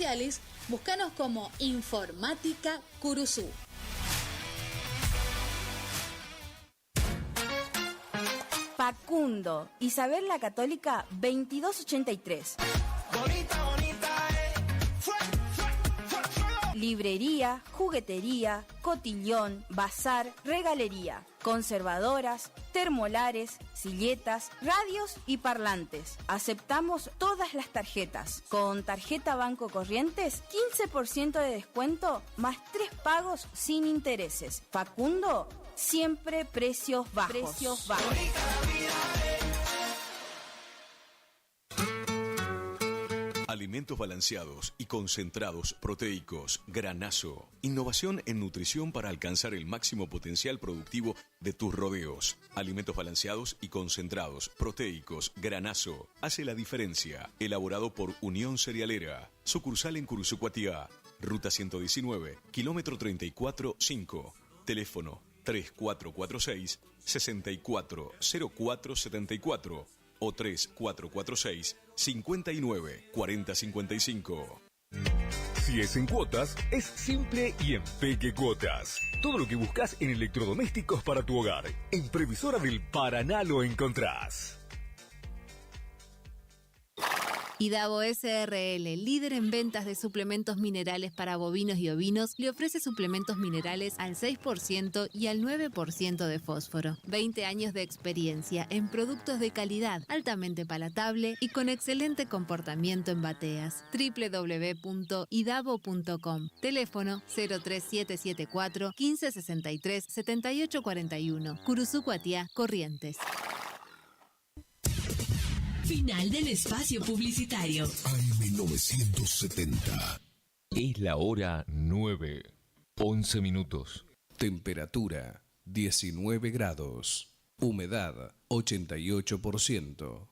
sociales, búscanos como Informática Curuzú. Facundo, Isabel la Católica 2283. Bonita, bonita, Librería, juguetería, cotillón, bazar, regalería, conservadoras, termolares, silletas, radios y parlantes. Aceptamos todas las tarjetas. Con tarjeta Banco Corrientes, 15% de descuento más 3 pagos sin intereses. Facundo, siempre precios bajos. Alimentos balanceados y concentrados proteicos Granazo. Innovación en nutrición para alcanzar el máximo potencial productivo de tus rodeos. Alimentos balanceados y concentrados proteicos Granazo. Hace la diferencia. Elaborado por Unión Cerealera. Sucursal en Curuzucuatiá. Ruta 119, kilómetro 34-5. Teléfono 3446-640474 o 3446-594055. Si es en cuotas, es simple y en Peque Cuotas. Todo lo que buscas en electrodomésticos para tu hogar. En Previsora del Paraná lo encontrás. Idavo SRL, líder en ventas de suplementos minerales para bovinos y ovinos, le ofrece suplementos minerales al 6% y al 9% de fósforo. 20 años de experiencia en productos de calidad, altamente palatable y con excelente comportamiento en bateas. www.idavo.com. Teléfono 03774 1563 7841. Curuzucuatiá, Corrientes. Final del espacio publicitario. AM970. Es la hora 9:11. Temperatura 19 grados. Humedad 88%.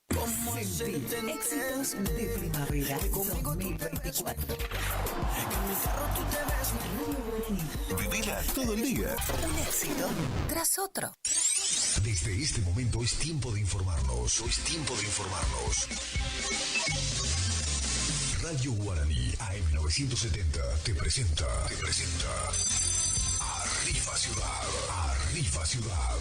Éxitos de primavera 2024. Vivila todo el día. Un éxito tras otro. Desde este momento es tiempo de informarnos. Radio Guaraní AM970 te presenta Arriba Ciudad. Arriba Ciudad. Arriba Ciudad.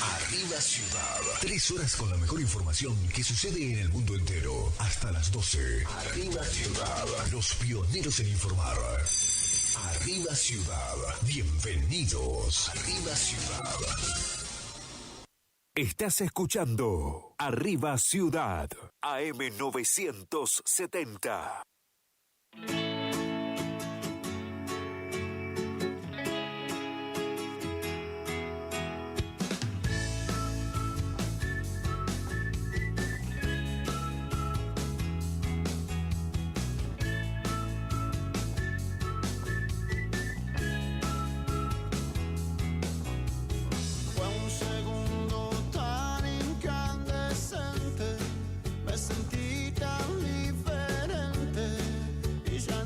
Arriba Ciudad. 3 horas con la mejor información que sucede en el mundo entero. Hasta las 12. Arriba Ciudad. Los pioneros en informar. Arriba Ciudad. Bienvenidos. Arriba Ciudad. Estás escuchando Arriba Ciudad, AM970. sentí tan diferente y ya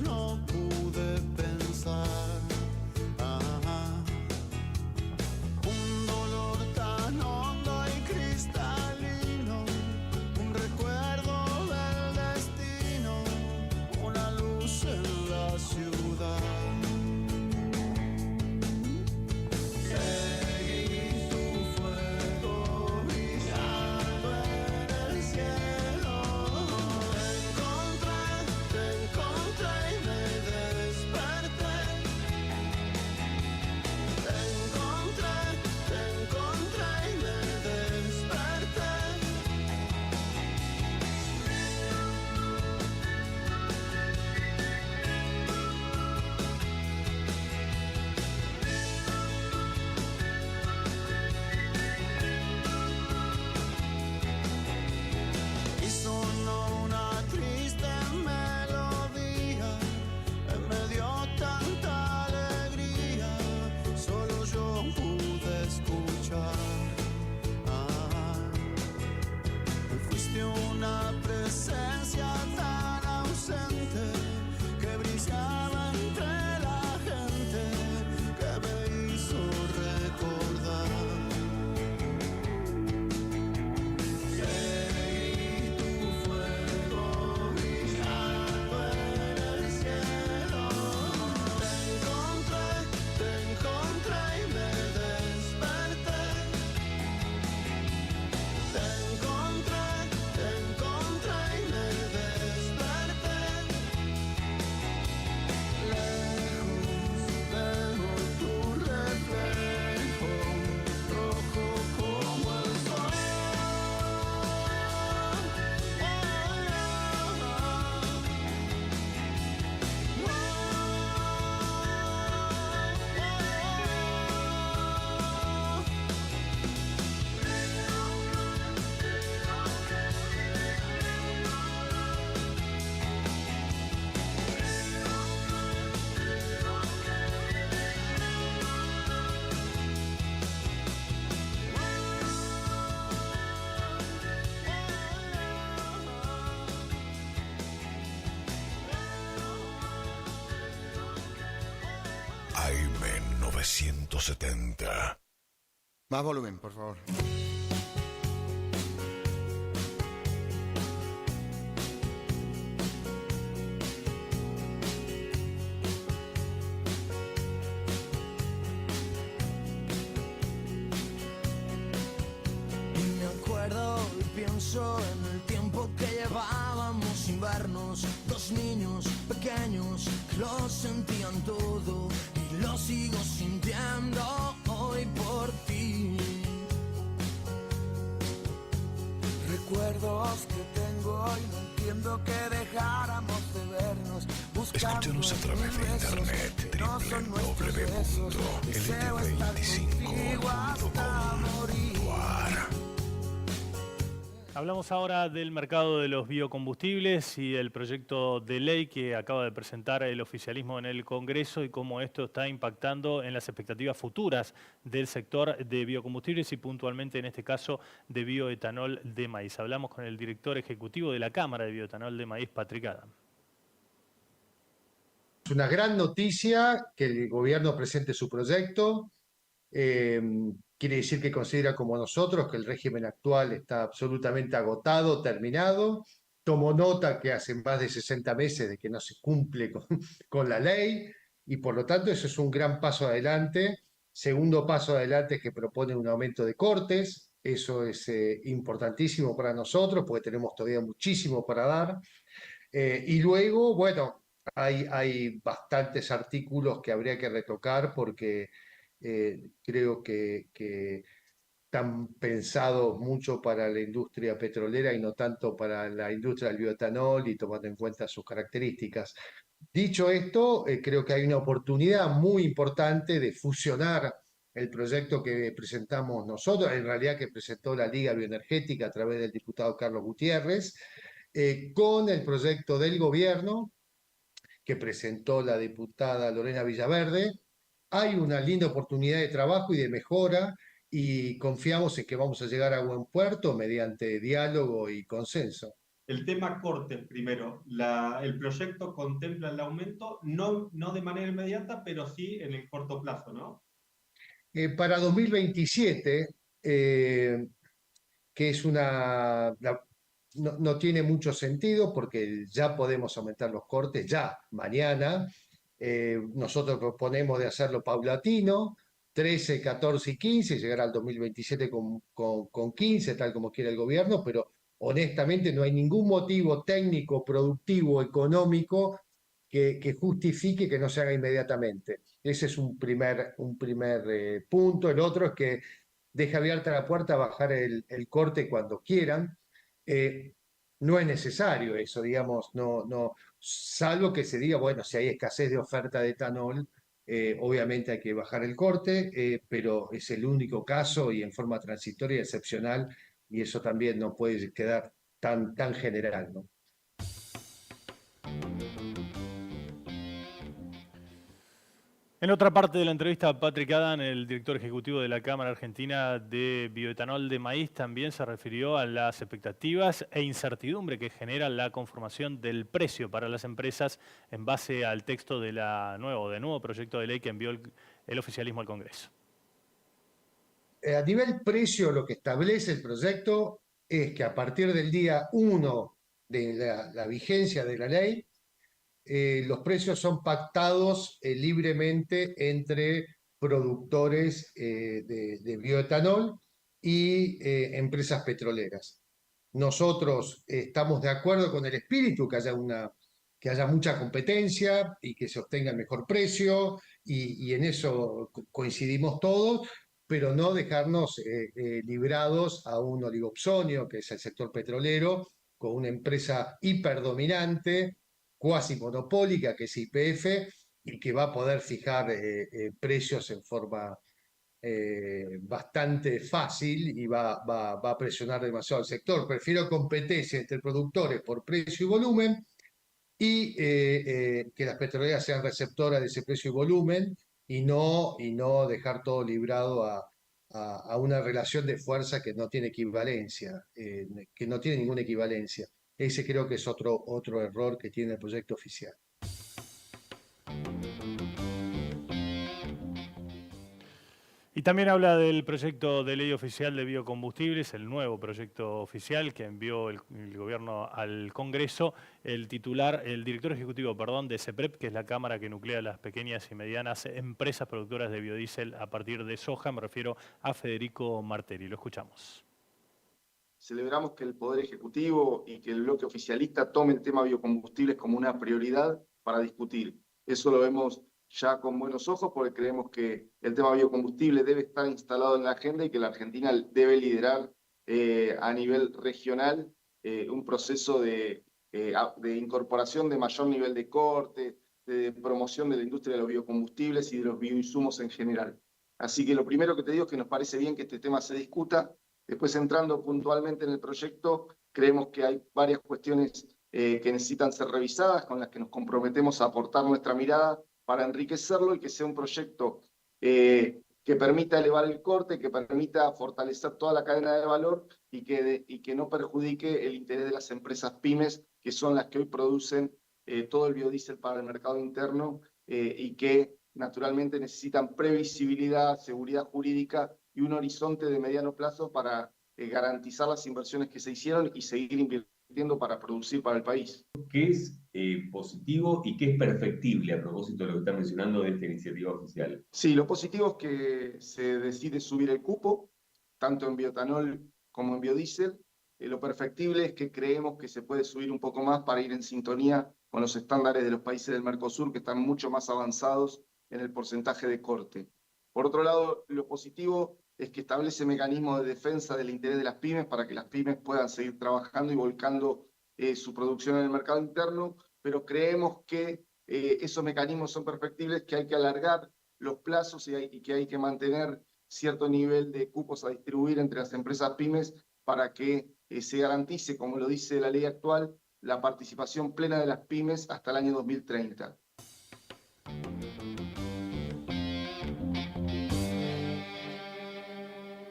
1970. Más volumen, por favor. Y me acuerdo y pienso en el tiempo que llevábamos sin vernos, dos niños pequeños que lo sentían todo y lo sigo sintiendo hoy por ti. Recuerdos que tengo y no entiendo que dejáramos de vernos. Escúchanos a través de internet www.lt25.com.ar. Hablamos ahora del mercado de los biocombustibles y el proyecto de ley que acaba de presentar el oficialismo en el Congreso y cómo esto está impactando en las expectativas futuras del sector de biocombustibles y puntualmente en este caso de bioetanol de maíz. Hablamos con el director ejecutivo de la Cámara de Bioetanol de Maíz, Patrick Adam. Es una gran noticia que el gobierno presente su proyecto. Quiere decir que considera como nosotros que el régimen actual está absolutamente agotado, terminado. Tomo nota que hace más de 60 meses de que no se cumple con la ley y por lo tanto eso es un gran paso adelante. Segundo paso adelante es que propone un aumento de cortes. Eso es importantísimo para nosotros porque tenemos todavía muchísimo para dar. Y luego, bueno, hay bastantes artículos que habría que retocar porque creo que están pensados mucho para la industria petrolera y no tanto para la industria del bioetanol y tomando en cuenta sus características. Dicho esto, creo que hay una oportunidad muy importante de fusionar el proyecto que presentamos nosotros, en realidad que presentó la Liga Bioenergética a través del diputado Carlos Gutiérrez, con el proyecto del gobierno que presentó la diputada Lorena Villaverde. Hay una linda oportunidad de trabajo y de mejora y confiamos en que vamos a llegar a buen puerto mediante diálogo y consenso. El tema cortes primero. El proyecto contempla el aumento, no de manera inmediata, pero sí en el corto plazo, ¿no? Para 2027, que es no tiene mucho sentido porque ya podemos aumentar los cortes, ya, mañana. Nosotros proponemos de hacerlo paulatino, 13, 14 y 15, llegar al 2027 con 15, tal como quiere el gobierno, pero honestamente no hay ningún motivo técnico, productivo, económico que justifique que no se haga inmediatamente. Ese es un primer punto. El otro es que deja abierta la puerta a bajar el corte cuando quieran. No es necesario eso, digamos, no, salvo que se diga, bueno, si hay escasez de oferta de etanol, obviamente hay que bajar el corte, pero es el único caso y en forma transitoria y excepcional, y eso también no puede quedar tan general, ¿no? En otra parte de la entrevista, Patrick Adam, el director ejecutivo de la Cámara Argentina de Bioetanol de Maíz, también se refirió a las expectativas e incertidumbre que genera la conformación del precio para las empresas en base al texto de nuevo proyecto de ley que envió el oficialismo al Congreso. A nivel precio, lo que establece el proyecto es que a partir del día 1 de la vigencia de la ley, los precios son pactados libremente entre productores de bioetanol y empresas petroleras. Nosotros estamos de acuerdo con el espíritu que haya mucha competencia y que se obtenga el mejor precio y en eso coincidimos todos, pero no dejarnos librados a un oligopsonio, que es el sector petrolero, con una empresa hiperdominante, cuasi monopólica, que es YPF, y que va a poder fijar precios en forma bastante fácil y va a presionar demasiado al sector. Prefiero competencia entre productores por precio y volumen y que las petroleras sean receptoras de ese precio y volumen y no dejar todo librado a una relación de fuerza que no tiene equivalencia, que no tiene ninguna equivalencia. Ese creo que es otro error que tiene el proyecto oficial. Y también habla del proyecto de ley oficial de biocombustibles, el nuevo proyecto oficial que envió el gobierno al Congreso. El director ejecutivo, de CEPREP, que es la cámara que nuclea las pequeñas y medianas empresas productoras de biodiesel a partir de soja, me refiero a Federico Martelli. Lo escuchamos. Celebramos que el Poder Ejecutivo y que el bloque oficialista tome el tema biocombustibles como una prioridad para discutir. Eso lo vemos ya con buenos ojos porque creemos que el tema biocombustible debe estar instalado en la agenda y que la Argentina debe liderar a nivel regional un proceso de incorporación de mayor nivel de corte, de promoción de la industria de los biocombustibles y de los bioinsumos en general. Así que lo primero que te digo es que nos parece bien que este tema se discuta. Después, entrando puntualmente en el proyecto, creemos que hay varias cuestiones que necesitan ser revisadas, con las que nos comprometemos a aportar nuestra mirada para enriquecerlo y que sea un proyecto que permita elevar el corte, que permita fortalecer toda la cadena de valor y que no perjudique el interés de las empresas pymes, que son las que hoy producen todo el biodiesel para el mercado interno y que naturalmente necesitan previsibilidad, seguridad jurídica y un horizonte de mediano plazo para garantizar las inversiones que se hicieron y seguir invirtiendo para producir para el país. ¿Qué es positivo y qué es perfectible a propósito de lo que está mencionando de esta iniciativa oficial? Sí, lo positivo es que se decide subir el cupo, tanto en bioetanol como en biodiesel. Lo perfectible es que creemos que se puede subir un poco más para ir en sintonía con los estándares de los países del Mercosur, que están mucho más avanzados en el porcentaje de corte. Por otro lado, lo positivo es que establece mecanismos de defensa del interés de las pymes para que las pymes puedan seguir trabajando y volcando su producción en el mercado interno, pero creemos que esos mecanismos son perfectibles, que hay que alargar los plazos y que hay que mantener cierto nivel de cupos a distribuir entre las empresas pymes para que se garantice, como lo dice la ley actual, la participación plena de las pymes hasta el año 2030.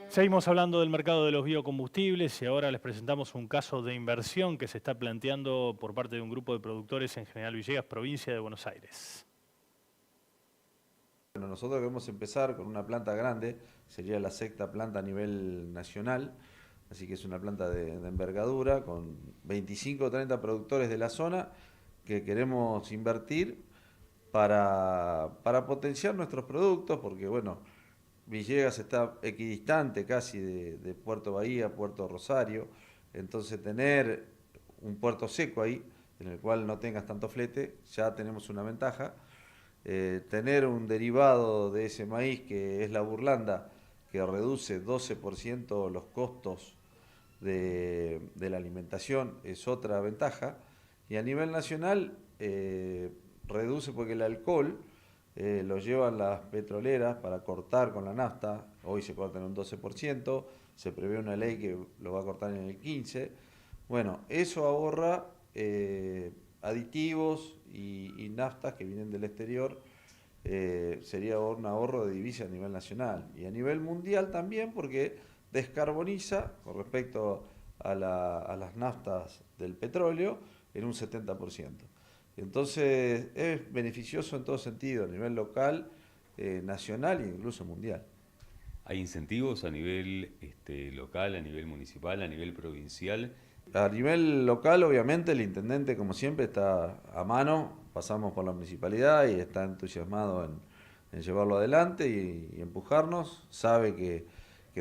Seguimos hablando del mercado de los biocombustibles y ahora les presentamos un caso de inversión que se está planteando por parte de un grupo de productores en General Villegas, provincia de Buenos Aires. Bueno, nosotros queremos empezar con una planta grande, sería la sexta planta a nivel nacional, así que es una planta de envergadura con 25 o 30 productores de la zona que queremos invertir para potenciar nuestros productos, porque bueno, Villegas está equidistante casi de Puerto Bahía, Puerto Rosario, entonces tener un puerto seco ahí, en el cual no tengas tanto flete, ya tenemos una ventaja. Tener un derivado de ese maíz que es la burlanda, que reduce 12% los costos de la alimentación, es otra ventaja. Y a nivel nacional reduce porque el alcohol lo llevan las petroleras para cortar con la nafta, hoy se corta en un 12%, se prevé una ley que lo va a cortar en el 15%. Bueno, eso ahorra aditivos y naftas que vienen del exterior, sería un ahorro de divisa a nivel nacional y a nivel mundial también, porque descarboniza con respecto a las naftas del petróleo en un 70%. Entonces es beneficioso en todo sentido, a nivel local, nacional e incluso mundial. ¿Hay incentivos a nivel local, a nivel municipal, a nivel provincial? A nivel local, obviamente, el intendente, como siempre, está a mano. Pasamos por la municipalidad y está entusiasmado en llevarlo adelante y empujarnos. Sabe que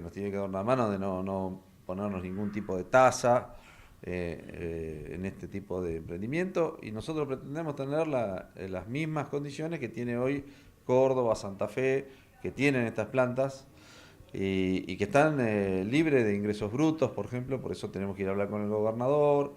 nos tiene que dar una mano de no ponernos ningún tipo de tasa en este tipo de emprendimiento. Y nosotros pretendemos tener las mismas condiciones que tiene hoy Córdoba, Santa Fe, que tienen estas plantas. Y que están libres de ingresos brutos, por ejemplo, por eso tenemos que ir a hablar con el gobernador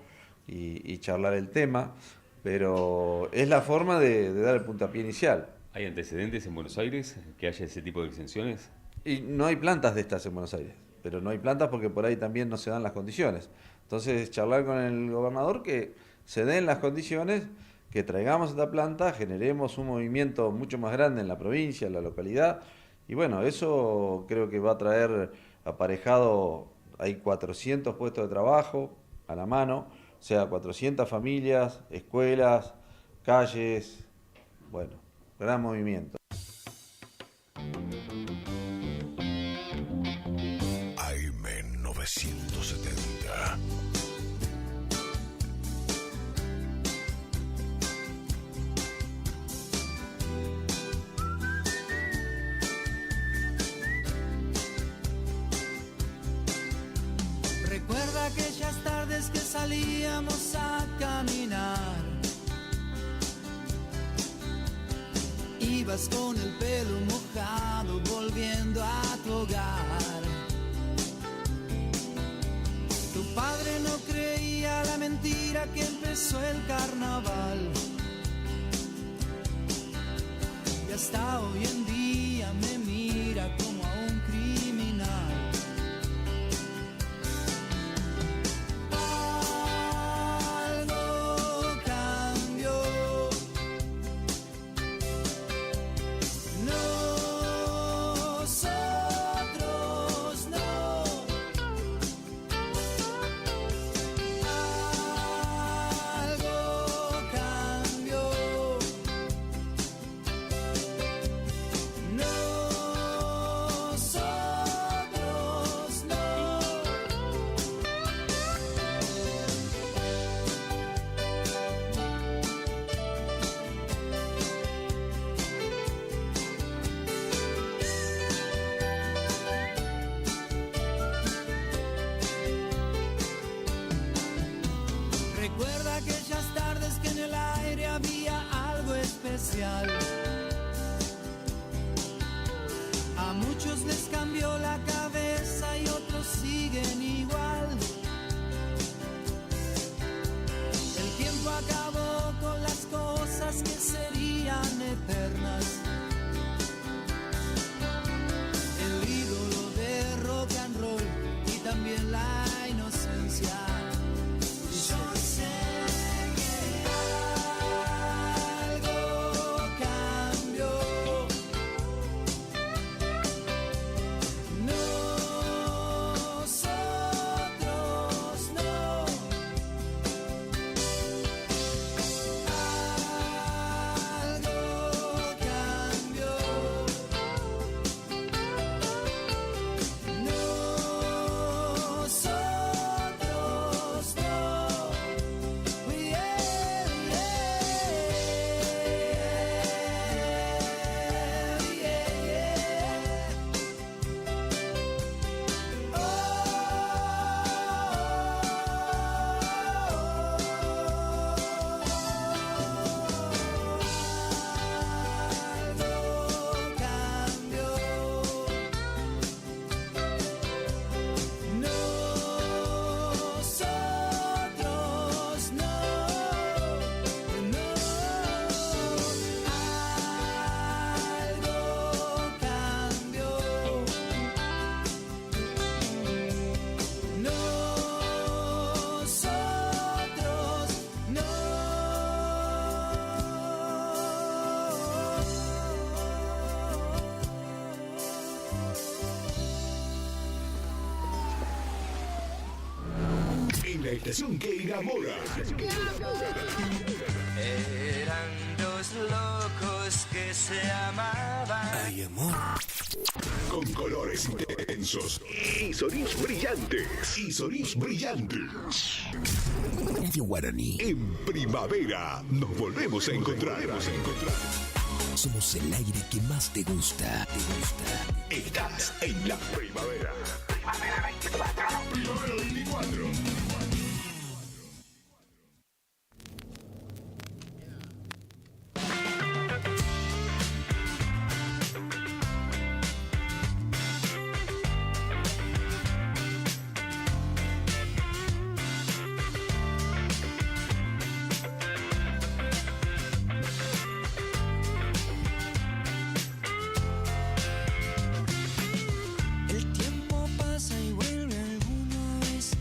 y charlar el tema, pero es la forma de dar el puntapié inicial. ¿Hay antecedentes en Buenos Aires que haya ese tipo de exenciones? Y no hay plantas de estas en Buenos Aires, pero no hay plantas porque por ahí también no se dan las condiciones. Entonces, charlar con el gobernador que se den las condiciones, que traigamos esta planta, generemos un movimiento mucho más grande en la provincia, en la localidad. Y bueno, eso creo que va a traer aparejado, hay 400 puestos de trabajo a la mano, o sea, 400 familias, escuelas, calles, bueno, gran movimiento. aquellas tardes que salíamos a caminar. Ibas con el pelo mojado volviendo a tu hogar. Tu padre no creía la mentira que empezó el carnaval. Y hasta hoy en día me mira como a un criminal. Algo cambió. Nosotros no. Algo cambió. Nosotros no. Recuerda aquellas tardes que en el aire había algo especial. A muchos les cambió la cabeza y otros siguen igual. El tiempo acabó con las cosas que serían eternas. El ídolo de rock and roll y también la inocencia. Yo sé que algo cambió. Nosotros no. Algo cambió. Nosotros no. Nosotros no. Algo cambió. Nosotros no. En la estación que enamora. Eran dos locos que se amaban. Ay, amor. Con colores intensos y sonidos brillantes. Radio Guaraní. En primavera nos volvemos a encontrar. Somos el aire que más te gusta. Estás en la primavera. Primavera 24. Primavera 24. El tiempo pasa y vuelve alguna vez.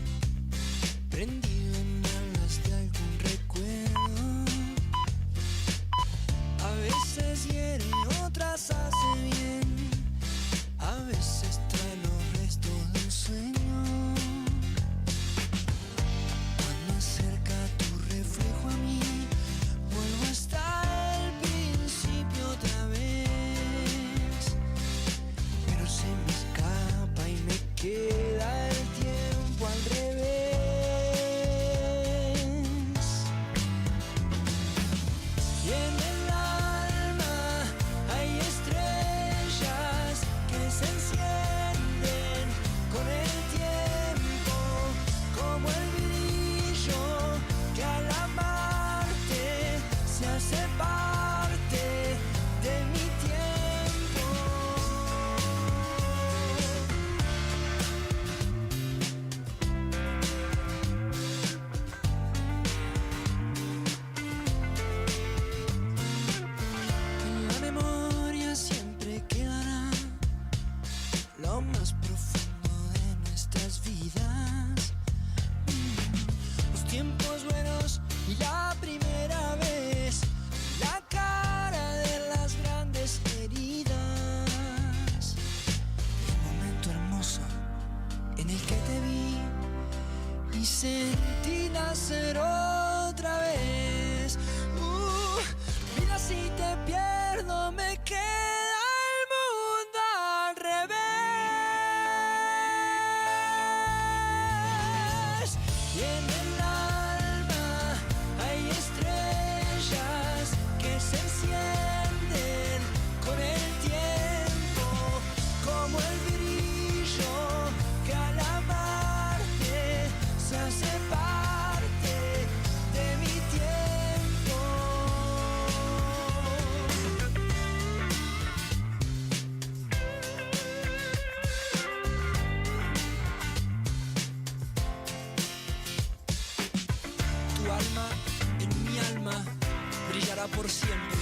por siempre,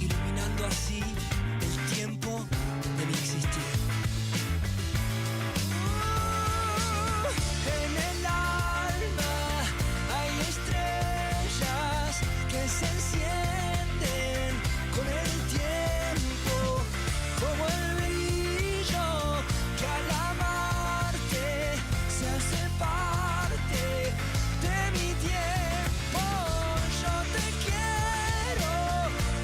iluminando así el tiempo de mi existir. En el alma hay estrellas que se encienden con el tiempo, como el brillo que al amarte se hace parte de mi tiempo. Yo te quiero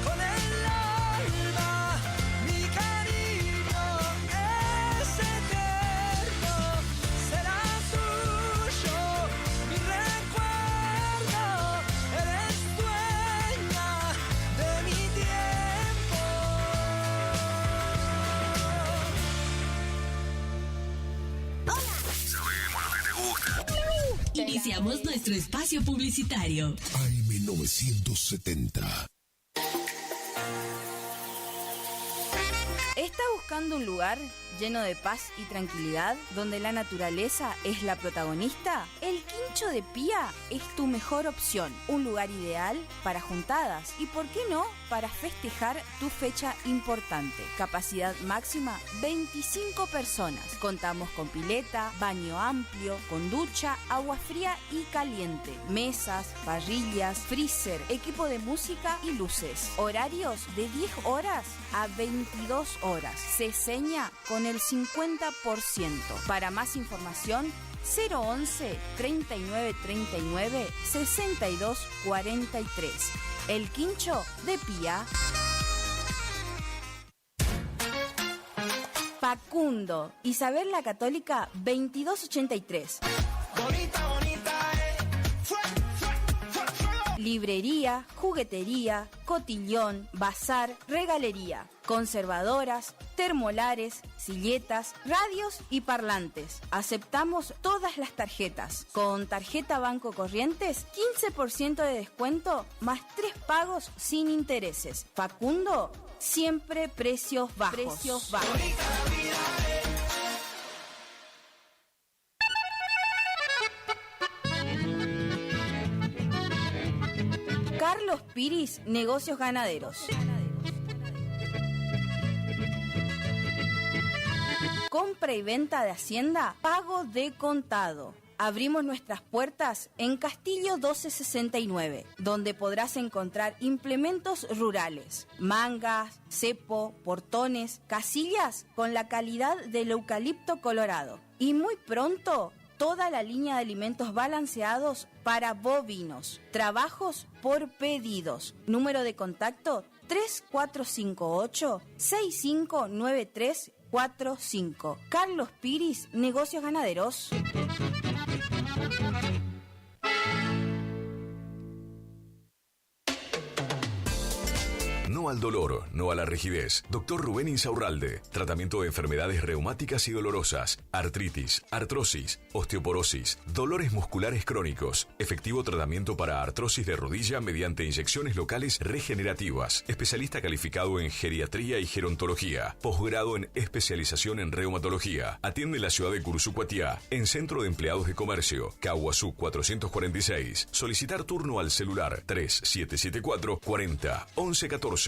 con el alma, mi cariño es eterno, será tuyo mi recuerdo, eres dueña de mi tiempo. Sabemos lo que te gusta. Iniciamos nuestro espacio publicitario. AM970. ¿Estás buscando un lugar lleno de paz y tranquilidad donde la naturaleza es la protagonista? El Quincho de Pía es tu mejor opción. Un lugar ideal para juntadas y, ¿por qué no?, para festejar tu fecha importante. Capacidad máxima 25 personas. Contamos con pileta, baño amplio, con ducha, agua fría y caliente, mesas, parrillas, freezer, equipo de música y luces. Horarios de 10 horas a 22 horas. Se seña con el 50%. Para más información, 011 39 39 62 43. El Quincho de Pía. Facundo, Isabel la Católica 2283. Librería, juguetería, cotillón, bazar, regalería, conservadoras, termolares, silletas, radios y parlantes. Aceptamos todas las tarjetas. Con tarjeta Banco Corrientes, 15% de descuento más 3 pagos sin intereses. Facundo, siempre precios bajos. Precios bajos. Carlos Piris, Negocios Ganaderos. Compra y venta de hacienda, pago de contado. Abrimos nuestras puertas en Castillo 1269, donde podrás encontrar implementos rurales, mangas, cepo, portones, casillas con la calidad del eucalipto colorado. Y muy pronto, toda la línea de alimentos balanceados para bovinos. Trabajos por pedidos. Número de contacto 3458-659345. Carlos Piris, Negocios Ganaderos. No al dolor, no a la rigidez. Dr. Rubén Insaurralde. Tratamiento de enfermedades reumáticas y dolorosas, artritis, artrosis, osteoporosis, dolores musculares crónicos. Efectivo tratamiento para artrosis de rodilla mediante inyecciones locales regenerativas. Especialista calificado en geriatría y gerontología. Posgrado en especialización en reumatología. Atiende en la ciudad de Cursucuatiá, en Centro de Empleados de Comercio, Caguazú 446. Solicitar turno al celular 3774 40 11 14.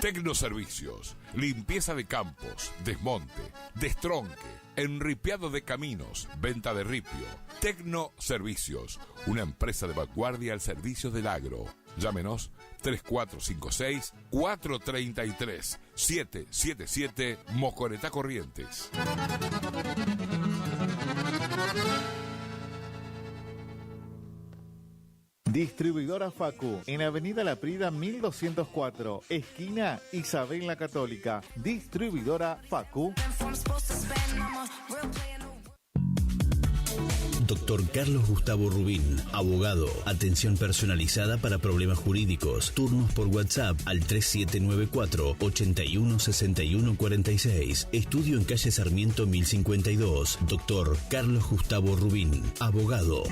Tecnoservicios, limpieza de campos, desmonte, destronque, enripiado de caminos, venta de ripio. Tecnoservicios, una empresa de vanguardia al servicio del agro. Llámenos 3456-433-777 Mocoretá Corrientes. Distribuidora Facu, en Avenida La Prida 1204, esquina Isabel la Católica. Distribuidora Facu. Dr. Carlos Gustavo Rubín, abogado. Atención personalizada para problemas jurídicos. Turnos por WhatsApp al 3794 81 61 46. Estudio en calle Sarmiento 1052. Dr. Carlos Gustavo Rubín, abogado.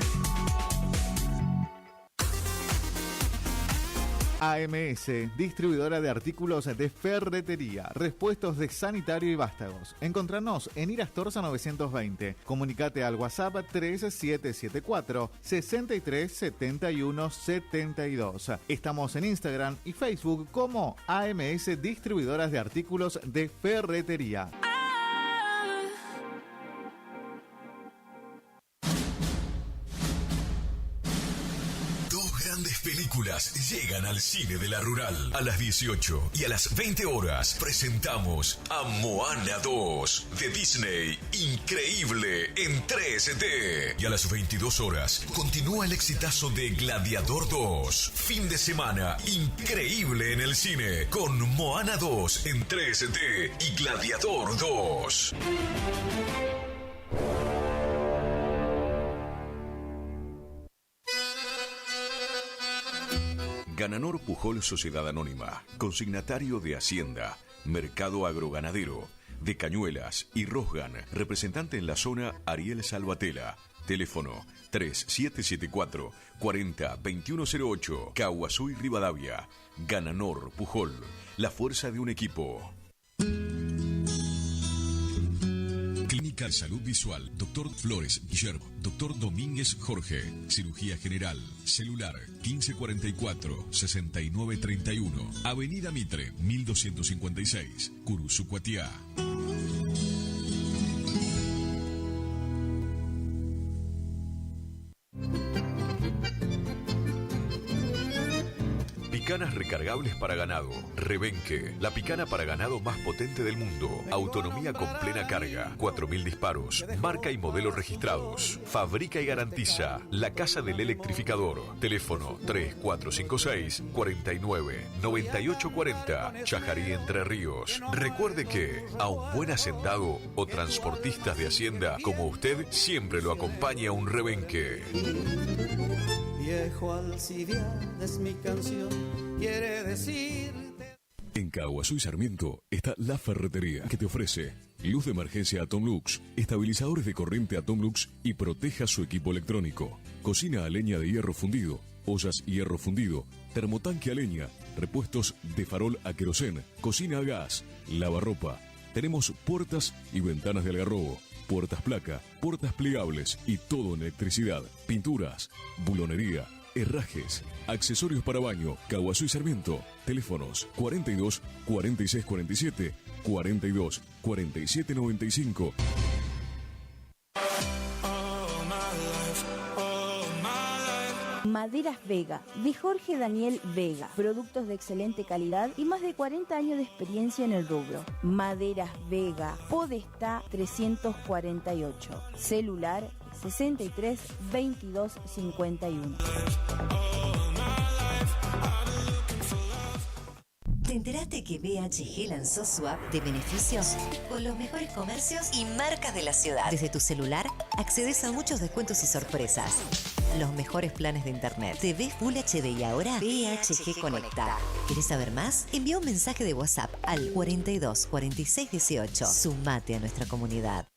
AMS, distribuidora de artículos de ferretería, repuestos de sanitario y vástagos. Encontranos en Irastorza 920. Comunicate al WhatsApp 3774 63 71 72. Estamos en Instagram y Facebook como AMS Distribuidoras de Artículos de Ferretería. Películas llegan al cine de la Rural. A las 18 y a las 20 horas presentamos a Moana 2 de Disney. Increíble en 3D. Y a las 22 horas continúa el exitazo de Gladiador 2. Fin de semana increíble en el cine con Moana 2 en 3D y Gladiador 2. Gananor Pujol Sociedad Anónima, consignatario de Hacienda, Mercado Agroganadero, de Cañuelas y Rosgan, representante en la zona Ariel Salvatella, teléfono 3774 40 2108, Caaguazú y Rivadavia. Gananor Pujol, la fuerza de un equipo. Clínica de Salud Visual, Dr. Flores Guillermo, Dr. Domínguez Jorge, Cirugía General, celular 1544-6931, Avenida Mitre, 1256, Curuzú, Cuatiá. Picanas recargables para ganado. Rebenque, la picana para ganado más potente del mundo. Autonomía con plena carga. 4000 disparos. Marca y modelo registrados. Fabrica y garantiza La Casa del Electrificador. Teléfono 3456 49 98 40. Chajarí, Entre Ríos. Recuerde que a un buen hacendado o transportistas de hacienda como usted siempre lo acompaña un rebenque. Viejo Alcibiades es mi canción, quiere decir. En Caaguazú y Sarmiento está La Ferretería, que te ofrece luz de emergencia Atomlux, estabilizadores de corriente Atomlux y proteja su equipo electrónico, cocina a leña de hierro fundido, ollas hierro fundido, termotanque a leña, repuestos de farol a querosén, cocina a gas, lavarropa. Tenemos puertas y ventanas de algarrobo, puertas placa, puertas plegables y todo en electricidad, pinturas, bulonería, herrajes, accesorios para baño. Caaguazú y Sarmiento. Teléfonos 42 46 47 42 47 95. Maderas Vega, de Jorge Daniel Vega. Productos de excelente calidad y más de 40 años de experiencia en el rubro. Maderas Vega, Podestá 348. Celular 63 22 51. ¿Te enteraste que BHG lanzó su app de beneficios con los mejores comercios y marcas de la ciudad? Desde tu celular accedes a muchos descuentos y sorpresas. Los mejores planes de internet. TV Full HD y ahora BHG Conecta. ¿Querés saber más? Envía un mensaje de WhatsApp al 42 46 18. Sumate a nuestra comunidad.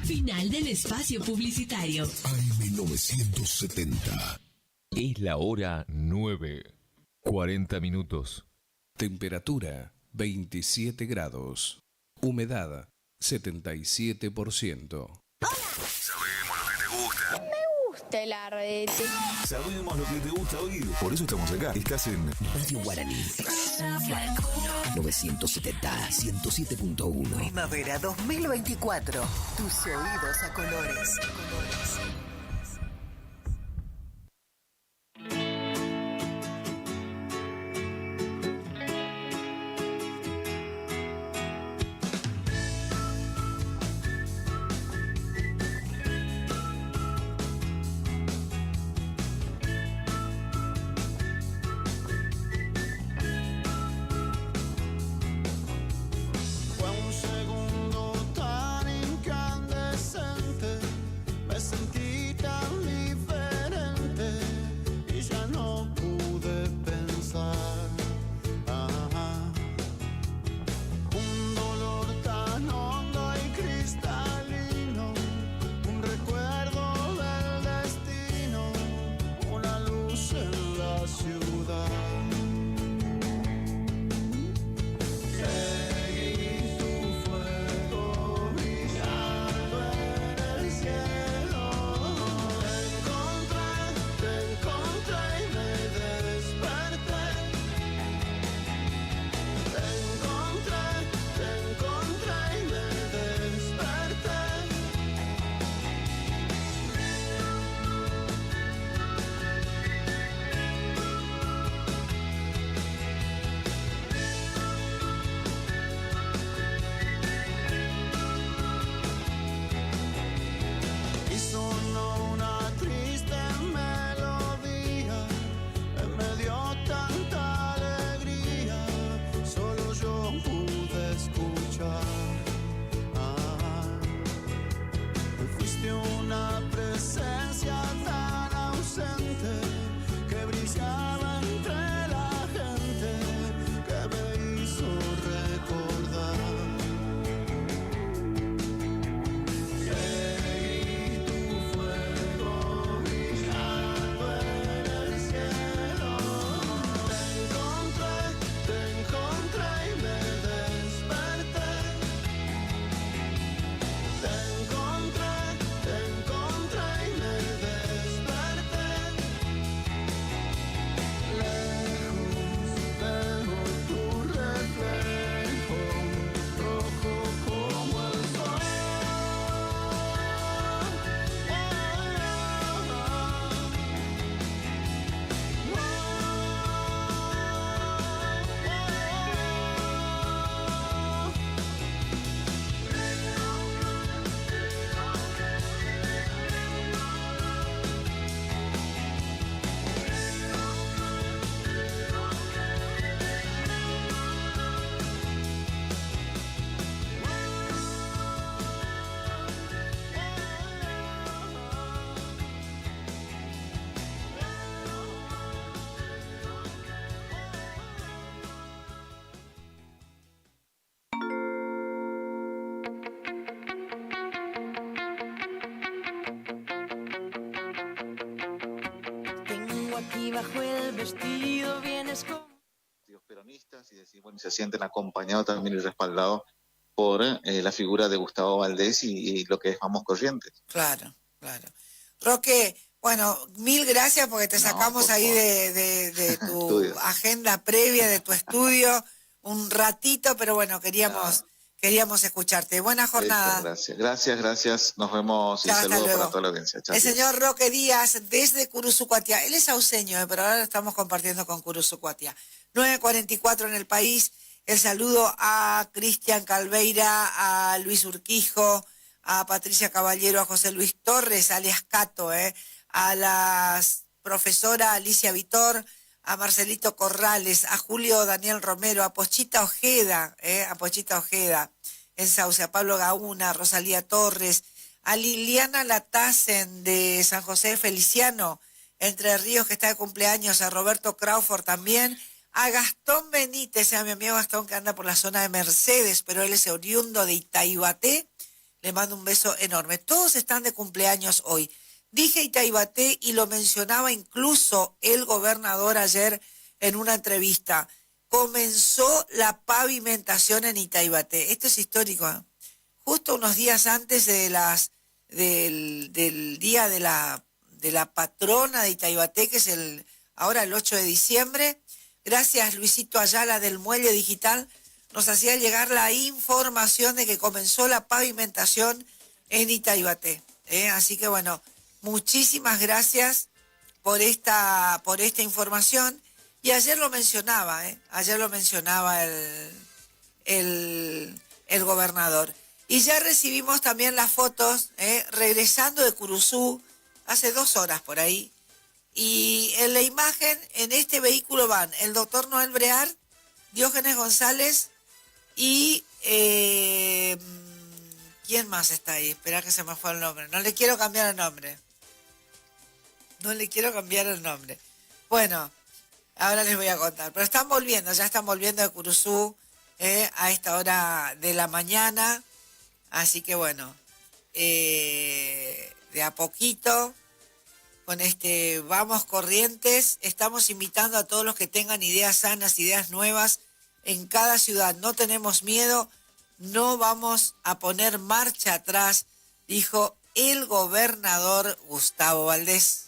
Final del espacio publicitario. AM970. Es la hora 9:40 minutos. Temperatura 27 grados. Humedad 77%. Sabemos lo que te gusta. Me gusta el arrete. Sabemos lo que te gusta oír. Por eso estamos acá. Estás en Radio Guaraní. 970 107.1. Primavera 2024. Tus oídos a colores. Fue un segundo tan incandescente, me sentí inocente que brillaba entre la gente que me hizo recordar. Seguí tu fuego brillando en el cielo. Te encontré y me desperté. Te encontré y me desperté. Lejos veo tu reflejo, rojo como el sol. Tengo aquí bajo el vestido, vienes con... peronistas y decir, bueno, se sienten acompañados también y respaldados por la figura de Gustavo Valdés y lo que es Vamos Corrientes. Claro. Roque, bueno, mil gracias porque te sacamos ahí de tu agenda previa, de tu estudio, un ratito, pero bueno, queríamos escucharte. Buena jornada. Gracias. Nos vemos y Chao, hasta saludos luego. para toda la audiencia. Chao. El señor Roque Díaz desde Curuzucuatia. Él es auseño, pero ahora lo estamos compartiendo con Curuzucuatia. 9:44 en el país. El saludo a Cristian Calveira, a Luis Urquijo, a Patricia Caballero, a José Luis Torres, alias Cato, a la profesora Alicia Vitor, a Marcelito Corrales, a Julio Daniel Romero, a Pochita Ojeda, en Sauce, a Pablo Gauna, a Rosalía Torres, a Liliana Latassen de San José Feliciano, Entre Ríos, que está de cumpleaños, a Roberto Crawford también, a Gastón Benítez, a mi amigo Gastón que anda por la zona de Mercedes, pero él es oriundo de Itaibaté, le mando un beso enorme. Todos están de cumpleaños hoy. Dije Itaibaté y lo mencionaba incluso el gobernador ayer en una entrevista. Comenzó la pavimentación en Itaibaté. Esto es histórico, ¿eh? Justo unos días antes de del día de la patrona de Itaibaté, que es ahora el 8 de diciembre. Gracias Luisito Ayala del Muelle Digital, nos hacía llegar la información de que comenzó la pavimentación en Itaibaté. Así que bueno, muchísimas gracias por esta información. Y ayer lo mencionaba, el gobernador. Y ya recibimos también las fotos, regresando de Curuzú, hace 2 horas por ahí. Y en la imagen, en este vehículo van el doctor Noel Brear, Diógenes González y... ¿quién más está ahí? Espera que se me fue el nombre. No le quiero cambiar el nombre. Bueno, ahora les voy a contar. Pero ya están volviendo de Curuzú a esta hora de la mañana. Así que bueno, de a poquito, con Vamos Corrientes, estamos invitando a todos los que tengan ideas sanas, ideas nuevas en cada ciudad. No tenemos miedo, no vamos a poner marcha atrás, dijo el gobernador Gustavo Valdés.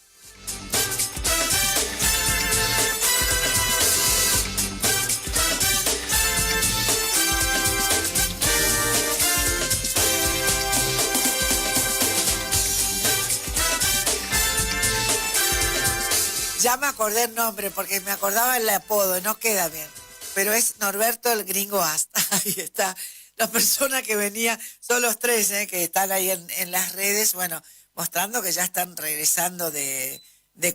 Ya me acordé el nombre porque me acordaba el apodo, no queda bien. Pero es Norberto el Gringo Asta. Ahí está. La persona que venía, son los 3 que están ahí en las redes, bueno, mostrando que ya están regresando de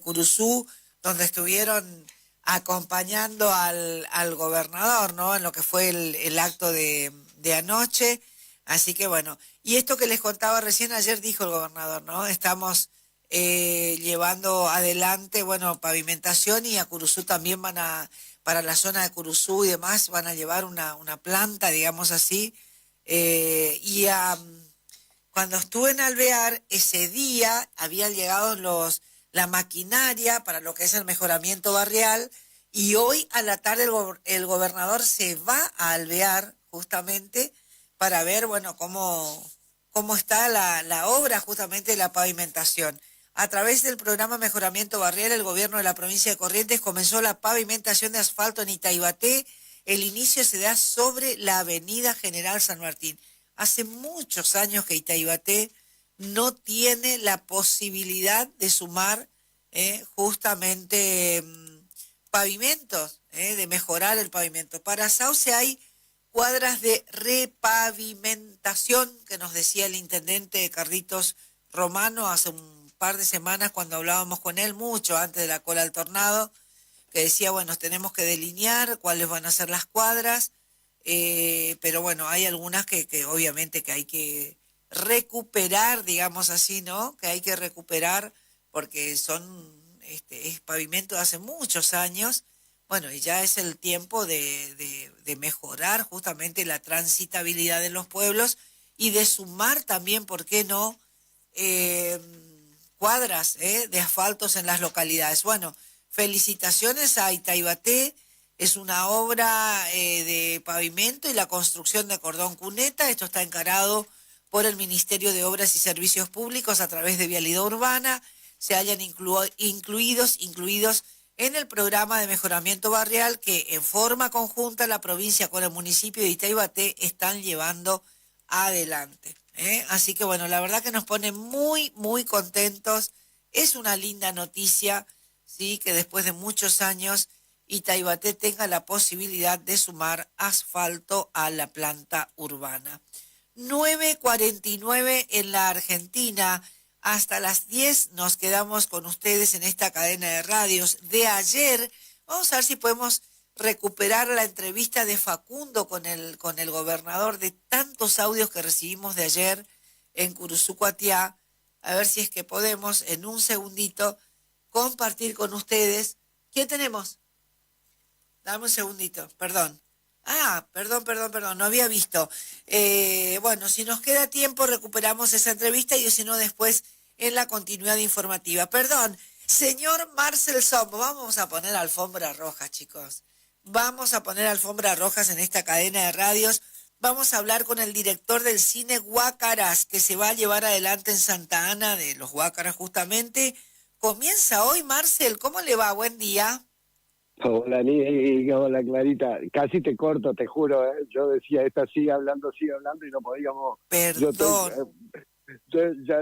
Curuzú, donde estuvieron acompañando al gobernador, ¿no? En lo que fue el acto de anoche. Así que bueno, y esto que les contaba recién, ayer dijo el gobernador, ¿no? Estamos llevando adelante, bueno, pavimentación, y a Curuzú también para la zona de Curuzú y demás, van a llevar una planta, digamos así, cuando estuve en Alvear, ese día habían llegado la maquinaria para lo que es el mejoramiento barrial, y hoy a la tarde el gobernador se va a Alvear justamente para ver, bueno, cómo está la obra justamente de la pavimentación. A través del programa Mejoramiento Barrial, el gobierno de la provincia de Corrientes comenzó la pavimentación de asfalto en Itaibaté. El inicio se da sobre la avenida General San Martín. Hace muchos años que Itaibaté no tiene la posibilidad de sumar justamente pavimentos, de mejorar el pavimento. Para Sauce hay cuadras de repavimentación, que nos decía el intendente Carlitos Romano hace un par de semanas cuando hablábamos con él, mucho antes de la cola del tornado, que decía, bueno, tenemos que delinear cuáles van a ser las cuadras, pero bueno, hay algunas que obviamente que hay que recuperar, digamos así, ¿no? Que hay que recuperar porque es pavimento de hace muchos años. Bueno, y ya es el tiempo de mejorar justamente la transitabilidad de los pueblos y de sumar también, ¿por qué no?, cuadras de asfaltos en las localidades. Bueno, felicitaciones a Itaibaté. Es una obra de pavimento y la construcción de cordón cuneta. Esto está encarado por el Ministerio de Obras y Servicios Públicos a través de Vialidad Urbana. Se hayan incluidos en el programa de mejoramiento barrial que en forma conjunta la provincia con el municipio de Itaibaté están llevando adelante. Así que bueno, la verdad que nos pone muy, muy contentos. Es una linda noticia, sí, que después de muchos años Itaibaté tenga la posibilidad de sumar asfalto a la planta urbana. 9:49 en la Argentina. Hasta las 10 nos quedamos con ustedes en esta cadena de radios de ayer. Vamos a ver si podemos recuperar la entrevista de Facundo con el gobernador, de tantos audios que recibimos de ayer en Curuzú Cuatiá. A ver si es que podemos en un segundito compartir con ustedes. ¿Quién tenemos? Dame un segundito, perdón. Perdón, no había visto. Bueno, si nos queda tiempo recuperamos esa entrevista y si no después en la continuidad informativa. Perdón, señor Marcel Sommo, vamos a poner alfombra roja, chicos. Vamos a poner alfombras rojas en esta cadena de radios. Vamos a hablar con el director del cine Guácaras, que se va a llevar adelante en Santa Ana de los Guácaras justamente. Comienza hoy, Marcel. ¿Cómo le va? Buen día. Hola, Nick. Hola, Clarita. Casi te corto, te juro. Yo decía, esta sigue hablando y no podíamos... Perdón.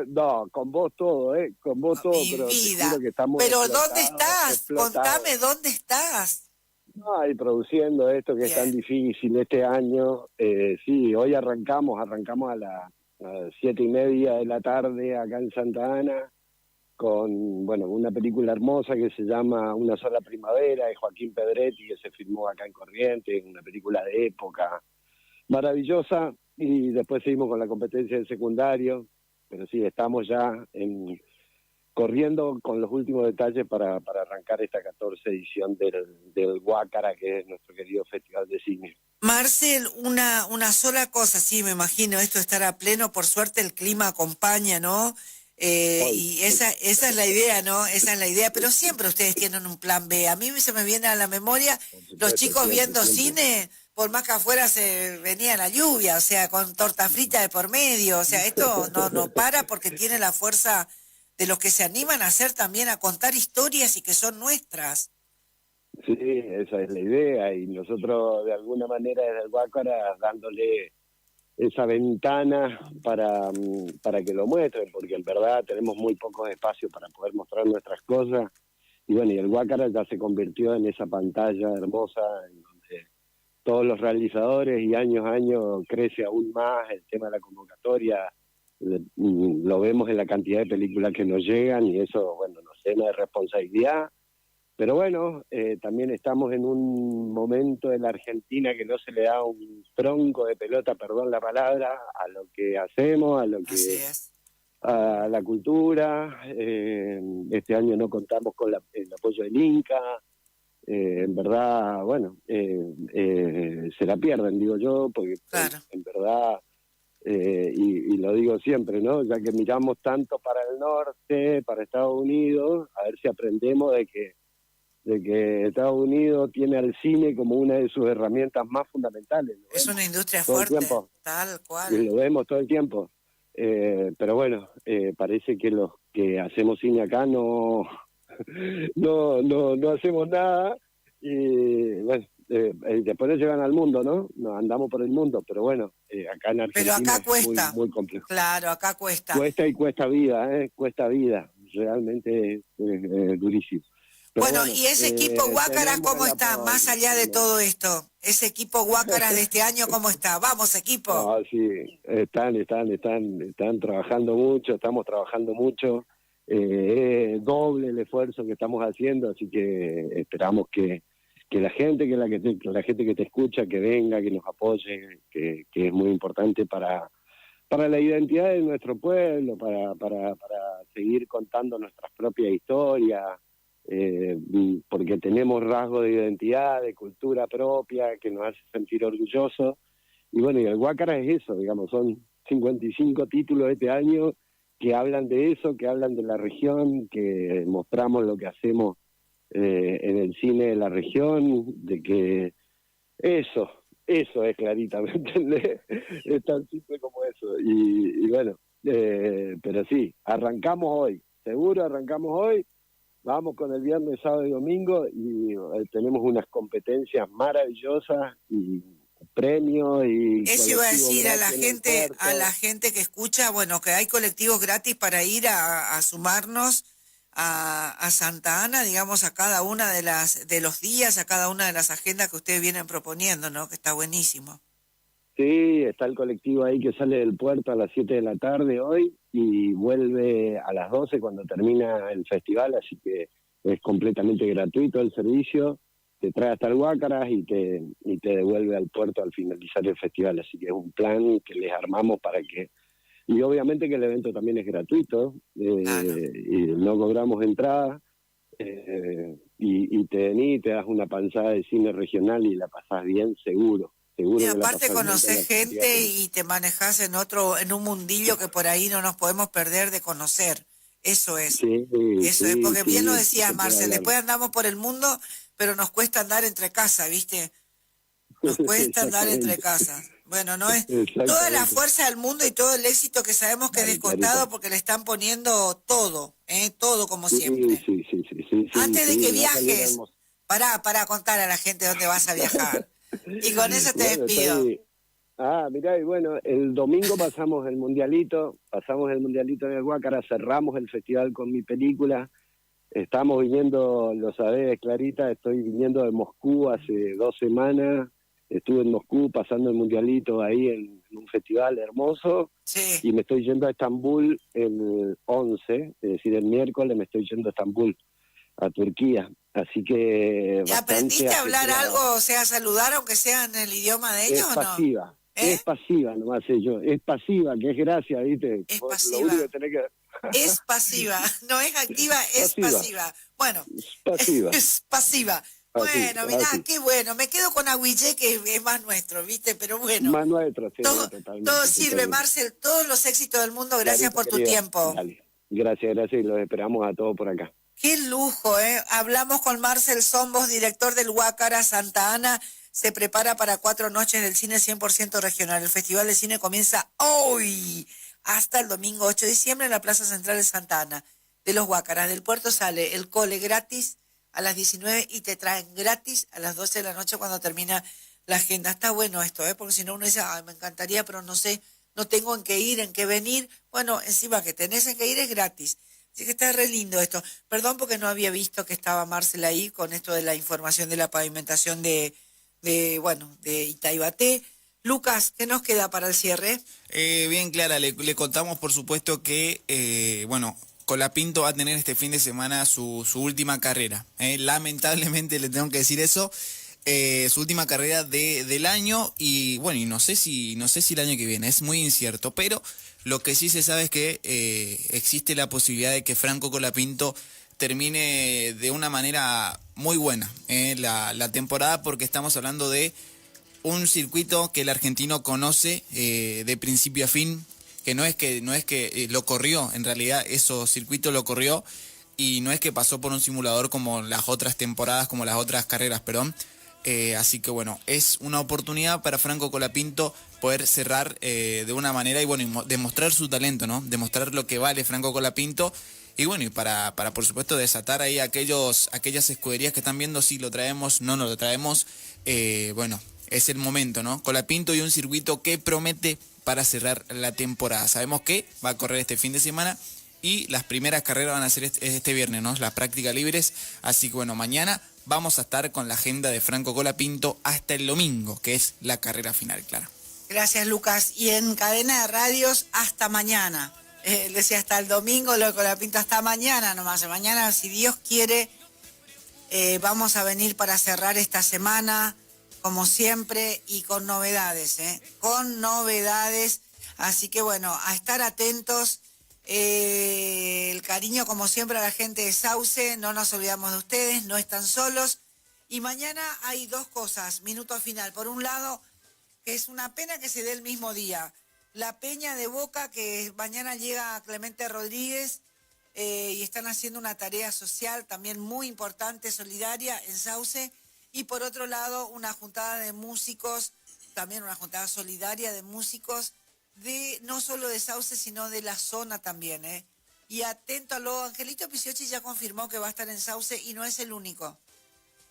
No, con vos todo, con vos todo. Mi pero vida. Te juro que estamos ¿Pero dónde estás? Contame dónde estás. Ay, produciendo esto que es tan difícil este año. Sí, hoy arrancamos a las 7:30 de la tarde acá en Santa Ana con, bueno, una película hermosa que se llama Una sola primavera, de Joaquín Pedretti, que se filmó acá en Corrientes, una película de época maravillosa, y después seguimos con la competencia del secundario, pero sí, estamos ya corriendo con los últimos detalles para arrancar esta 14 edición del Guácara, que es nuestro querido Festival de Cine. Marcel, una sola cosa, sí, me imagino, esto estará pleno, por suerte el clima acompaña, ¿no? Y esa es la idea, ¿no? Esa es la idea, pero siempre ustedes tienen un plan B. A mí se me viene a la memoria los chicos viendo cine, por más que afuera se venía la lluvia, o sea, con torta frita de por medio, o sea, esto no para porque tiene la fuerza de los que se animan a hacer también, a contar historias y que son nuestras. Sí, esa es la idea, y nosotros de alguna manera desde el Guácara dándole esa ventana para que lo muestren, porque en verdad tenemos muy pocos espacios para poder mostrar nuestras cosas, y bueno, y el Guácara ya se convirtió en esa pantalla hermosa en donde todos los realizadores, y año a año crece aún más el tema de la convocatoria. Lo vemos en la cantidad de películas que nos llegan, y eso, bueno, nos llena de responsabilidad. Pero bueno, también estamos en un momento en la Argentina que no se le da un tronco de pelota, perdón la palabra, a lo que hacemos, a lo que a la cultura. Este año no contamos con el apoyo del Inca. En verdad, bueno, se la pierden, digo yo, porque en verdad, y lo digo siempre, ¿no? Ya que miramos tanto para el norte, para Estados Unidos, a ver si aprendemos de que Estados Unidos tiene al cine como una de sus herramientas más fundamentales. Es una industria todo fuerte, el tiempo, tal cual. y lo vemos todo el tiempo. Pero bueno, parece que los que hacemos cine acá no hacemos nada, y bueno, después nos llegan al mundo, ¿no? Nos andamos por el mundo, pero bueno, acá en Argentina pero acá cuesta. es muy complejo. Claro, acá cuesta. Cuesta y cuesta vida, cuesta vida, realmente es durísimo. Pero Bueno, ¿y ese equipo Guácaras cómo está, más allá de todo esto? ¿Ese equipo Guácaras de este año cómo está? ¡Vamos, equipo! No, sí, están trabajando mucho, estamos trabajando mucho, doble el esfuerzo que estamos haciendo, así que esperamos que la gente que te escucha, que venga, que nos apoye, que es muy importante para la identidad de nuestro pueblo, para seguir contando nuestras propias historias, porque tenemos rasgos de identidad, de cultura propia, que nos hace sentir orgullosos. Y bueno, y el Guácara es eso, digamos, son 55 títulos este año que hablan de eso, que hablan de la región, que mostramos lo que hacemos en el cine de la región, de que eso es Clarita, ¿me entendés? Es tan simple como eso. Y bueno, pero sí, arrancamos hoy, seguro arrancamos hoy. Vamos con el viernes, sábado y domingo, y tenemos unas competencias maravillosas y premios y eso iba a decir a la gente que escucha, bueno, que hay colectivos gratis para ir a sumarnos a Santa Ana, digamos, a cada una de los días, a cada una de las agendas que ustedes vienen proponiendo, ¿no? Que está buenísimo. Sí, está el colectivo ahí que sale del puerto a las 7 de la tarde hoy y vuelve a las 12 cuando termina el festival, así que es completamente gratuito el servicio, te trae hasta el Guácaras y te devuelve al puerto al finalizar el festival, así que es un plan que les armamos para que, y obviamente que el evento también es gratuito, y no cobramos entrada, y te venís, te das una panzada de cine regional y la pasás bien seguro. Y aparte conocés gente y te manejás en un mundillo que por ahí no nos podemos perder de conocer. Eso es. Sí, eso es, porque bien lo decías, Marcel, después andamos por el mundo, pero nos cuesta andar entre casas, ¿viste? Nos cuesta andar entre casas. Bueno, no es toda la fuerza del mundo y todo el éxito que sabemos que es descontado porque le están poniendo todo, todo como siempre. Sí. Antes de que viajes, para contar a la gente dónde vas a viajar. Y con eso te despido. Mirá, y bueno, el domingo pasamos el mundialito en el Guácara, cerramos el festival con mi película. Estamos viniendo, lo sabés, Clarita, estoy viniendo de Moscú hace 2 semanas. Estuve en Moscú pasando el mundialito ahí en un festival hermoso. Sí. Y me estoy yendo a Estambul el 11, es decir, el miércoles me estoy yendo a Estambul, a Turquía. Así que... ¿Y aprendiste a hablar algo, o sea, a saludar, aunque sea en el idioma de ellos o no? Es pasiva, nomás yo. Es pasiva, que es gracia, ¿viste? Es pasiva. Es pasiva, no es activa, es pasiva. Bueno, es pasiva. Bueno, mirá, qué bueno. Me quedo con Aguillé, que es más nuestro, ¿viste? Pero bueno. Más nuestro, sí. Todo sirve, Marcel. Todos los éxitos del mundo. Gracias por tu tiempo. Dale. Gracias, y los esperamos a todos por acá. Qué lujo, ¿eh? Hablamos con Marcel Sombos, director del Guácara. Santa Ana se prepara para 4 noches del cine 100% regional. El Festival de Cine comienza hoy hasta el domingo 8 de diciembre en la Plaza Central de Santa Ana. De los Guácaras, del puerto sale el cole gratis a las 19 y te traen gratis a las 12 de la noche cuando termina la agenda. Está bueno esto, porque si no uno dice, me encantaría, pero no sé, no tengo en qué ir, en qué venir. Bueno, encima que tenés en qué ir es gratis. Así que está re lindo esto. Perdón porque no había visto que estaba Marcel ahí con esto de la información de la pavimentación de Itaibaté. Lucas, ¿qué nos queda para el cierre? Bien, Clara, le contamos por supuesto que, Colapinto va a tener este fin de semana su última carrera. Lamentablemente le tengo que decir eso. Su última carrera del año y bueno, y no sé si el año que viene, es muy incierto, pero Lo que sí se sabe es que existe la posibilidad de que Franco Colapinto termine de una manera muy buena la temporada, porque estamos hablando de un circuito que el argentino conoce de principio a fin, que no es que lo corrió, en realidad esos circuitos lo corrió, y no es que pasó por un simulador como las otras temporadas, como las otras carreras, perdón. Así que bueno, es una oportunidad para Franco Colapinto poder cerrar de una manera y bueno, y demostrar su talento, ¿no? Demostrar lo que vale Franco Colapinto. Y bueno, y para por supuesto desatar ahí aquellas escuderías que están viendo si lo traemos, no lo traemos. Bueno, es el momento, ¿no? Colapinto y un circuito que promete para cerrar la temporada. Sabemos que va a correr este fin de semana y las primeras carreras van a ser este viernes, ¿no? Las prácticas libres. Así que bueno, mañana vamos a estar con la agenda de Franco Colapinto hasta el domingo, que es la carrera final, Clara. Gracias, Lucas. Y en cadena de radios, hasta mañana. Decía hasta el domingo, lo de Colapinto hasta mañana nomás. Mañana, si Dios quiere, vamos a venir para cerrar esta semana, como siempre, y con novedades, con novedades. Así que bueno, a estar atentos. El cariño, como siempre, a la gente de Sauce. No nos olvidamos de ustedes, no están solos. Y mañana hay dos cosas, minuto final. Por un lado, que es una pena que se dé el mismo día. La Peña de Boca, que mañana llega Clemente Rodríguez, y están haciendo una tarea social también muy importante, solidaria, en Sauce. Y por otro lado, una juntada de músicos, también una juntada solidaria de músicos, no solo de Sauce, sino de la zona también, Y atento a lo, Angelito Picciocchi ya confirmó que va a estar en Sauce y no es el único.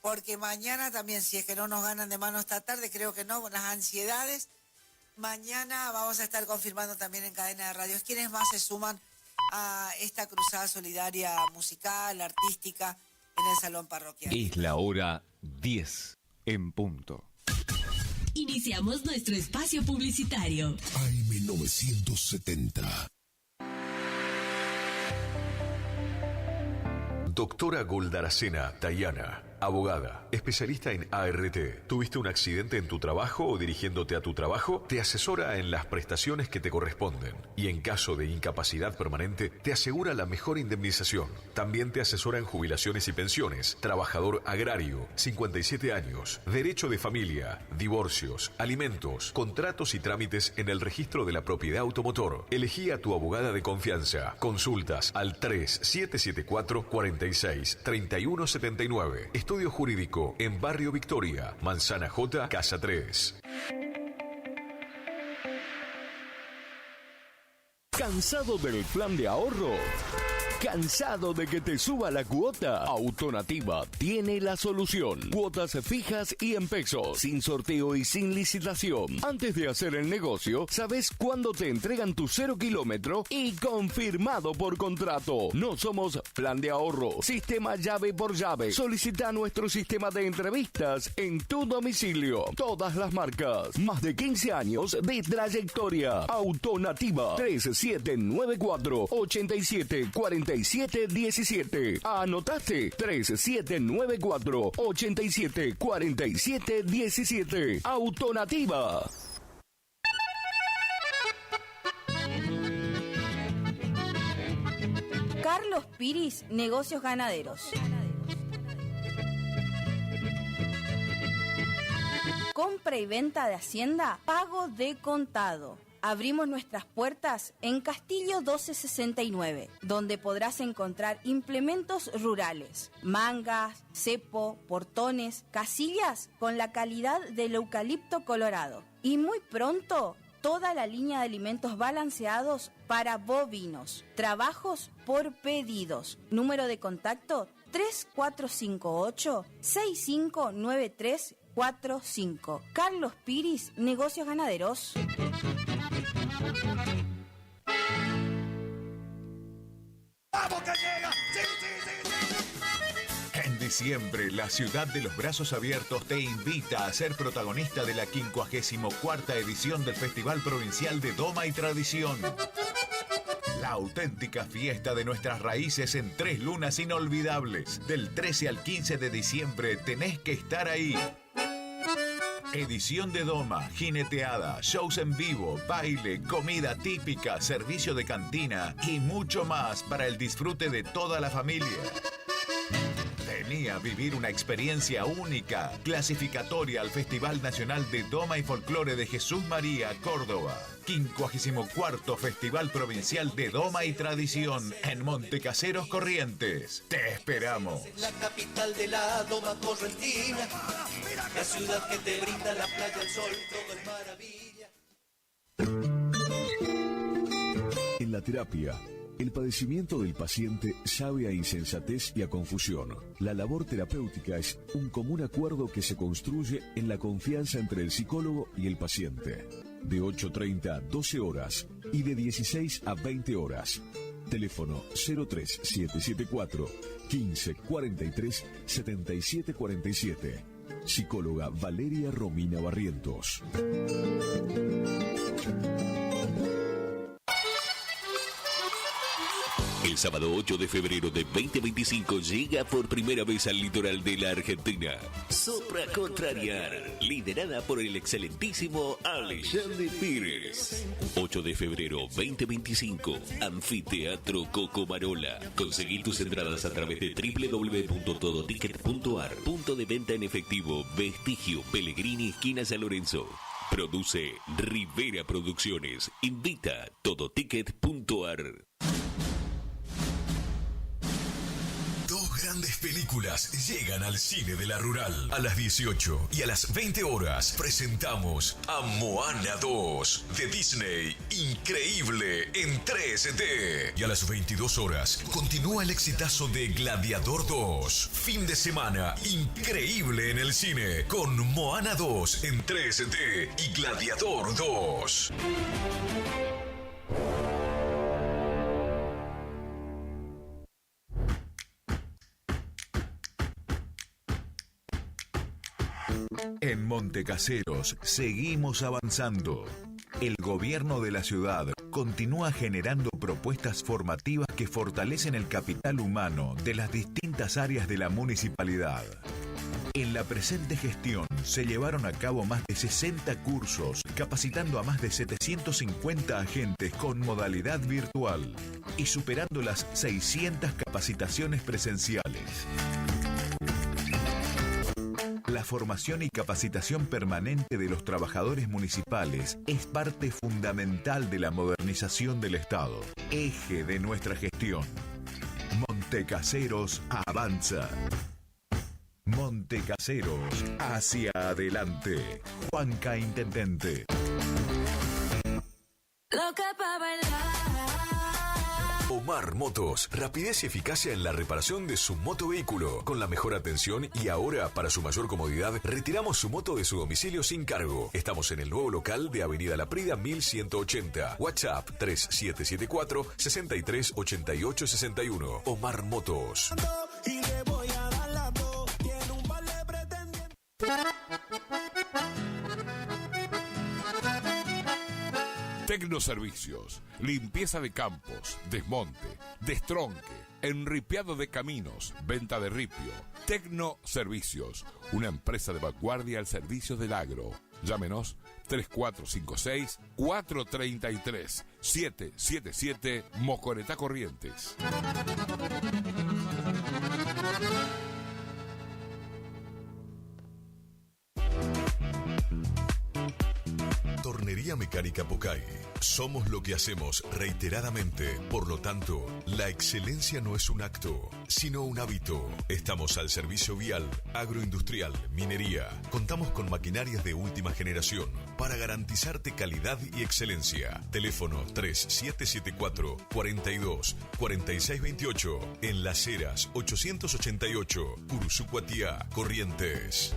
Porque mañana también, si es que no nos ganan de mano esta tarde, creo que no, con las ansiedades, mañana vamos a estar confirmando también en cadena de radios quiénes más se suman a esta cruzada solidaria musical, artística, en el Salón Parroquial. Es la hora 10 en punto. Iniciamos nuestro espacio publicitario. AM970. Doctora Goldaracena Tayana, abogada, especialista en ART. ¿Tuviste un accidente en tu trabajo o dirigiéndote a tu trabajo? Te asesora en las prestaciones que te corresponden y en caso de incapacidad permanente te asegura la mejor indemnización. También te asesora en jubilaciones y pensiones, trabajador agrario, 57 años, derecho de familia, divorcios, alimentos, contratos y trámites en el registro de la propiedad automotor. Elegí a tu abogada de confianza. Consultas al 3774-46-3179. Estudio Jurídico en Barrio Victoria, Manzana J, Casa 3. ¿Cansado del plan de ahorro? ¿Cansado de que te suba la cuota? Autonativa tiene la solución. Cuotas fijas y en pesos, sin sorteo y sin licitación. Antes de hacer el negocio, sabes cuándo te entregan tu 0 kilómetro y confirmado por contrato. No somos plan de ahorro, sistema llave por llave. Solicita nuestro sistema de entrevistas en tu domicilio. Todas las marcas. Más de 15 años de trayectoria. Autonativa 3794-874717. ¿Anotaste? 3794-874717. Autonativa. Carlos Piris, Negocios Ganaderos. Compra y venta de hacienda, pago de contado. Abrimos nuestras puertas en Castillo 1269, donde podrás encontrar implementos rurales, mangas, cepo, portones, casillas con la calidad del eucalipto colorado. Y muy pronto, toda la línea de alimentos balanceados para bovinos. Trabajos por pedidos. Número de contacto 3458-659345. Carlos Piris, Negocios Ganaderos. ¡Vamos que llega! ¡Sí, sí, sí, sí! En diciembre, la ciudad de los brazos abiertos te invita a ser protagonista de la 54ª edición del Festival Provincial de Doma y Tradición. La auténtica fiesta de nuestras raíces en 3 lunas inolvidables. Del 13 al 15 de diciembre tenés que estar ahí. Edición de doma, jineteada, shows en vivo, baile, comida típica, servicio de cantina y mucho más para el disfrute de toda la familia. Vení a vivir una experiencia única, clasificatoria al Festival Nacional de Doma y Folclore de Jesús María, Córdoba. 54º Festival Provincial de Doma y Tradición en Montecaseros, Corrientes. Te esperamos. La capital de la doma correntina, la ciudad que te brinda la playa, el sol, todo es maravilla. En la terapia, el padecimiento del paciente sabe a insensatez y a confusión. La labor terapéutica es un común acuerdo que se construye en la confianza entre el psicólogo y el paciente. De 8:30 a 12 horas y de 16 a 20 horas. Teléfono 03774 15 43 77 47. Psicóloga Valeria Romina Barrientos. El sábado 8 de febrero de 2025 llega por primera vez al litoral de la Argentina Sopra Contrariar, liderada por el excelentísimo Alexandre Pires. 8 de febrero 2025, Anfiteatro Cocomarola. Conseguí tus entradas a través de www.todoticket.ar. Punto de venta en efectivo, Vestigio, Pellegrini, esquina San Lorenzo. Produce Rivera Producciones. Invita Todoticket.ar. Grandes películas llegan al cine de la Rural. A las 18 y a las 20 horas presentamos a Moana 2 de Disney. Increíble en 3D. Y a las 22 horas continúa el exitazo de Gladiador 2. Fin de semana increíble en el cine con Moana 2 en 3D y Gladiador 2. En Montecaseros seguimos avanzando. El gobierno de la ciudad continúa generando propuestas formativas que fortalecen el capital humano de las distintas áreas de la municipalidad. En la presente gestión se llevaron a cabo más de 60 cursos, capacitando a más de 750 agentes con modalidad virtual y superando las 600 capacitaciones presenciales. La formación y capacitación permanente de los trabajadores municipales es parte fundamental de la modernización del Estado, eje de nuestra gestión. Montecaseros avanza. Montecaseros hacia adelante. Juanca Intendente. Loca pa' bailar. Omar Motos, rapidez y eficacia en la reparación de su motovehículo, con la mejor atención y ahora, para su mayor comodidad, retiramos su moto de su domicilio sin cargo. Estamos en el nuevo local de Avenida La Prida 1180. WhatsApp 3774 638861. Omar Motos. Y le voy a dar la voz. Tiene un par de pretendientes. Tecnoservicios, limpieza de campos, desmonte, destronque, enripiado de caminos, venta de ripio. Tecnoservicios, una empresa de vanguardia al servicio del agro. Llámenos 3456-433-777 Mocoretá Corrientes. Tornería Mecánica Pocay. Somos lo que hacemos reiteradamente. Por lo tanto, la excelencia no es un acto, sino un hábito. Estamos al servicio vial, agroindustrial, minería. Contamos con maquinarias de última generación para garantizarte calidad y excelencia. Teléfono 3774 42 46 28. En Las Heras 888. Cursucuatiá, Corrientes.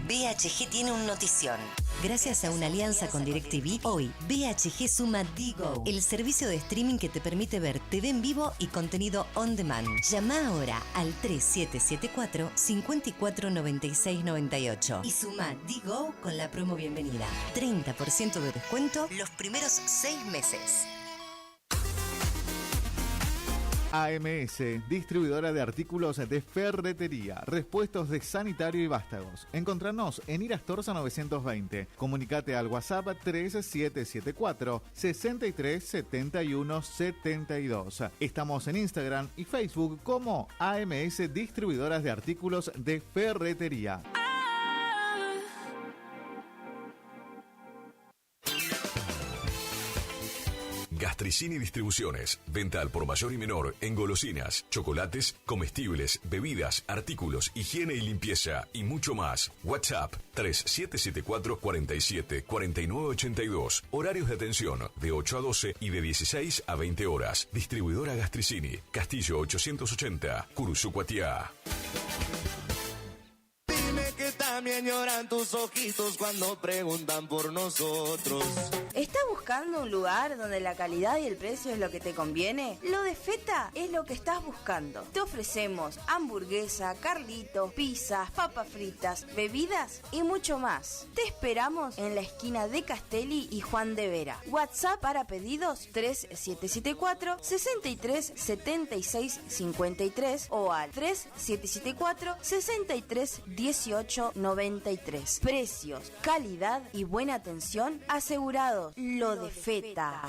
BHG tiene un notición. Gracias a una alianza con DirecTV, hoy BHG suma Digo, el servicio de streaming que te permite ver TV en vivo y contenido on demand. Llama ahora al 3774 54 96 98 y suma Digo con la promo bienvenida. 30% de descuento los primeros 6 meses. AMS, distribuidora de artículos de ferretería, repuestos de sanitario y vástagos. Encontranos en Irastorza 920. Comunicate al WhatsApp 3774 63 71 72. Estamos en Instagram y Facebook como AMS Distribuidoras de Artículos de Ferretería. Gastricini Distribuciones. Venta al por mayor y menor en golosinas, chocolates, comestibles, bebidas, artículos, higiene y limpieza y mucho más. WhatsApp 3774 47 49 82. Horarios de atención de 8 a 12 y de 16 a 20 horas. Distribuidora Gastricini. Castillo 880, Curuzucuatiá. Dime que también lloran tus ojitos cuando preguntan por nosotros. ¿Estás buscando un lugar donde la calidad y el precio es lo que te conviene? Lo de Feta es lo que estás buscando. Te ofrecemos hamburguesa, carlitos, pizzas, papas fritas, bebidas y mucho más. Te esperamos en la esquina de Castelli y Juan de Vera. WhatsApp para pedidos 3774 63 76 53 o al 3774 63 18 93. Precios, calidad y buena atención asegurados. Lo de Feta.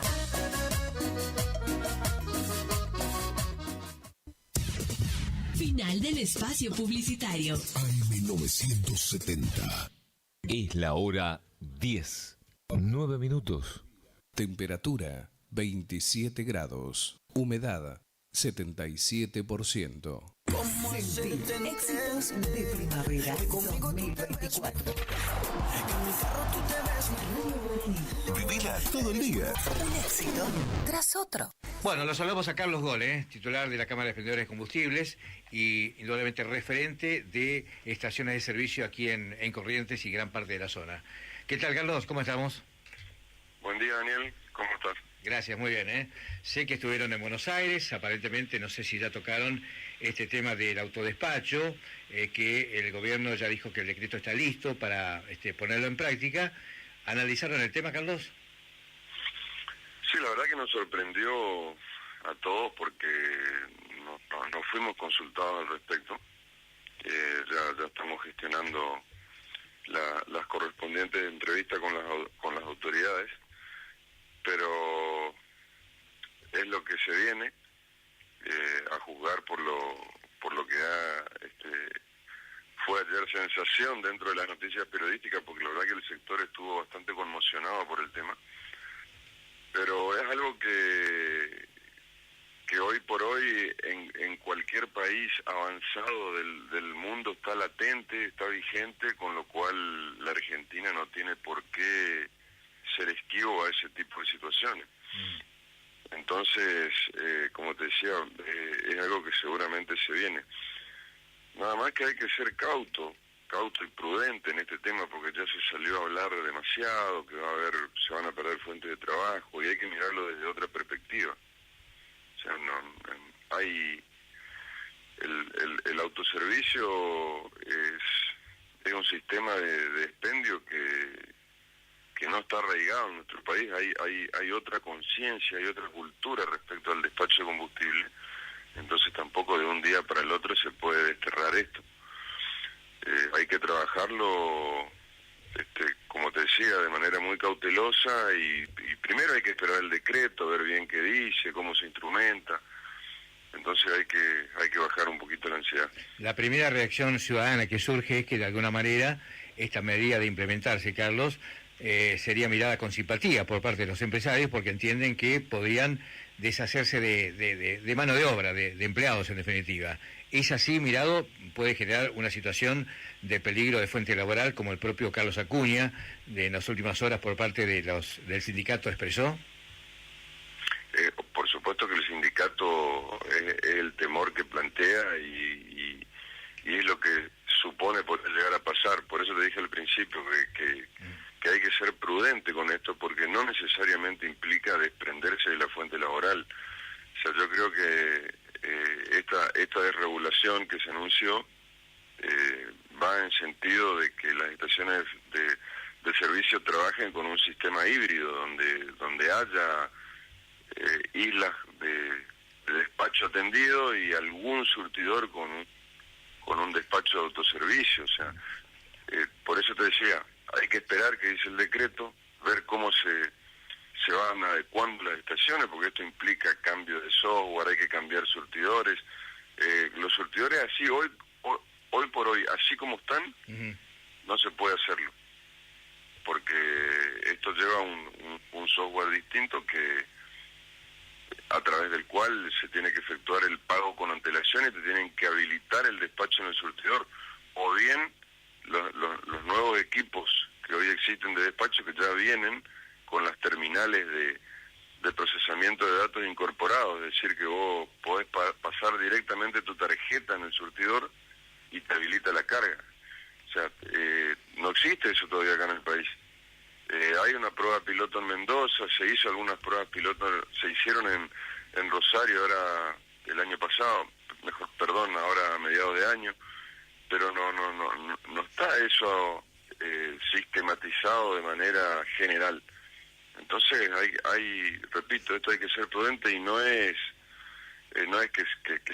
Final del espacio publicitario. AM970. Es la hora 10. 9 minutos. Temperatura 27 grados. Humedad 77%. Éxitos de primavera 2024. Vivila todo el día. Un éxito tras otro. Bueno, lo saludamos a Carlos Gole, titular de la Cámara de Expendedores de Combustibles y indudablemente referente de estaciones de servicio aquí en Corrientes y gran parte de la zona. ¿Qué tal, Carlos? ¿Cómo estamos? Buen día, Daniel. ¿Cómo estás? Gracias, muy bien. Sé que estuvieron en Buenos Aires, aparentemente, no sé si ya tocaron este tema del autodespacho, que el gobierno ya dijo que el decreto está listo para ponerlo en práctica. ¿Analizaron el tema, Carlos? Sí, la verdad que nos sorprendió a todos porque no fuimos consultados al respecto. Ya estamos gestionando las correspondientes entrevistas con las autoridades, pero es lo que se viene, a juzgar por lo que fue ayer sensación dentro de las noticias periodísticas, porque la verdad que el sector estuvo bastante conmocionado por el tema. Pero es algo que hoy por hoy en cualquier país avanzado del mundo está latente, está vigente, con lo cual la Argentina no tiene por qué ser esquivo a ese tipo de situaciones. Entonces, como te decía, es algo que seguramente se viene. Nada más que hay que ser cauto y prudente en este tema, porque ya se salió a hablar demasiado, que se van a perder fuentes de trabajo, y hay que mirarlo desde otra perspectiva. O sea, hay el autoservicio es un sistema de expendio que no está arraigado en nuestro país. Hay otra conciencia, hay otra cultura respecto al despacho de combustible. Entonces tampoco de un día para el otro se puede desterrar esto. Hay que trabajarlo, como te decía, de manera muy cautelosa y primero hay que esperar el decreto, ver bien qué dice, cómo se instrumenta. Entonces hay que bajar un poquito la ansiedad. La primera reacción ciudadana que surge es que de alguna manera esta medida de implementarse, Carlos, sería mirada con simpatía por parte de los empresarios, porque entienden que podrían deshacerse de mano de obra, de empleados en definitiva. ¿Es así mirado? ¿Puede generar una situación de peligro de fuente laboral, como el propio Carlos Acuña en las últimas horas por parte del sindicato expresó? Por supuesto que el sindicato es el temor que plantea y es lo que supone poder llegar a pasar. Por eso te dije al principio que hay que ser prudente con esto, porque no necesariamente implica desprenderse de la fuente laboral. O sea, yo creo que esta desregulación que se anunció va en sentido de que las estaciones de servicio trabajen con un sistema híbrido donde haya islas despacho atendido y algún surtidor con un despacho de autoservicio. O sea, por eso te decía, hay que esperar que dice el decreto, ver cómo se van adecuando las estaciones, porque esto implica cambio de software, hay que cambiar surtidores. Los surtidores así, hoy por hoy, así como están, no se puede hacerlo, porque esto lleva un software distinto a través del cual se tiene que efectuar el pago con antelación y te tienen que habilitar el despacho en el surtidor, o bien los nuevos equipos que hoy existen de despacho que ya vienen con las terminales de procesamiento de datos incorporados, es decir, que vos podés pasar directamente tu tarjeta en el surtidor y te habilita la carga. O sea, no existe eso todavía acá en el país. Hay una prueba piloto en Mendoza, se hizo algunas pruebas piloto, se hicieron en Rosario ahora el año pasado, ahora a mediados de año, pero no está eso sistematizado de manera general. Entonces repito, esto hay que ser prudente y no es que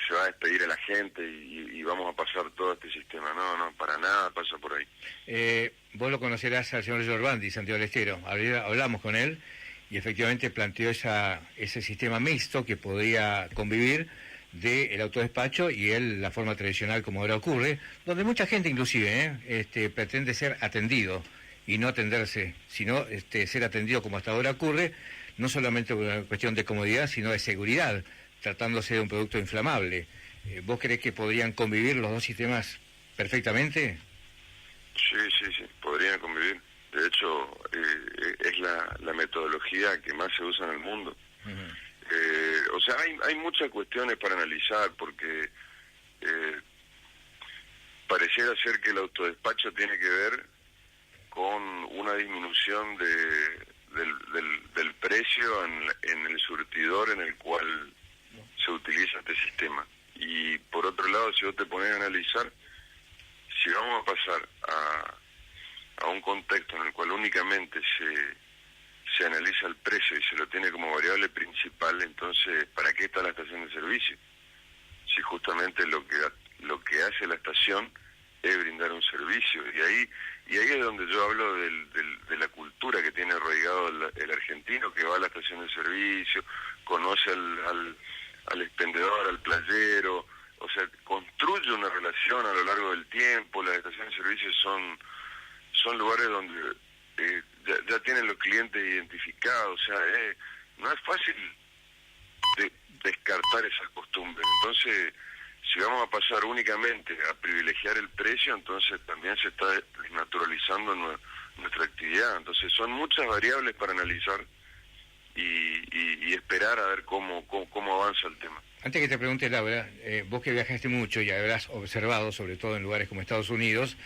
se va a despedir a la gente y vamos a pasar todo este sistema. No, para nada pasa por ahí. Vos lo conocerás al señor Giorvandi, Santiago del Estero. Hablamos con él y efectivamente planteó ese sistema mixto que podría convivir del autodespacho y la forma tradicional como ahora ocurre, donde mucha gente inclusive pretende ser atendido y no atenderse, sino ser atendido como hasta ahora ocurre, no solamente por una cuestión de comodidad, sino de seguridad, tratándose de un producto inflamable. ¿Vos creés que podrían convivir los dos sistemas perfectamente? Sí, podrían convivir. De hecho, es la metodología que más se usa en el mundo. O sea, hay muchas cuestiones para analizar, porque pareciera ser que el autodespacho tiene que ver con una disminución del precio en el surtidor en el cual se utiliza este sistema. Y por otro lado, si vos te pones a analizar, si vamos a pasar a un contexto en el cual únicamente se analiza el precio y se lo tiene como variable principal, entonces, ¿para qué está la estación de servicio? Si justamente lo que hace la estación es brindar un servicio. Y ahí es donde yo hablo de la cultura que tiene arraigado el argentino, que va a la estación de servicio, conoce al expendedor, al playero, o sea, construye una relación a lo largo del tiempo. Las estaciones de servicio son lugares donde ya tienen los clientes identificados, o sea, no es fácil descartar esas costumbres. Entonces, si vamos a pasar únicamente a privilegiar el precio, entonces también se está desnaturalizando nuestra actividad. Entonces son muchas variables para analizar y esperar a ver cómo avanza el tema. Antes que te pregunte, Laura, vos que viajaste mucho y habrás observado, sobre todo en lugares como Estados Unidos,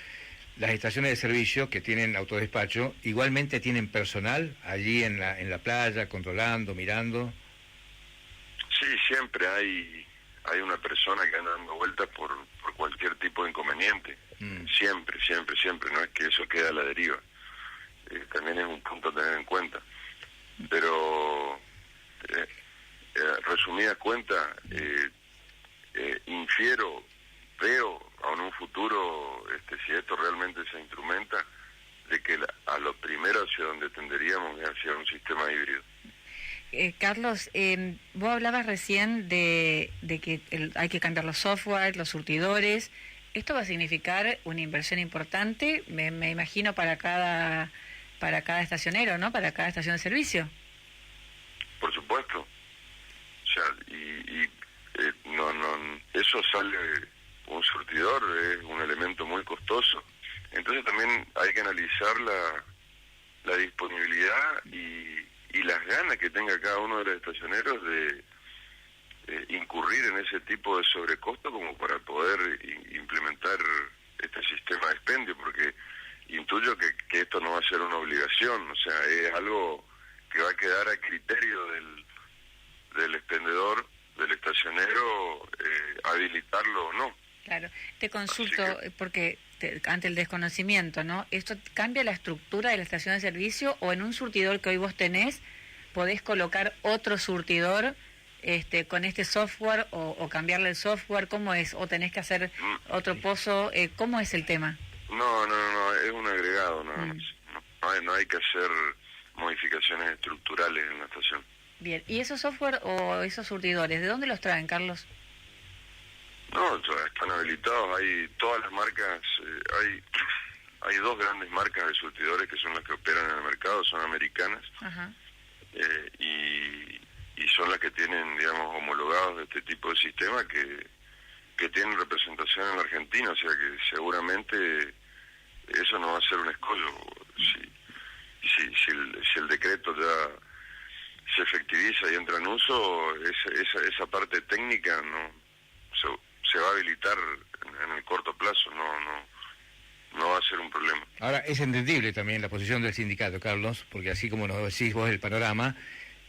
las estaciones de servicio que tienen autodespacho, ¿igualmente tienen personal allí en la playa, controlando, mirando? Sí, siempre hay una persona que anda dando vueltas por cualquier tipo de inconveniente. Siempre, no es que eso quede a la deriva. También es un punto a tener en cuenta. Pero, resumida cuenta, veo en un futuro, si esto realmente se instrumenta, de que a lo primero hacia donde tenderíamos es hacia un sistema híbrido. Carlos, vos hablabas recién de que hay que cambiar los software, los surtidores. ¿Esto va a significar una inversión importante, me imagino, para cada estacionero, ¿no? Para cada estación de servicio. Por supuesto. O sea, eso sale, un surtidor es un elemento muy costoso. Entonces también hay que analizar la disponibilidad y las ganas que tenga cada uno de los estacioneros de incurrir en ese tipo de sobrecosto como para poder implementar este sistema de expendio, porque intuyo que esto no va a ser una obligación, o sea, es algo que va a quedar a criterio del expendedor, del estacionero, habilitarlo o no. Claro, te consulto, porque ante el desconocimiento, ¿no? ¿Esto cambia la estructura de la estación de servicio o en un surtidor que hoy vos tenés podés colocar otro surtidor con este software o cambiarle el software? ¿Cómo es? ¿O tenés que hacer otro pozo? ¿Cómo es el tema? No, es un agregado nada más. No hay que hacer modificaciones estructurales en la estación. Bien, ¿y esos software o esos surtidores, de dónde los traen, Carlos? No, están habilitados, hay todas las marcas, hay dos grandes marcas de surtidores que son las que operan en el mercado, son americanas. Ajá. Y son las que tienen, digamos, homologados de este tipo de sistema que tienen representación en la Argentina, o sea que seguramente eso no va a ser un escollo. Si el decreto ya se efectiviza y entra en uso, esa parte técnica no se va a habilitar en el corto plazo, no va a ser un problema. Ahora, es entendible también la posición del sindicato, Carlos, porque así como nos decís vos el panorama,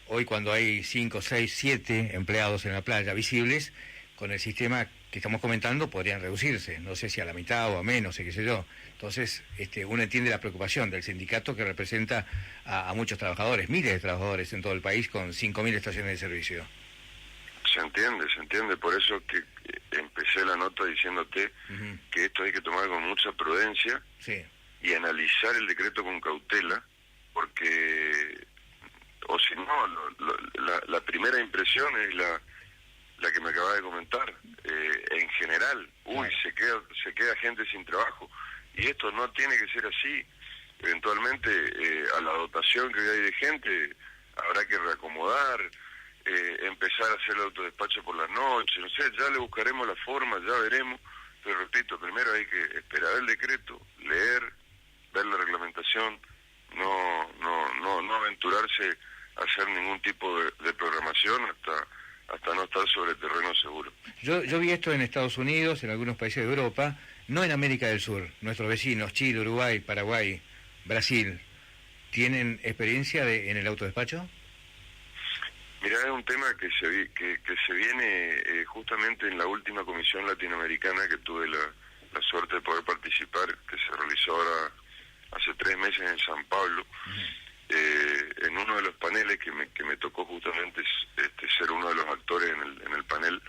hoy cuando hay 5, 6, 7 empleados en la playa visibles, con el sistema que estamos comentando podrían reducirse, no sé si a la mitad o a menos, qué sé yo. Entonces, uno entiende la preocupación del sindicato que representa a muchos trabajadores, miles de trabajadores en todo el país con 5.000 estaciones de servicio. Se entiende, por eso que empecé la nota diciéndote que esto hay que tomar con mucha prudencia y analizar el decreto con cautela, porque, o si no, la primera impresión es la que me acabas de comentar. En general, se queda gente sin trabajo, y esto no tiene que ser así. Eventualmente, a la dotación que hay de gente, habrá que reacomodar, empezar a hacer el autodespacho por las noches, no sé, ya le buscaremos la forma, ya veremos, pero repito, primero hay que esperar el decreto, leer, ver la reglamentación, no aventurarse a hacer ningún tipo de programación hasta no estar sobre terreno seguro. Yo vi esto en Estados Unidos, en algunos países de Europa, no en América del Sur. Nuestros vecinos, Chile, Uruguay, Paraguay, Brasil, ¿tienen experiencia en el autodespacho? Mirá, es un tema que se viene justamente en la última comisión latinoamericana que tuve la suerte de poder participar, que se realizó ahora hace 3 meses en San Pablo. En uno de los paneles que me tocó justamente ser uno de los actores en el panel,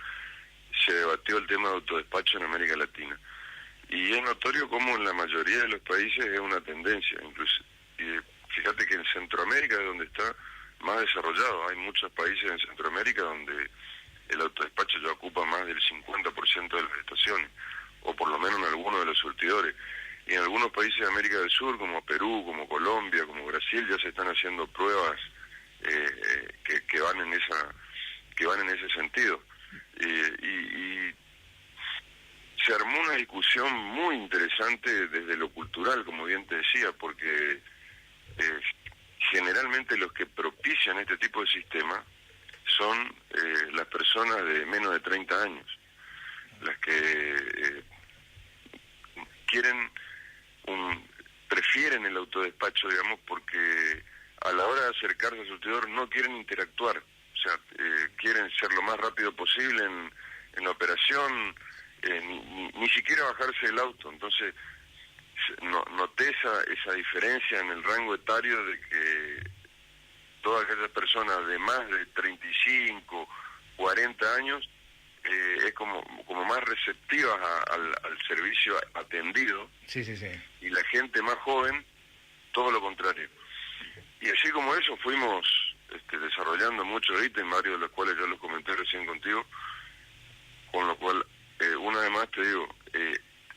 se debatió el tema de autodespacho en América Latina. Y es notorio cómo en la mayoría de los países es una tendencia. Incluso, fíjate que en Centroamérica es donde está más desarrollado. Hay muchos países en Centroamérica donde el autodespacho ya ocupa más del 50% de las estaciones, o por lo menos en algunos de los surtidores. Y en algunos países de América del Sur, como Perú, como Colombia, como Brasil, ya se están haciendo pruebas que van en ese sentido. Y se armó una discusión muy interesante desde lo cultural, como bien te decía, porque generalmente los que propician este tipo de sistema son las personas de menos de 30 años, las que prefieren el autodespacho, digamos, porque a la hora de acercarse al surtidor no quieren interactuar, o sea, quieren ser lo más rápido posible en la operación, ni siquiera bajarse del auto. Entonces noté esa diferencia en el rango etario de que todas aquellas personas de más de 35, 40 años es como más receptivas al servicio atendido. Sí. Y la gente más joven, todo lo contrario. Y así como eso fuimos desarrollando muchos ítems, varios de los cuales ya los comenté recién contigo, con lo cual, una vez más te digo,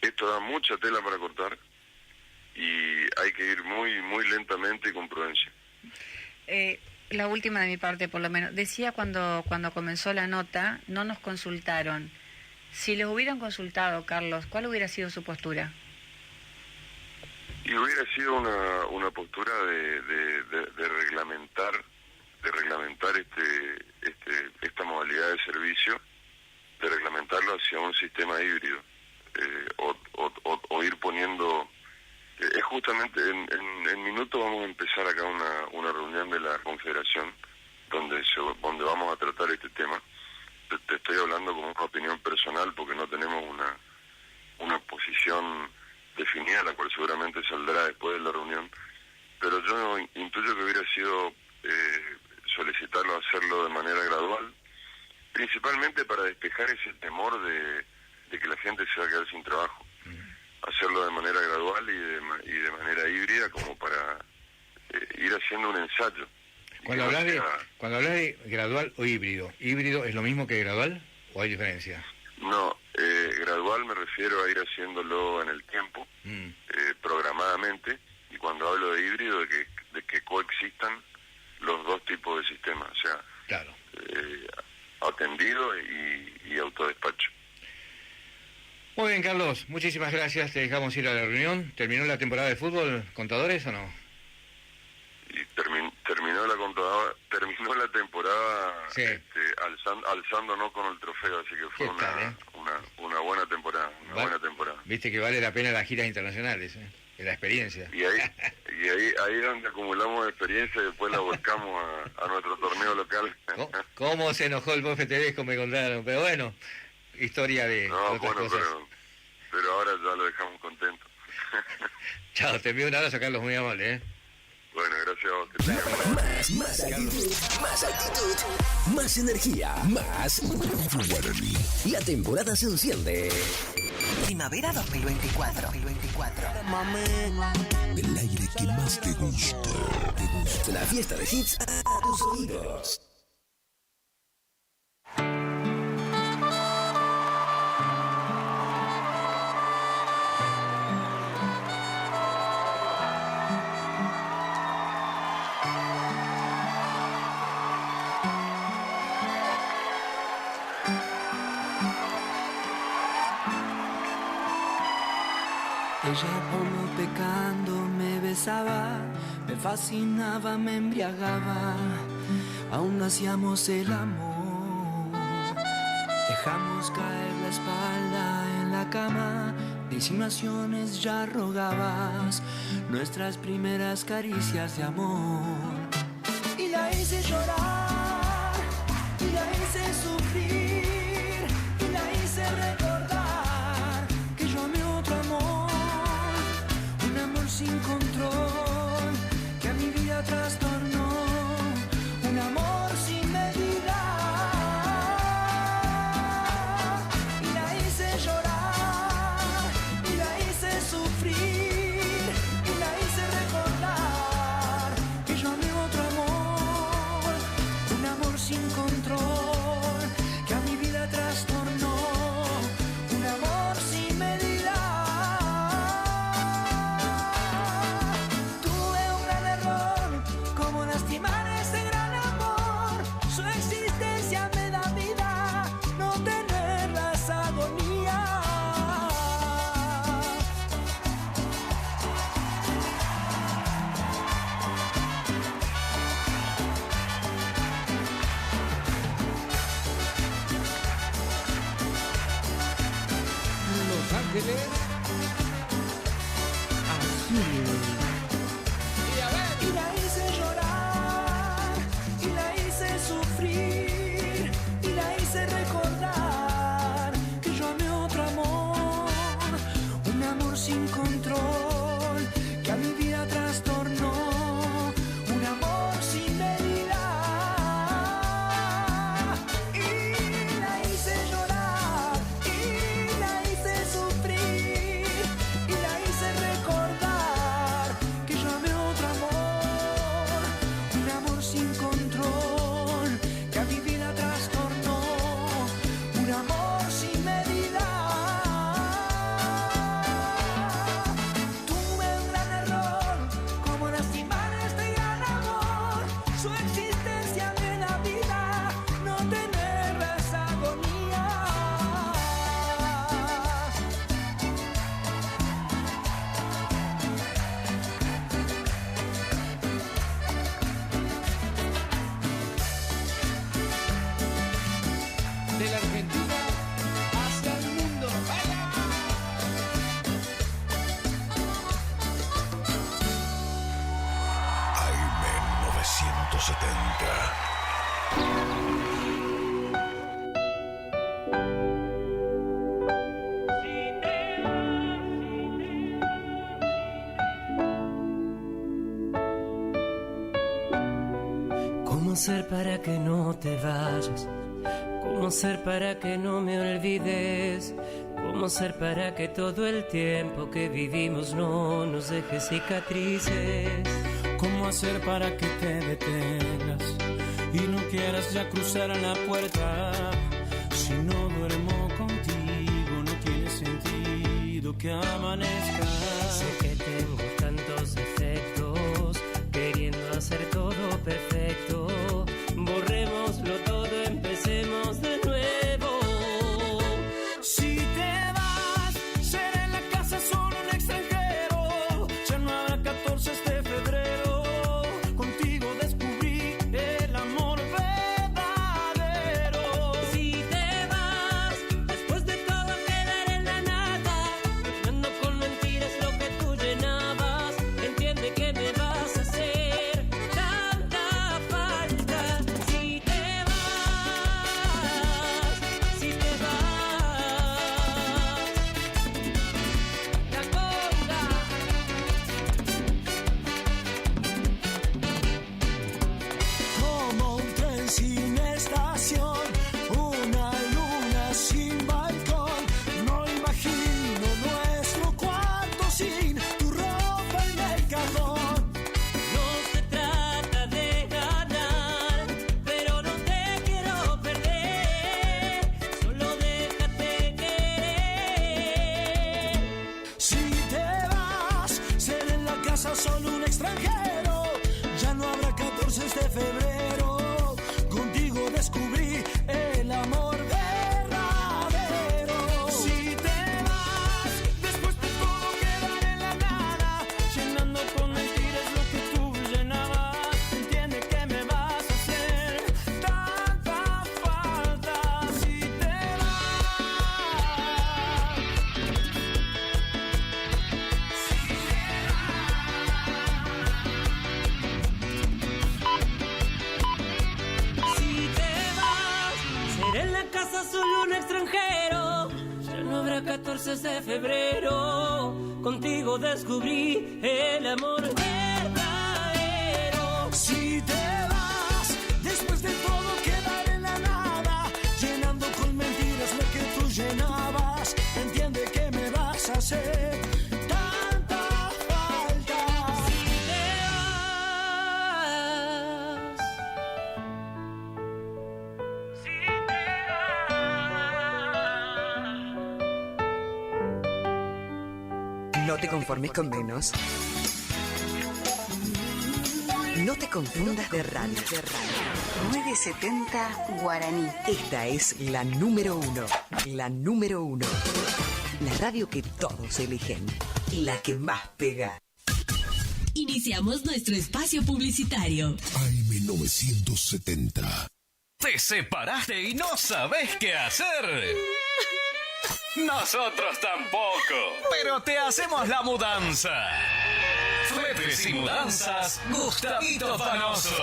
esto da mucha tela para cortar y hay que ir muy, muy lentamente y con prudencia. La última de mi parte, por lo menos. Decía cuando comenzó la nota, no nos consultaron. Si los hubieran consultado, Carlos, ¿cuál hubiera sido su postura? Y hubiera sido una postura de reglamentar esta modalidad de servicio, de reglamentarlo hacia un sistema híbrido, o ir poniendo... justamente en minuto vamos a empezar acá una reunión de la Confederación donde vamos a tratar este tema. Te estoy hablando como una opinión personal porque no tenemos una posición definida, la cual seguramente saldrá después de la reunión, pero yo intuyo que hubiera sido solicitarlo, hacerlo de manera gradual, principalmente para despejar ese temor de que la gente se va a quedar sin trabajo. Hacerlo de manera gradual y de manera híbrida, como para ir haciendo un ensayo. Cuando hablas de gradual o híbrido, ¿híbrido es lo mismo que gradual o hay diferencia? No, gradual me refiero a ir haciéndolo en el tiempo, programadamente, y cuando hablo de híbrido, de que coexistan los dos tipos de sistemas, o sea, claro. Atendido y autodespacho. Muy bien, Carlos, muchísimas gracias, te dejamos ir a la reunión. ¿Terminó la temporada de fútbol, contadores, o no? Y terminó la temporada, sí. alzándonos con el trofeo, así que fue una buena temporada, buena temporada. Viste que vale la pena las giras internacionales, la experiencia. Y ahí es donde acumulamos experiencia y después la volcamos a nuestro torneo local. ¿Cómo se enojó el Bofe Tedesco? Me contaron, pero bueno, historia de otras cosas. Pero ahora ya lo dejamos contento. Chao, te envío un abrazo, Carlos, muy amable, Bueno, gracias a vos. Más actitud, más energía, más Guaraní. La temporada se enciende. Primavera 2024. El aire que más te gusta. La fiesta de hits a tus oídos. Ella como pecando me besaba, me fascinaba, me embriagaba, aún hacíamos el amor. Dejamos caer la espalda en la cama, de insinuaciones ya rogabas, nuestras primeras caricias de amor. Y la hice llorar, y la hice sufrir, y la hice recordar que yo amé otro amor. Sin control, que a mi vida trastornó, un amor sin medida. Y la hice llorar, y la hice sufrir, y la hice recordar que yo amé otro amor, un amor sin control, que a mi vida trastornó, un amor sin medida. Y la hice llorar, y la hice sufrir, y la hice recordar que yo amé otro amor, un amor sin control, que a mi vida trastornó, un amor sin medida. Y la hice llorar, y la hice sufrir, y la hice recordar que yo amé otro amor, un amor sin control, que a mi vida trastornó, un amor sin medida. Tuve un gran error, como lastimar este gran amor, su existencia en la vida, no tener esa agonía. De la Argentina hacia el mundo. AM 970. ¿Cómo hacer para que no te vayas? ¿Cómo hacer para que no me olvides? ¿Cómo hacer para que todo el tiempo que vivimos no nos deje cicatrices? ¿Cómo hacer para que te detengas y no quieras ya cruzar a la puerta? Si no duermo contigo no tiene sentido que amanezca. Sé que tengo tantos defectos, queriendo hacer todo perfecto. Borrémoslo todo, empecemos de nuevo. Si te vas, seré en la casa solo un extranjero. Ya no habrá 14 de febrero. Contigo descubrí el amor verdadero. Si te vas, después de todo quedar en la nada. Llenando con mentiras lo que tú llenabas. Entiende que me vas a hacer tanta falta. Si te vas, si te vas, la conga. Como un tren sin estación, una luna sin balcón. No imagino nuestro cuarto sin tu ropa en el cajón. No se trata de ganar, pero no te quiero perder. Solo déjate querer. Si te vas, seré en la casa solo un extranjero. Ya no habrá 14 de febrero. Contigo descubrí el amor verdadero. Si te vas, después de todo quedar en la nada. Llenando con mentiras lo que tú llenabas. Entiende que me vas a hacer tanta falta. Si te Si te vas, seré en la casa solo un extranjero. Ya no habrá 14 de febrero. Contigo descubrí el amor verdadero. Si te vas, después de todo quedar en la nada. Llenando con mentiras lo que tú llenabas. Entiende que me vas a hacer tanta falta. Si te vas, si te No te conformes con menos. No te confundas de radio. 970 Guaraní. Esta es la número 1. La número 1. La radio que todos eligen. La que más pega. Iniciamos nuestro espacio publicitario. AM970. ¿Te separaste y no sabés qué hacer? Nosotros tampoco, pero te hacemos la mudanza. Fletes y mudanzas, Gustavito Panoso.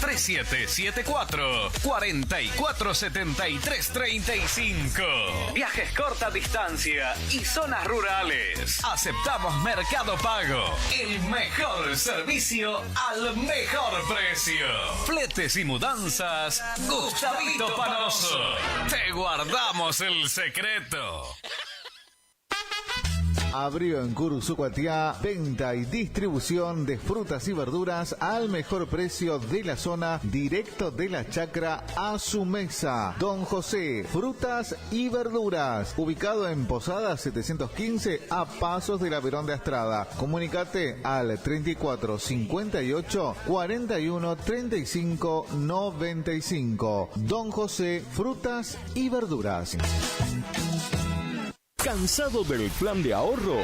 3774-447335. Viajes corta distancia y zonas rurales. Aceptamos Mercado Pago. El mejor servicio al mejor precio. Fletes y mudanzas, Gustavito Panoso. Te guardamos el secreto. Abrió en Curuzucuatiá venta y distribución de frutas y verduras al mejor precio de la zona, directo de la chacra a su mesa. Don José, frutas y verduras, ubicado en Posada 715 a pasos de la Verón de Astrada. Comunicate al 34 58 41 35 95. Don José, frutas y verduras. ¿Cansado del plan de ahorro?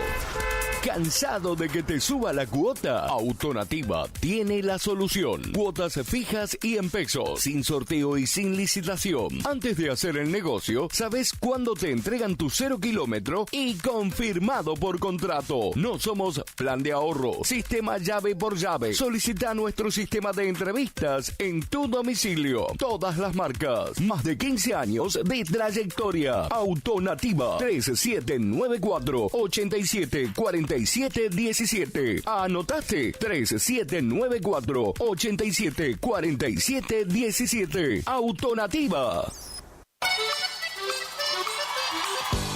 ¿Cansado de que te suba la cuota? Autonativa tiene la solución. Cuotas fijas y en pesos, sin sorteo y sin licitación. Antes de hacer el negocio, sabes cuándo te entregan tu 0 kilómetro y confirmado por contrato. No somos plan de ahorro, sistema llave por llave. Solicita nuestro sistema de entrevistas en tu domicilio. Todas las marcas. Más de 15 años de trayectoria. Autonativa 3794 87 40 8747. ¿Anotaste? 3794-874717. Autonativa.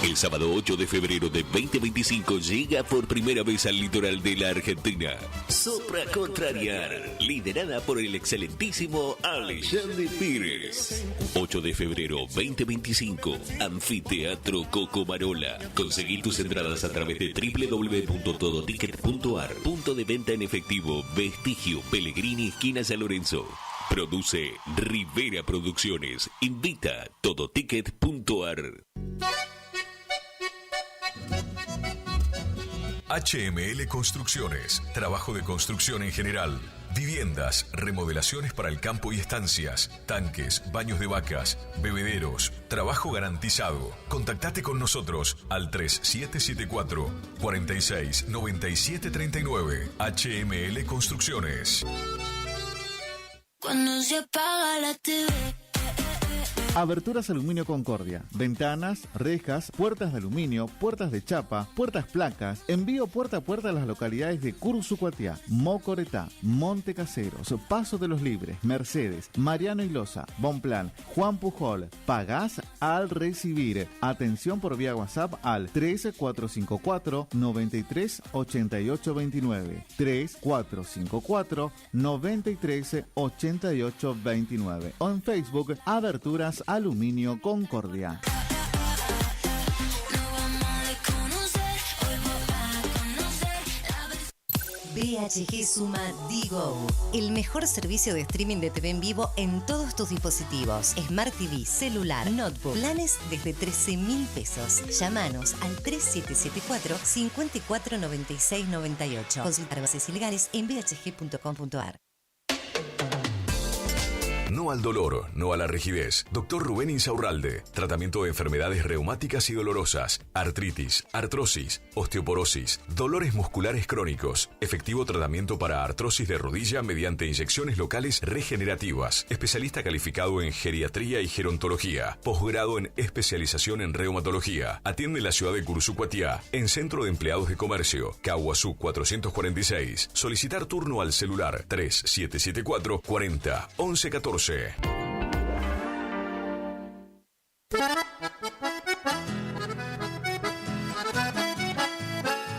El sábado 8 de febrero de 2025 llega por primera vez al litoral de la Argentina Sopra Contrariar, liderada por el excelentísimo Alexandre Pires. 8 de febrero 2025, Anfiteatro Cocomarola. Conseguí tus entradas a través de www.todoticket.ar. Punto de venta en efectivo, Vestigio, Pellegrini, esquina San Lorenzo. Produce Rivera Producciones. Invita Todoticket.ar. HML Construcciones, trabajo de construcción en general, viviendas, remodelaciones para el campo y estancias, tanques, baños de vacas, bebederos, trabajo garantizado. Contactate con nosotros al 3774-469739. HML Construcciones. Cuando se apaga la TV. Aberturas Aluminio Concordia. Ventanas, rejas, puertas de aluminio, puertas de chapa, puertas placas. Envío puerta a puerta a las localidades de Cursucuatiá, Mocoretá, Monte Caseros, Paso de los Libres, Mercedes, Mariano y Loza, Bonplan, Juan Pujol. Pagás al recibir. Atención por vía WhatsApp al 3454-938829. 3454-938829. O en Facebook, Aberturas Aluminio Concordia. BHG suma Digo, el mejor servicio de streaming de TV en vivo en todos tus dispositivos. Smart TV, celular, notebook. Planes desde 13.000 pesos. Llámanos al 3774-549698. Consultar bases ilegales en bhg.com.ar. No al dolor, no a la rigidez. Dr. Rubén Insaurralde. Tratamiento de enfermedades reumáticas y dolorosas, artritis, artrosis, osteoporosis, dolores musculares crónicos. Efectivo tratamiento para artrosis de rodilla mediante inyecciones locales regenerativas. Especialista calificado en geriatría y gerontología. Posgrado en especialización en reumatología. Atiende en la ciudad de Cursucuatiá, en Centro de Empleados de Comercio, Caguazú 446. Solicitar turno al celular 3774 40 11 14.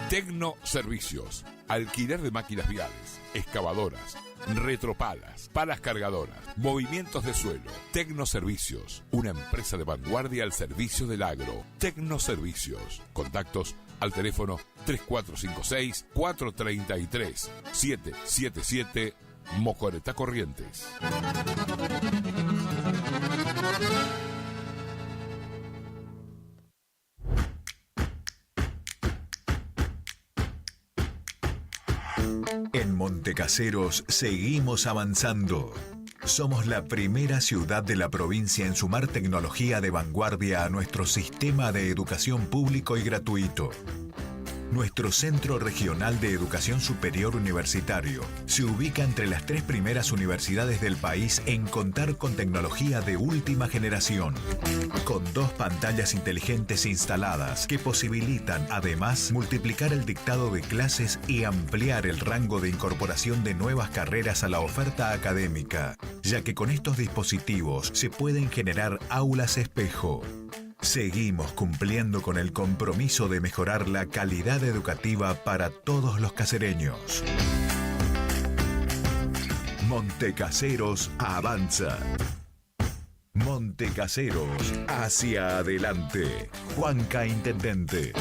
Tecno Servicios. Alquiler de máquinas viales, excavadoras, retropalas, palas cargadoras, movimientos de suelo. Tecno Servicios. Una empresa de vanguardia al servicio del agro. Tecno Servicios. Contactos al teléfono 3456-433-777 Mocoretá Corrientes. En Montecaseros seguimos avanzando. Somos la primera ciudad de la provincia en sumar tecnología de vanguardia a nuestro sistema de educación público y gratuito. Nuestro Centro Regional de Educación Superior Universitario se ubica entre las 3 primeras universidades del país en contar con tecnología de última generación, con 2 pantallas inteligentes instaladas que posibilitan además multiplicar el dictado de clases y ampliar el rango de incorporación de nuevas carreras a la oferta académica, ya que con estos dispositivos se pueden generar aulas espejo. Seguimos cumpliendo con el compromiso de mejorar la calidad educativa para todos los casereños. Montecaseros avanza. Montecaseros hacia adelante. Juanca Intendente.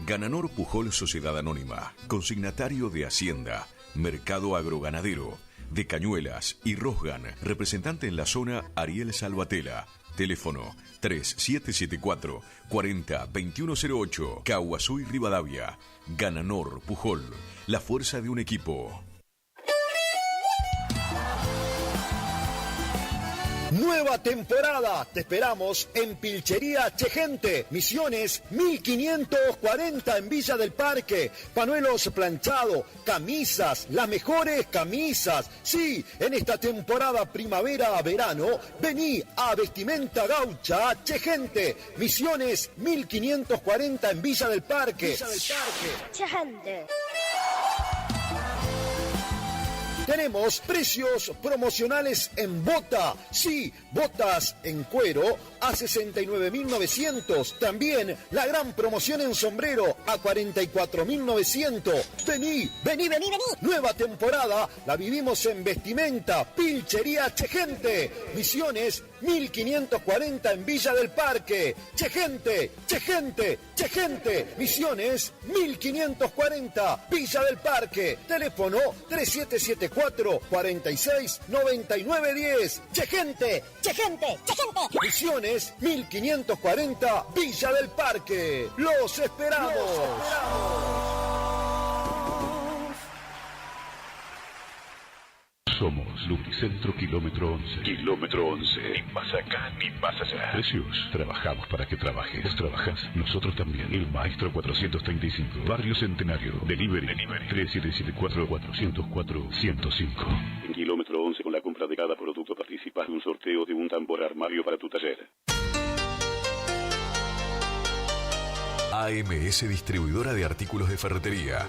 Gananor Pujol Sociedad Anónima, consignatario de Hacienda, Mercado Agroganadero, de Cañuelas y Rosgan, representante en la zona Ariel Salvatella. Teléfono 3774-40-2108, Caguazú y Rivadavia. Gananor Pujol, la fuerza de un equipo. Nueva temporada. Te esperamos en Pilchería Chegente. Misiones 1540 en Villa del Parque. Panuelos planchados, camisas, las mejores camisas. Sí, en esta temporada primavera-verano, vení a Vestimenta Gaucha Chegente. Misiones 1540 en Villa del Parque. Chegente. Tenemos precios promocionales en bota. Sí, botas en cuero a 69.900. También la gran promoción en sombrero a 44.900. Vení. Nueva temporada la vivimos en Vestimenta Pilchería Chegente. Misiones 1540 en Villa del Parque. Chegente. Misiones 1540 Villa del Parque. Teléfono 3774-469910. Chegente. Misiones 1540 Villa del Parque. Los esperamos. Somos Lubricentro Kilómetro 11. Kilómetro 11. Ni más acá, ni más allá. Precios. Trabajamos para que trabajes. Vos trabajás, nosotros también. El Maestro 435. Barrio Centenario. Delivery. 3774-404-105. En Kilómetro 11, con la compra de cada producto, participas de un sorteo de un tambor armario para tu taller. AMS Distribuidora de Artículos de Ferretería.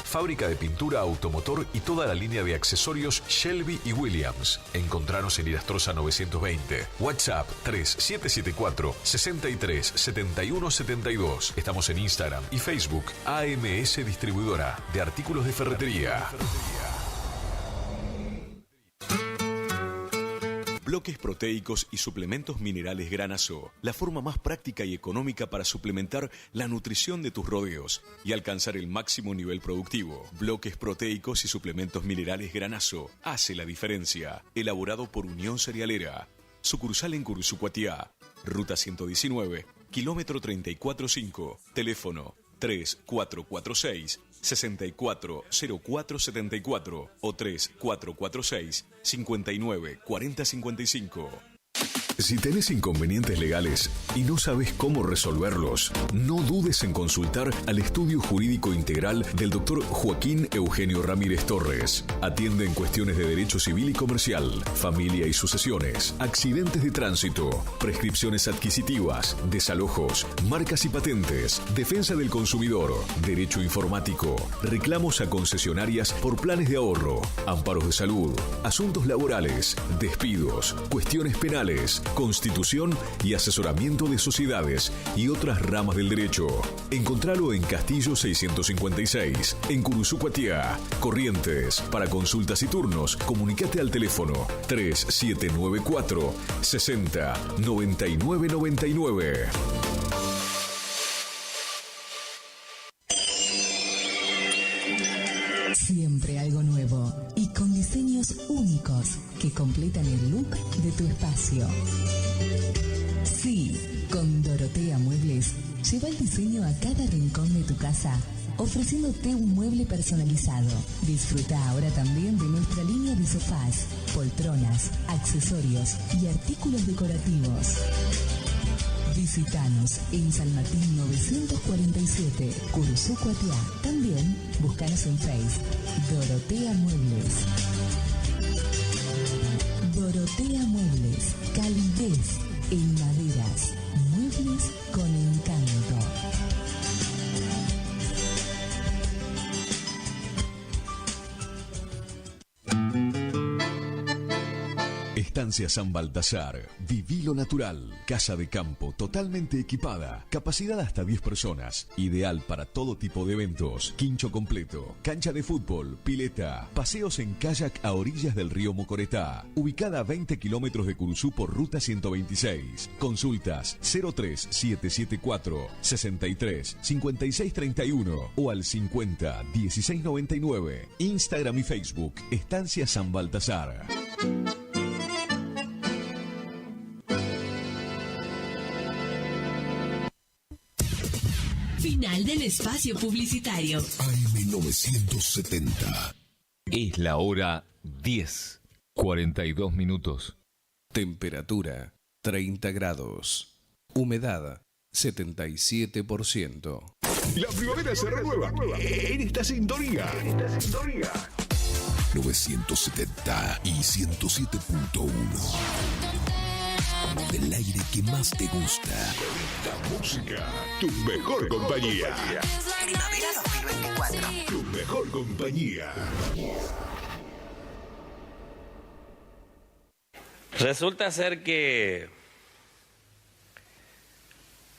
Fábrica de pintura, automotor y toda la línea de accesorios Shelby y Williams. Encontranos en Irastrosa 920. WhatsApp 3774-637172. Estamos en Instagram y Facebook. AMS Distribuidora de Artículos de Ferretería. Bloques proteicos y suplementos minerales Granazo. La forma más práctica y económica para suplementar la nutrición de tus rodeos y alcanzar el máximo nivel productivo. Bloques proteicos y suplementos minerales Granazo. Hace la diferencia. Elaborado por Unión Cerealera. Sucursal en Curuzucuatiá. Ruta 119, kilómetro 345. Teléfono 3446-640474 o 3446-594055. Si tenés inconvenientes legales y no sabes cómo resolverlos, no dudes en consultar al Estudio Jurídico Integral del Dr. Joaquín Eugenio Ramírez Torres. Atiende en cuestiones de derecho civil y comercial, familia y sucesiones, accidentes de tránsito, prescripciones adquisitivas, desalojos, marcas y patentes, defensa del consumidor, derecho informático, reclamos a concesionarias por planes de ahorro, amparos de salud, asuntos laborales, despidos, cuestiones penales, constitución y asesoramiento de sociedades y otras ramas del derecho. Encontralo en Castillo 656, en Curuzucuatiá, Corrientes. Para consultas y turnos, comunicate al teléfono 3794 60 99 99. Siempre algo nuevo y con diseños únicos que completan el look de tu espacio. Sí, con Dorotea Muebles, lleva el diseño a cada rincón de tu casa, ofreciéndote un mueble personalizado. Disfruta ahora también de nuestra línea de sofás, poltronas, accesorios y artículos decorativos. Visítanos en San Martín 947, Curuzucuatiá. También búscanos en Facebook, Dorotea Muebles. Dorotea Muebles, calidez en maderas, muebles con encanto. Estancia San Baltasar. Viví lo natural. Casa de campo totalmente equipada. Capacidad hasta 10 personas. Ideal para todo tipo de eventos. Quincho completo. Cancha de fútbol. Pileta. Paseos en kayak a orillas del río Mocoretá. Ubicada a 20 kilómetros de Curuzú por ruta 126. Consultas 03774 63 56 31 o al 50 16 99. Instagram y Facebook. Estancia San Baltasar. Final del espacio publicitario. AM970. Es la hora 10. 42 minutos. Temperatura 30 grados. Humedad 77%. La primavera se renueva en esta sintonía. 970 y 107.1. Del aire que más te gusta. La música, tu mejor compañía. Primavera 2024. Tu mejor compañía. Resulta ser que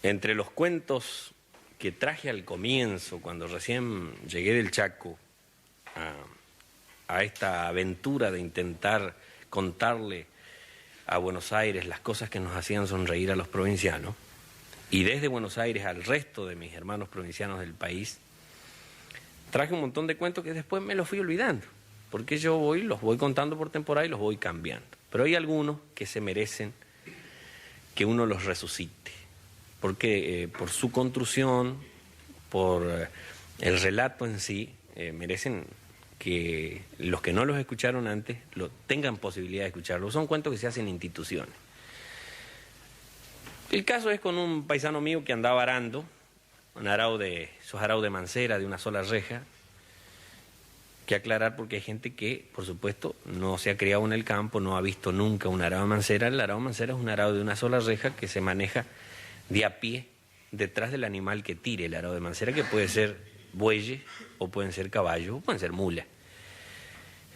entre los cuentos que traje al comienzo, cuando recién llegué del Chaco, a esta aventura de intentar contarle a Buenos Aires las cosas que nos hacían sonreír a los provincianos, y desde Buenos Aires al resto de mis hermanos provincianos del país, traje un montón de cuentos que después me los fui olvidando, porque yo los voy contando por temporada y los voy cambiando. Pero hay algunos que se merecen que uno los resucite, porque por su construcción, por el relato en sí, merecen que los que no los escucharon antes tengan posibilidad de escucharlos. Son cuentos que se hacen en instituciones. El caso es con un paisano mío que andaba arando, esos araos de mancera, de una sola reja, que aclarar porque hay gente que, por supuesto, no se ha criado en el campo, no ha visto nunca un arao de mancera. El arao de mancera es un arao de una sola reja que se maneja de a pie detrás del animal que tire el arao de mancera, que puede ser bueyes, o pueden ser caballos, o pueden ser mulas.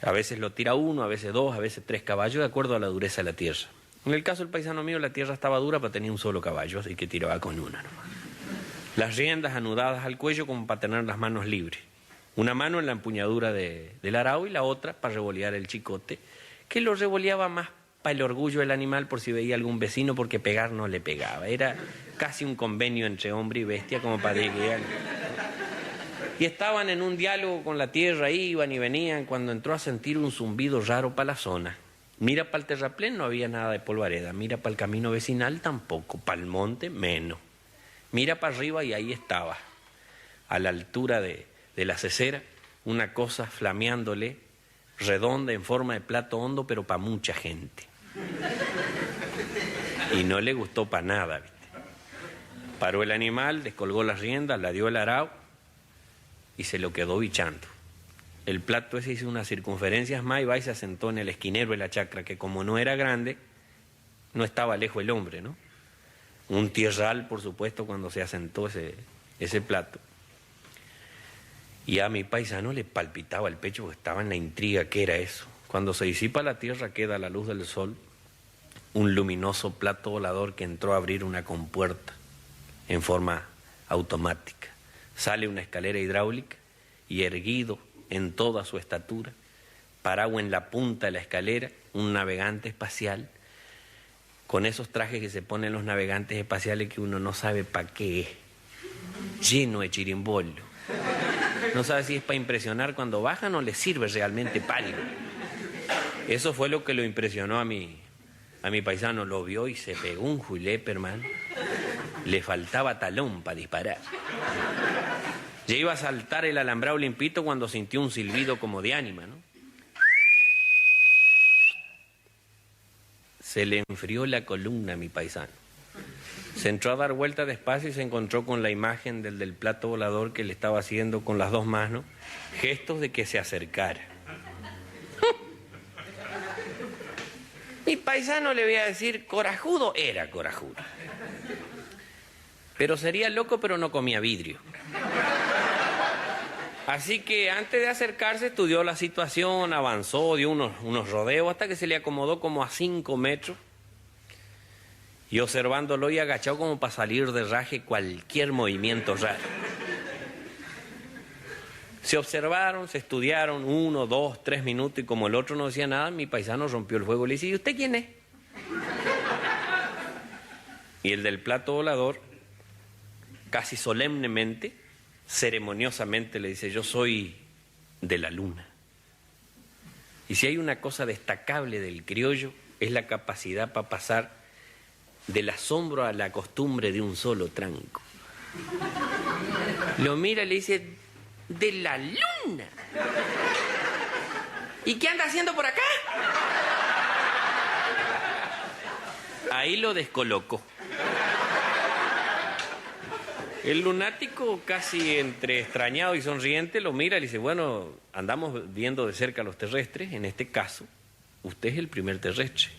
A veces lo tira uno, a veces dos, a veces tres caballos, de acuerdo a la dureza de la tierra. En el caso del paisano mío, la tierra estaba dura para tener un solo caballo, así que tiraba con una nomás. Las riendas anudadas al cuello como para tener las manos libres. Una mano en la empuñadura del arao y la otra para revolear el chicote, que lo revoleaba más para el orgullo del animal por si veía algún vecino, porque pegar no le pegaba. Era casi un convenio entre hombre y bestia como para llegar. Y estaban en un diálogo con la tierra, iban y venían, cuando entró a sentir un zumbido raro para la zona. Mira para el terraplén, no había nada de polvareda. Mira para el camino vecinal, tampoco. Para el monte, menos. Mira para arriba y ahí estaba, a la altura de la cesera, una cosa flameándole, redonda, en forma de plato hondo, pero para mucha gente. Y no le gustó para nada, ¿viste? Paró el animal, descolgó las riendas, la dio el arao y se lo quedó bichando. El plato ese hizo unas circunferencias más y va y se asentó en el esquinero de la chacra, que como no era grande, no estaba lejos el hombre, ¿no? Un tierral, por supuesto, cuando se asentó ese plato. Y a mi paisano le palpitaba el pecho porque estaba en la intriga, ¿qué era eso? Cuando se disipa la tierra, queda a la luz del sol un luminoso plato volador que entró a abrir una compuerta en forma automática. Sale una escalera hidráulica y, erguido en toda su estatura, parado en la punta de la escalera, un navegante espacial, con esos trajes que se ponen los navegantes espaciales que uno no sabe para qué es, lleno de chirimbollo. No sabe si es para impresionar cuando bajan o le sirve realmente para algo. Eso fue lo que lo impresionó a mi paisano. Lo vio y se pegó un julepe, hermano. Le faltaba talón para disparar. Ya iba a saltar el alambrado limpito cuando sintió un silbido como de ánima, ¿no? Se le enfrió la columna a mi paisano. Se entró a dar vuelta despacio y se encontró con la imagen del plato volador que le estaba haciendo con las dos manos gestos de que se acercara. Mi paisano, le voy a decir, corajudo era corajudo. Pero sería loco, pero no comía vidrio. Así que antes de acercarse estudió la situación, avanzó, dio unos rodeos hasta que se le acomodó como a 5 metros. Y observándolo y agachado como para salir de raje cualquier movimiento raro. Se observaron, se estudiaron 1, 2, 3 minutos y como el otro no decía nada, mi paisano rompió el juego y le dice: ¿y usted quién es? Y el del plato volador, casi solemnemente, ceremoniosamente le dice: yo soy de la luna. Y si hay una cosa destacable del criollo, es la capacidad para pasar del asombro a la costumbre de un solo tranco. Lo mira y le dice: ¿de la luna? ¿Y qué anda haciendo por acá? Ahí lo descolocó. El lunático, casi entre extrañado y sonriente, lo mira y le dice, bueno, andamos viendo de cerca a los terrestres. En este caso, usted es el primer terrestre.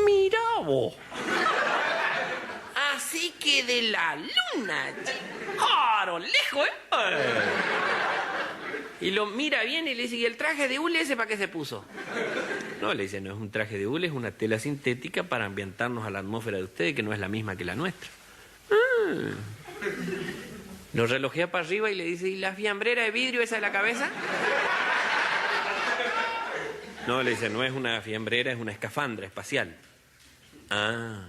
Mira vos. Así que de la luna. ¡Claro, lejos, Y lo mira bien y le dice, ¿y el traje de hule ese para qué se puso? No, le dice, no es un traje de hule, es una tela sintética para ambientarnos a la atmósfera de ustedes, que no es la misma que la nuestra. Lo relojea para arriba y le dice, ¿y la fiambrera de vidrio esa de la cabeza? No, le dice, no es una fiambrera, es una escafandra espacial. Ah.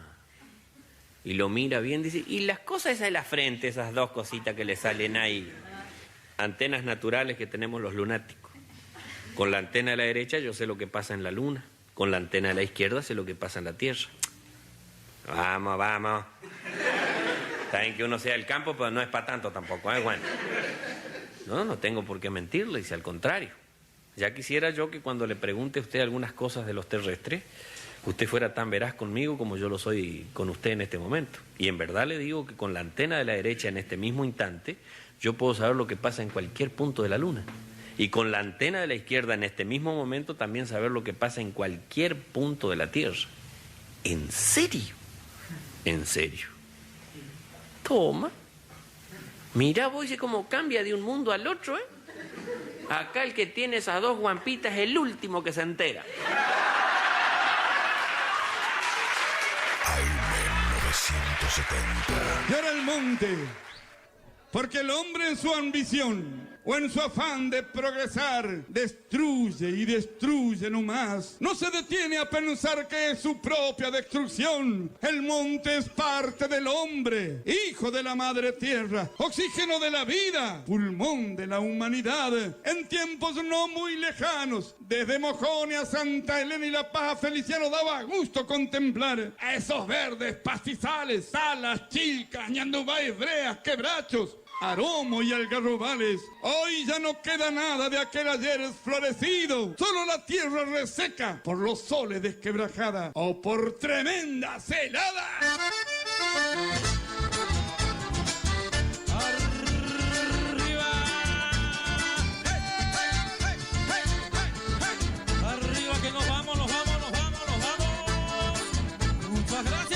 Y lo mira bien, dice, ¿y las cosas esas de la frente, esas dos cositas que le salen ahí? Antenas naturales que tenemos los lunáticos. Con la antena de la derecha yo sé lo que pasa en la luna. Con la antena de la izquierda sé lo que pasa en la Tierra. Vamos, vamos. Saben que uno sea del campo, pero no es para tanto tampoco, ¿eh? Bueno. No tengo por qué mentirle, dice, al contrario. Ya quisiera yo que cuando le pregunte a usted algunas cosas de los terrestres, usted fuera tan veraz conmigo como yo lo soy con usted en este momento. Y en verdad le digo que con la antena de la derecha en este mismo instante, yo puedo saber lo que pasa en cualquier punto de la luna. Y con la antena de la izquierda en este mismo momento también saber lo que pasa en cualquier punto de la Tierra. ¿En serio? En serio. Toma. Mira vos, dice cómo cambia de un mundo al otro, ¿eh? Acá el que tiene esas dos guampitas es el último que se entera. AM 970. Y ahora el monte. Porque el hombre en su ambición o en su afán de progresar destruye y destruye nomás. No se detiene a pensar que es su propia destrucción. El monte es parte del hombre, hijo de la madre tierra, oxígeno de la vida, pulmón de la humanidad. En tiempos no muy lejanos, desde Mojone a Santa Elena y La Paz, Feliciano daba gusto contemplar a esos verdes pastizales, salas, chilcas, ñandubay, breas, quebrachos, Aromo y algarrobales. Hoy ya no queda nada de aquel ayer florecido. Solo la tierra reseca por los soles desquebrajada o por tremendas heladas. Arriba que nos vamos, nos vamos, nos vamos, nos vamos. Muchas gracias.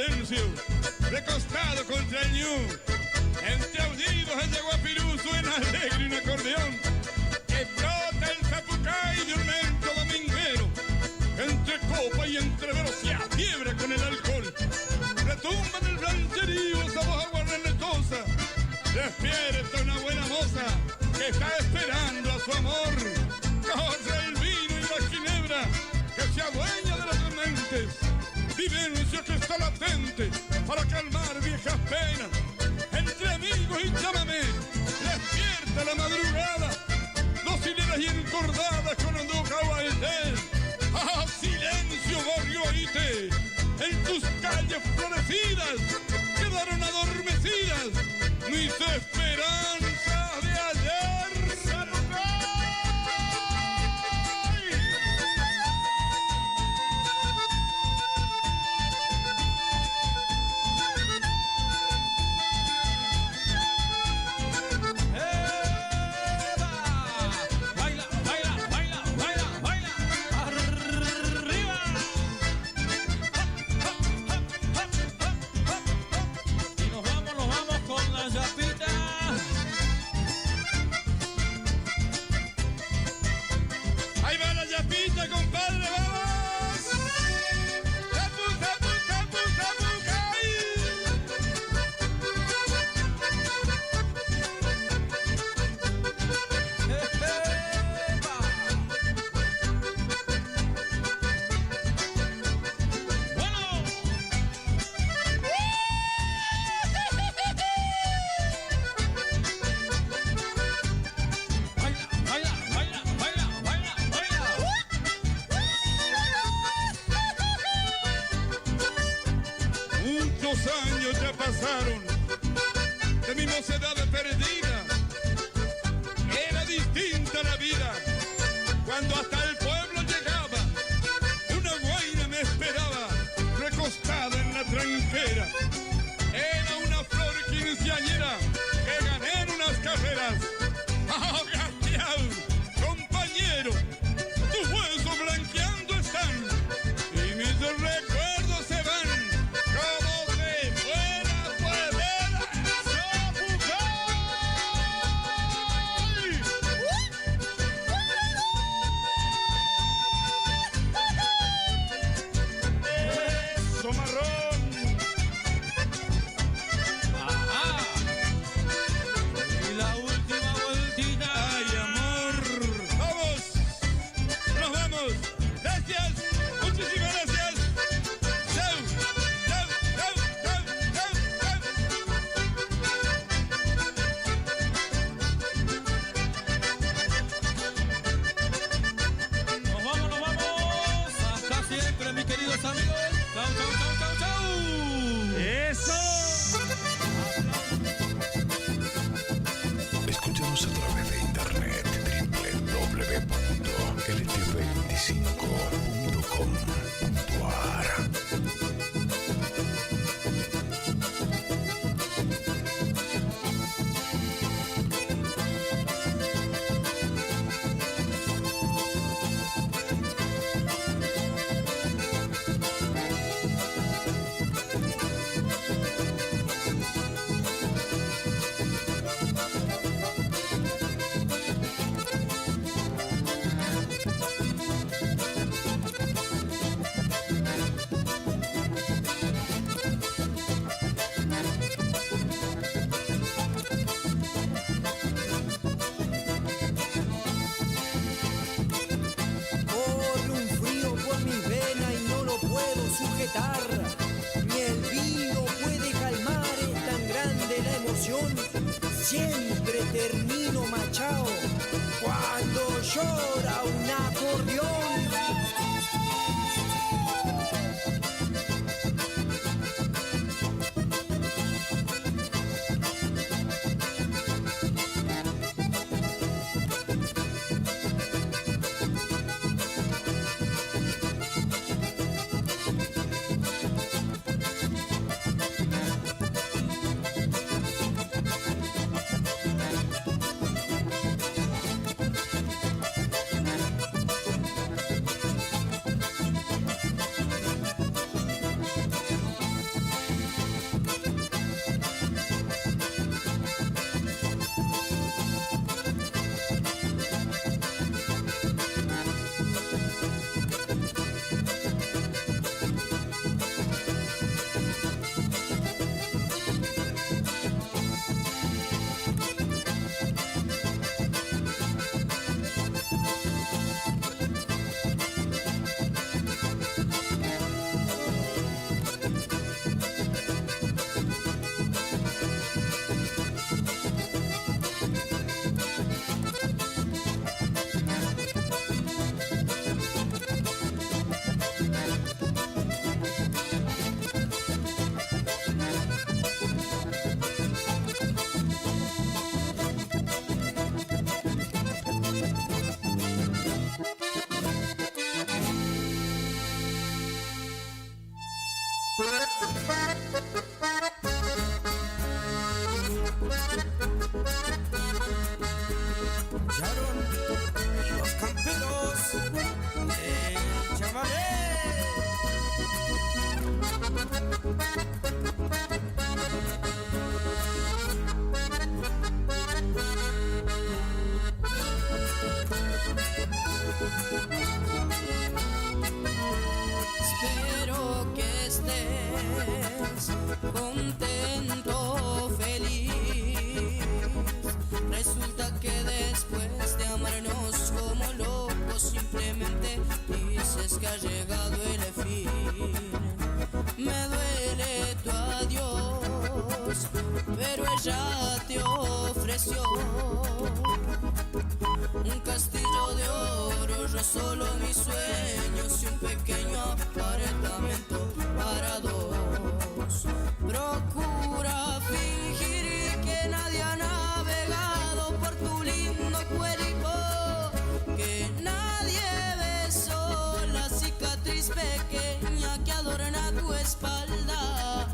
silencio, recostado contra el ñu. Entre aullidos el guapirú suena alegre un acordeón. Explota el zapucay de un mento dominguero. Entre copa y entre velocidad, quiebra con el alcohol. Retumba en el rancherío esa voz aguardentosa. Despierta una buena moza que está esperando a su amor. Corre el vino y la ginebra que se adueña de las mentes. Vivencia que está latente para calmar viejas penas. Entre amigos y chamamé, despierta la madrugada. Dos hileras y encordadas con anduja o aetel. ¡Ah, silencio, barrio oíte! En tus calles florecidas quedaron adormecidas mis esperanzas de ayer. Años ya pasaron de mi mocedad perdida. Era distinta la vida cuando hasta el pueblo llegaba. Una guaina me esperaba recostada en la tranquera. Era una flor quinceañera que gané en unas carreras. ¡Oh, Gastial, compañero! Tus huesos blanqueando están y mis recuerdos se van. Escúchanos a través de internet www.lt25.com.ar. Ni el vino puede calmar, es tan grande la emoción. Siempre termino machao cuando llora un acordeón. pero ella te ofreció un castillo de oro, yo solo mis sueños y un pequeño apartamento para dos. Procura fingir que nadie ha navegado por tu lindo cuerpo, que nadie besó la cicatriz pequeña que adorna tu espalda,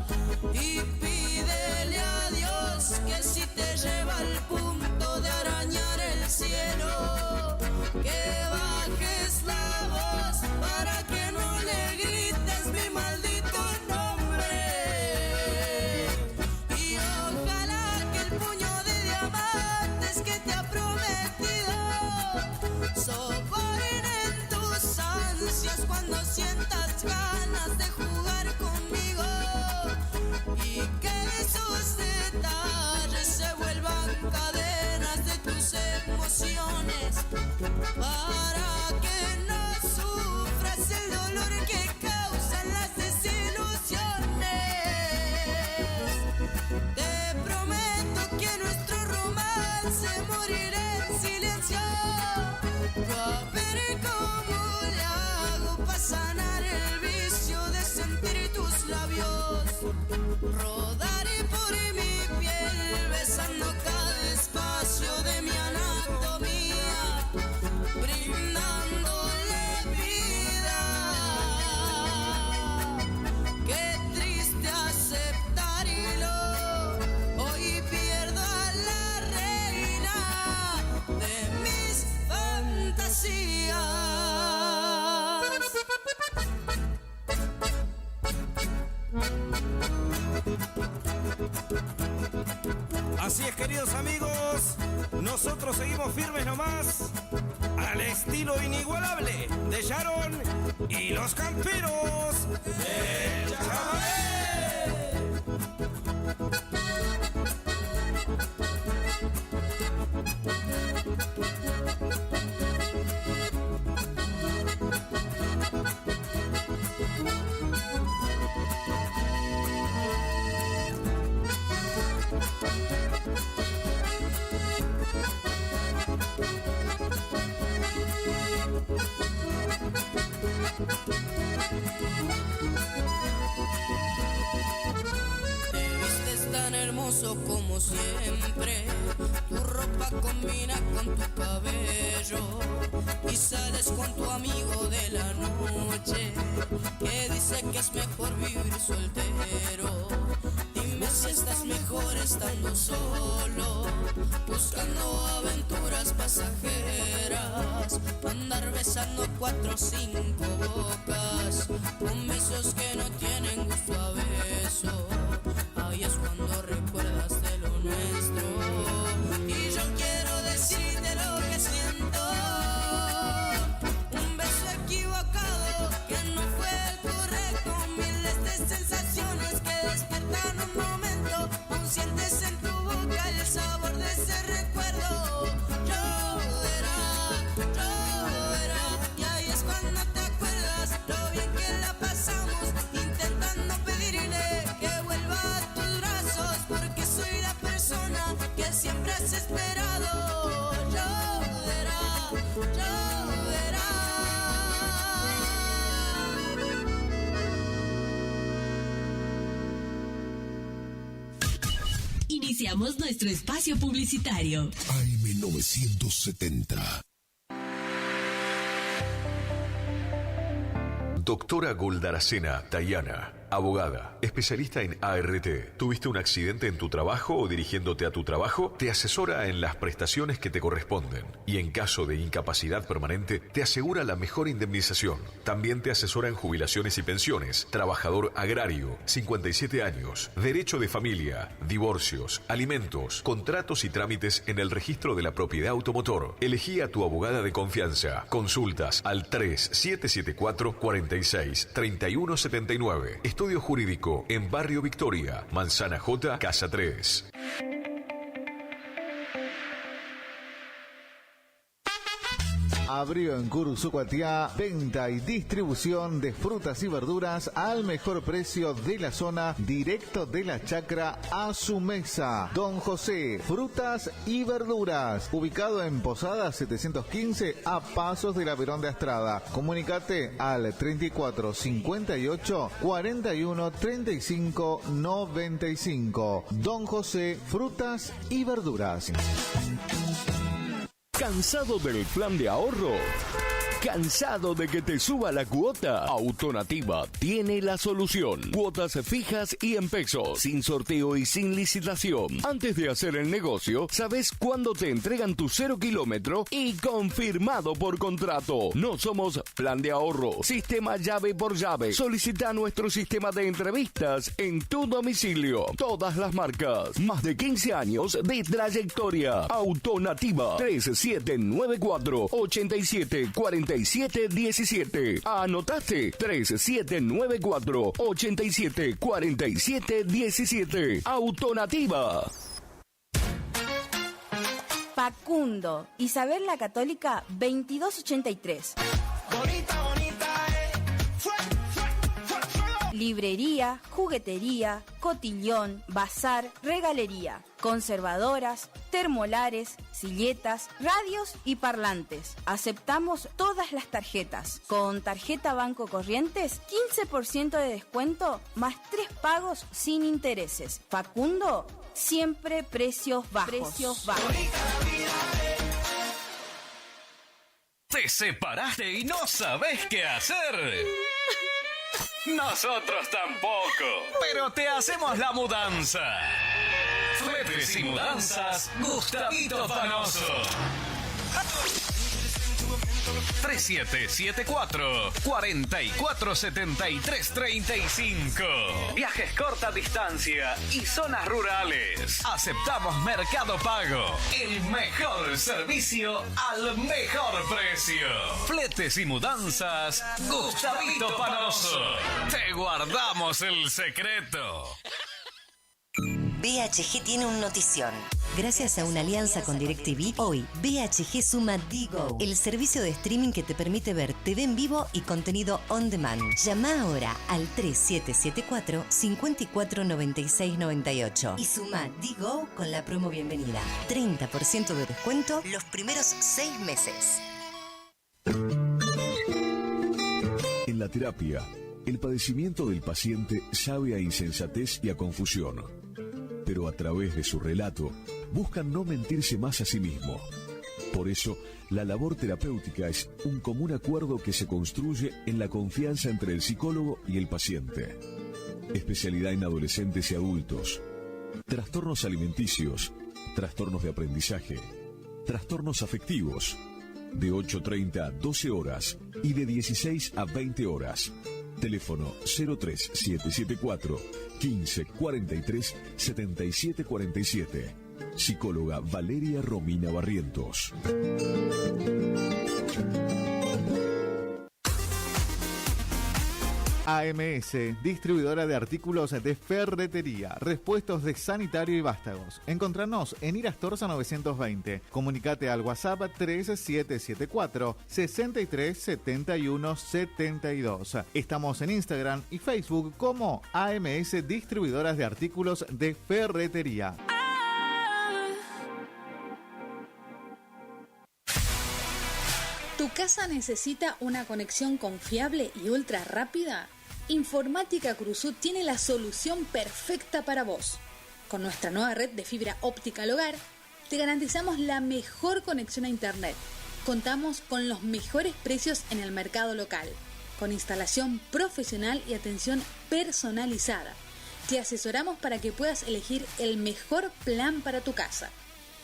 y pídele a Dios que si te lleva al punto de arañar el cielo, que bajes la voz para que no le grites mi maldito nombre. Y ojalá que el puño de diamantes que te ha prometido sobornen tus ansias cuando sientas ganas de jugar conmigo, y que esos detalles se vuelvan cadenas de tus emociones, para que no sufras el dolor que causan las desilusiones. Te prometo que nuestro romance morirá en silencio. Yo a ver cómo le hago para sanar el vicio de sentir tus labios. Rodaré por mi piel besando cada espacio de mi anatomía, brindándole vida. Qué triste aceptarlo, hoy pierdo a la reina de mis fantasías. Así es, queridos amigos, nosotros seguimos firmes nomás al estilo inigualable de Sharon y los camperos del Chamamé. Te vistes tan hermoso como siempre, tu ropa combina con tu cabello, y sales con tu amigo de la noche, que dice que es mejor vivir soltero. Dime si estás mejor estando solo, buscando aventuras pasajeras, andar besando 4 o 5 bocas, con besos que no tienen gusto a beso. Ahí es cuando recuerdas de lo nuestro, y yo quiero decirte lo que siento. Un beso equivocado que no fue el correcto, miles de sensaciones que despiertan un momento. Aún sientes en tu boca el sabor de ese recuerdo. Lloverá, y ahí es cuando te acuerdas lo bien que la pasamos, intentando pedirle que vuelva a tus brazos, porque soy la persona que siempre has esperado. Lloverá. Iniciamos nuestro espacio publicitario. AM970. Doctora Goldaracena Tayana, abogada, especialista en ART. ¿Tuviste un accidente en tu trabajo o dirigiéndote a tu trabajo? Te asesora en las prestaciones que te corresponden y en caso de incapacidad permanente te asegura la mejor indemnización. También te asesora en jubilaciones y pensiones, trabajador agrario, 57 años, derecho de familia, divorcios, alimentos, contratos y trámites en el registro de la propiedad automotor. Elegí a tu abogada de confianza. Consultas al 3774-46-3179. Estudio Jurídico en Barrio Victoria, Manzana J, Casa 3. Abrió en Cursucuatiá, venta y distribución de frutas y verduras al mejor precio de la zona, directo de la chacra a su mesa. Don José, frutas y verduras, ubicado en Posada 715 a pasos de la Perón de Astrada. Comunicate al 34 58 41 35 95. Don José, frutas y verduras. ¿Cansado del plan de ahorro? ¿Cansado de que te suba la cuota? Autonativa tiene la solución. Cuotas fijas y en pesos, sin sorteo y sin licitación. Antes de hacer el negocio, sabes cuándo te entregan tu 0 kilómetro y confirmado por contrato. No somos plan de ahorro, sistema llave por llave. Solicita nuestro sistema de entrevistas en tu domicilio. Todas las marcas, más de 15 años de trayectoria. Autonativa 3794 8747 17. ¿Anotaste? 3794 8747 17. Autonativa. Facundo, Isabel la Católica 2283. Bonita, bonita, Librería, juguetería, cotillón, bazar, regalería, conservadoras, termolares, silletas, radios y parlantes. Aceptamos todas las tarjetas. Con tarjeta Banco Corrientes, 15% de descuento más 3 pagos sin intereses. Facundo, siempre precios bajos. ¿Te separaste y no sabes qué hacer? Nosotros tampoco, pero te hacemos la mudanza. Fletes y mudanzas, Gustavito Panoso. 3774-447335. Viajes corta distancia y zonas rurales. Aceptamos Mercado Pago. El mejor servicio al mejor precio. Fletes y mudanzas, Gustavito Panoso. Te guardamos el secreto. BHG tiene un notición. Gracias a una alianza con DirecTV, hoy BHG suma Digo, el servicio de streaming que te permite ver TV en vivo y contenido on demand. Llama ahora al 3774 549698 y suma Digo con la promo bienvenida. 30% de descuento los primeros 6 meses. En la terapia, el padecimiento del paciente sabe a insensatez y a confusión. Pero a través de su relato, buscan no mentirse más a sí mismo. Por eso, la labor terapéutica es un común acuerdo que se construye en la confianza entre el psicólogo y el paciente. Especialidad en adolescentes y adultos. Trastornos alimenticios, trastornos de aprendizaje, trastornos afectivos. De 8:30 a 12 horas y de 16 a 20 horas. Teléfono 03774 1543 7747. Psicóloga Valeria Romina Barrientos. AMS, distribuidora de artículos de ferretería, repuestos de sanitario y vástagos. Encontranos en Irastorza 920. Comunicate al WhatsApp 3774 63 71 72. Estamos en Instagram y Facebook como AMS Distribuidoras de Artículos de Ferretería. ¿Tu casa necesita una conexión confiable y ultra rápida? Informática Cruzú tiene la solución perfecta para vos. Con nuestra nueva red de fibra óptica al hogar, te garantizamos la mejor conexión a internet. Contamos con los mejores precios en el mercado local, con instalación profesional y atención personalizada. Te asesoramos para que puedas elegir el mejor plan para tu casa.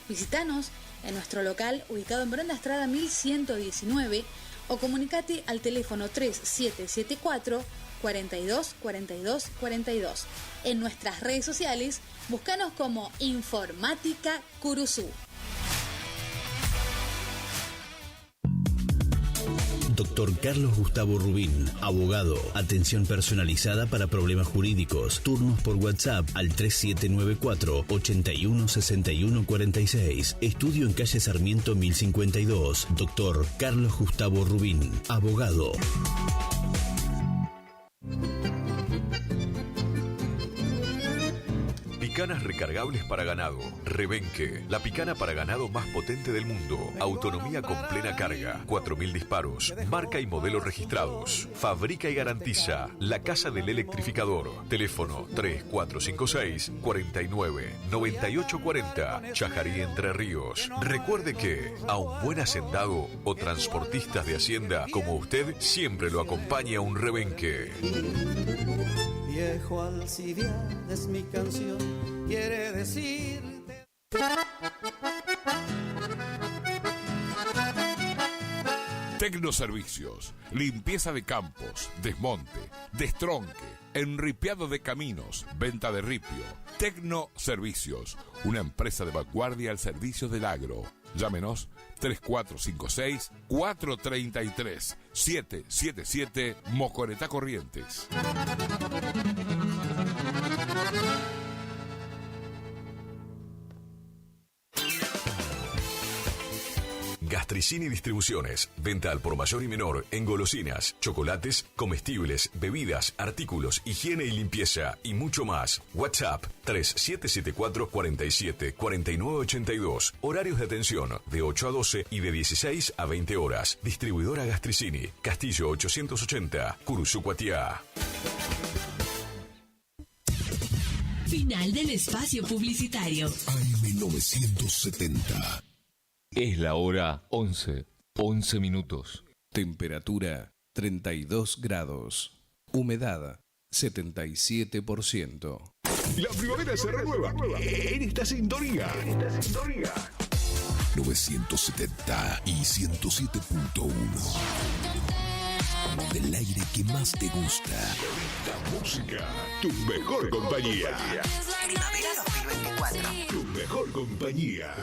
Visítanos en nuestro local ubicado en Perón de Astrada 1119 o comunicate al teléfono 3774 42 42 42. En nuestras redes sociales, búscanos como Informática Curuzú. Dr. Carlos Gustavo Rubín, abogado. Atención personalizada para problemas jurídicos. Turnos por WhatsApp al 3794 81 61 46. Estudio en calle Sarmiento 1052. Dr. Carlos Gustavo Rubín, abogado. Picanas recargables para ganado. Rebenque, la picana para ganado más potente del mundo. Autonomía con plena carga. 4000 disparos. Marca y modelo registrados. Fabrica y garantiza La Casa del Electrificador. Teléfono 3456 49 98 40. Chajarí, Entre Ríos. Recuerde que a un buen hacendado o transportistas de hacienda como usted siempre lo acompaña un rebenque. Viejo Alcibiades, mi canción quiere decirte. Tecnoservicios, limpieza de campos, desmonte, destronque, enripiado de caminos, venta de ripio. Tecnoservicios, una empresa de vanguardia al servicio del agro. Llámenos 3456-433-777 Mocoretá Corrientes. Gastricini Distribuciones. Venta al por mayor y menor en golosinas, chocolates, comestibles, bebidas, artículos, higiene y limpieza y mucho más. WhatsApp 3774 47 49 82. Horarios de atención de 8 a 12 y de 16 a 20 horas. Distribuidora Gastricini. Castillo 880, Curuzucuatiá. Final del espacio publicitario. AM970. Es la hora 11 minutos. Temperatura 32 grados. Humedad 77%. La primavera se renueva en esta sintonía. 970 y 107.1. Del aire que más te gusta. La música, tu mejor compañía. Primavera 2024. Tu mejor compañía.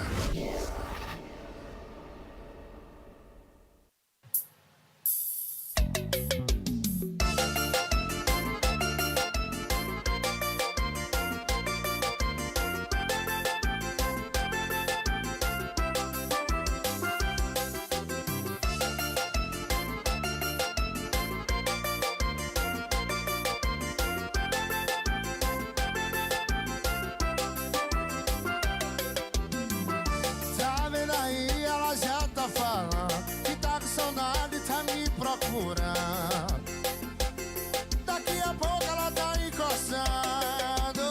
Daqui a pouco ela tá encostando.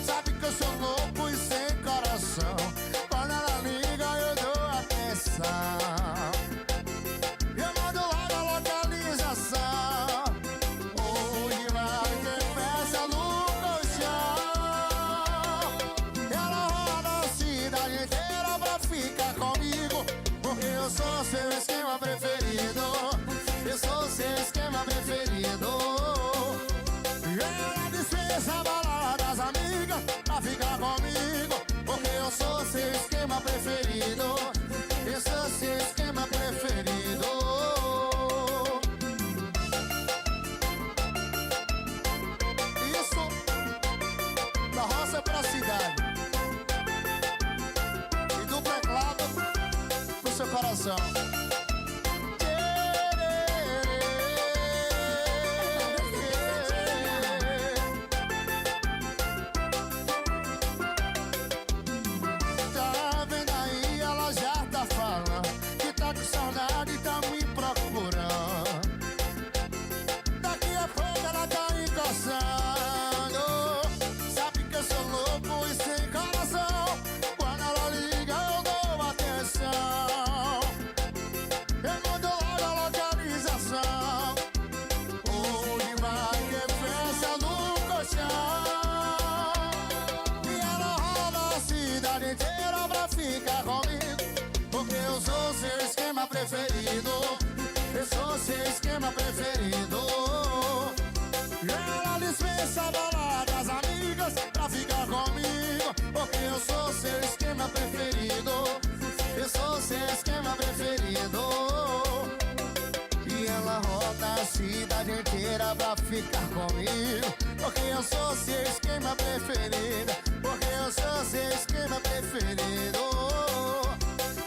Sabe que eu sou louco e sem coração. Quando ela liga eu dou atenção. Eu mando logo a localização. Onde vai ter festa no colchão. Ela roda a cidade inteira pra ficar comigo. Porque eu sou seu esquema preferido. Eu sou seu esquema preferido. Ela dispensa a balada das amigas pra ficar comigo. Porque eu sou seu esquema preferido. Eu sou seu esquema preferido. Isso da roça pra cidade. E do teclado pro seu coração. Sabe que eu sou louco e sem coração. Quando ela liga eu dou atenção. Eu mando logo a localização. Onde vai ter festa no colchão. E ela roda a cidade inteira pra ficar comigo. Porque eu sou seu esquema preferido. Eu sou seu esquema preferido. Ela dispensa a balada das amigas pra ficar comigo. Porque eu sou seu esquema preferido. Eu sou seu esquema preferido. ficar comigo, porque eu sou seu esquema preferido, porque eu sou seu esquema preferido.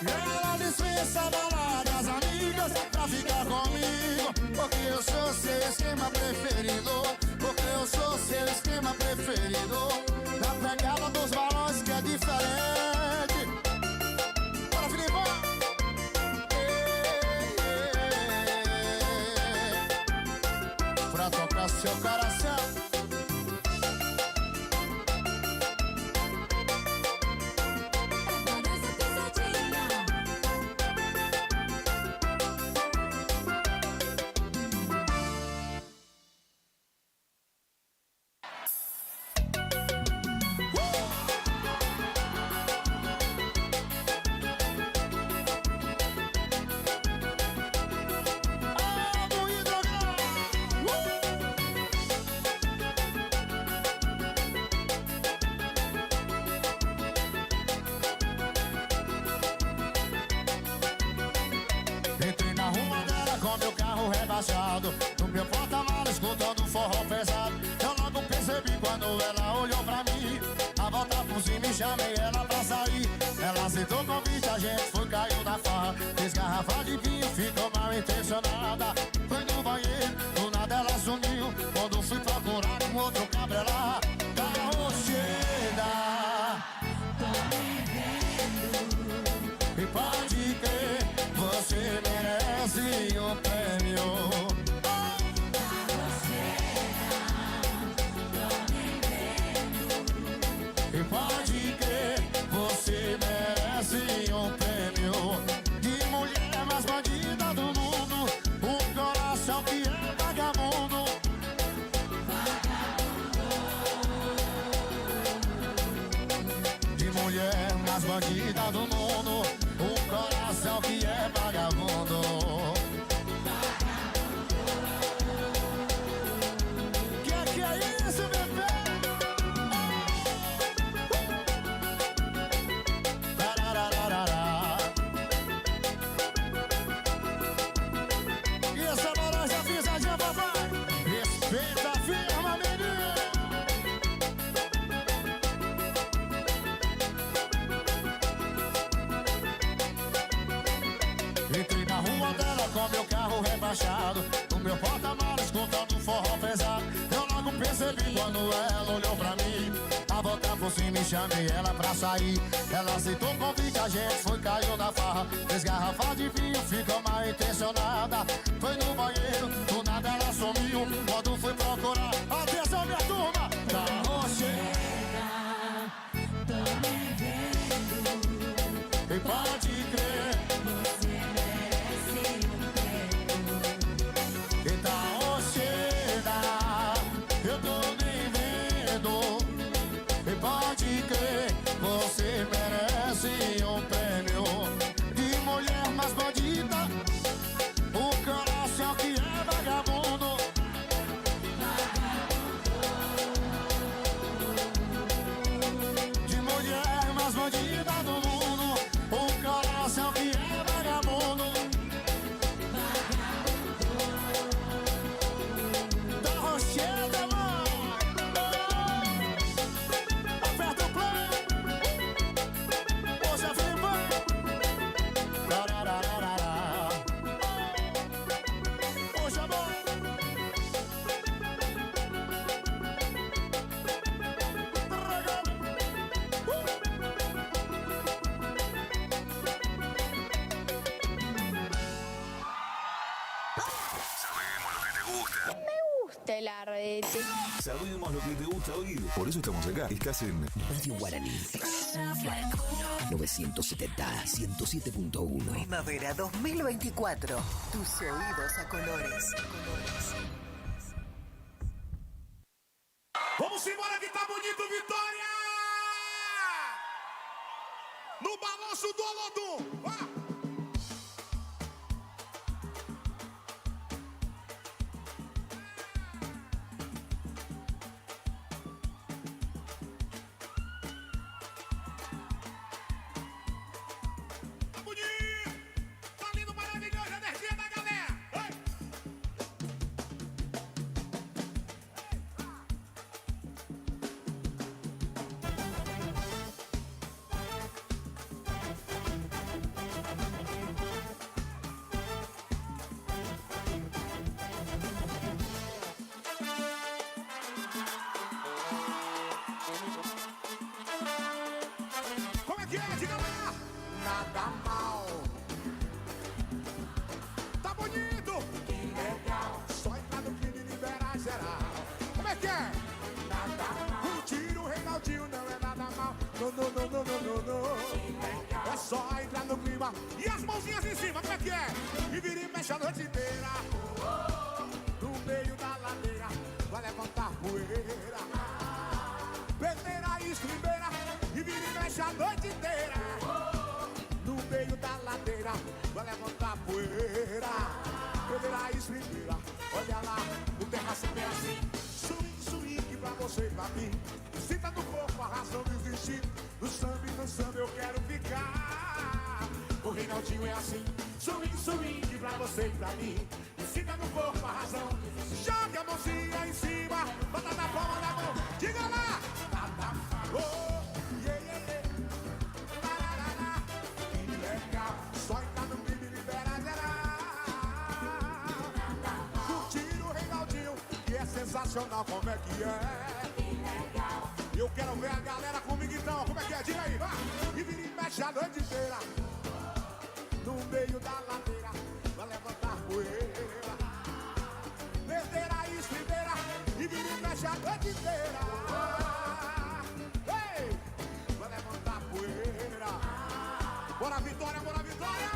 Ela dispensa baladas amigas pra ficar comigo, porque eu sou seu esquema preferido, porque eu sou seu esquema preferido. Na pegada dos balões que é diferente. Bora, Filipão! Pra tocar seu coração. No meu porta-malas escutando forró pesado. Eu logo percebi quando ela olhou pra mim. A volta por cima e chamei ela pra sair. Ela aceitou o convite, a gente foi, caiu na farra. Fez garrafa de vinho, ficou mal intencionada. Foi no banheiro, do nada ela sumiu. Quando fui procurar um outro cabra lá, carro cheia. Tô me vendo. E pode crer, você merece um prêmio. Pode crer, você merece um prêmio de mulher mais bandida do mundo, um coração que é vagabundo. De mulher mais bandida do mundo, um coração que é vagabundo. Que é isso, bebê? E essa laranja pisadinha, papai, respeita a firma, menino. Entrei na rua dela com meu carro rebaixado, no meu porta-malas escutando forró pesado. Eu logo percebi quando ela olhou pra mim. A volta por cima e chamei ela pra sair. Ela aceitou o convite, a gente foi, caiu na farra. Fez garrafa de vinho, ficou mal intencionada. Foi no banheiro, do nada ela sumiu. Quando fui procurar, atenção minha turma, carro cheia. Tô me vendo. E pode crer, você merece um prêmio. E tá cheia, eu tô me vendo. E pode crer, você merece um prêmio de mulher mais bandida, o coração que é vagabundo. De mulher mais bandida do mundo, o coração que é vagabundo. Da Rocheda, mano. Aperta o play. Hoje é Filipão. Hoje é bom. El arrete. Sabemos lo que te gusta oír. Por eso estamos acá. Estás en Radio Guaraní. 970 107.1. Primavera 2024. Tus oídos a colores. Vamos embora que tá bonito, Vitória! No balanço do Olodum! que é? Diga lá. Nada mal. Tá bonito. Que legal. Só entrar no clima e liberar geral. Como é que é? Nada mal. O tiro, Reinaldinho, não é nada mal. Não, não, não, não, não, não, não. É só entrar no clima. E as mãozinhas em cima, como é que é? E vira e mexe a noite inteira. No meio da ladeira vai levantar poeira. Peneira e estribeira. E vira e mexe a noite inteira. No meio da ladeira vai levantar poeira. Peneira e estribeira. Olha lá, o terraço é assim. Swing, swing pra você e pra mim. Sinta no corpo a razão de existir. No samba e no samba eu quero ficar. O Reinaldinho é assim. Swing, swing pra você e pra mim. Sinta no corpo a razão. Jogue a mãozinha em cima. Bota na palma da mão. Diga lá. Oh, yeah, yeah, yeah. La, la, la, la. Que legal. Só entrar no clima e libera geral. Curtir o Reinaldinho, que é sensacional. Como é que é? Eu quero ver a galera comigo então. Como é que é? Diga aí, vai. E vira e mexe a noite inteira. No meio da ladeira vai levantar poeira. Verdeira e estribeira. E vira e mexe a noite inteira. Ei! Vai levantar poeira. Bora Vitória, bora Vitória.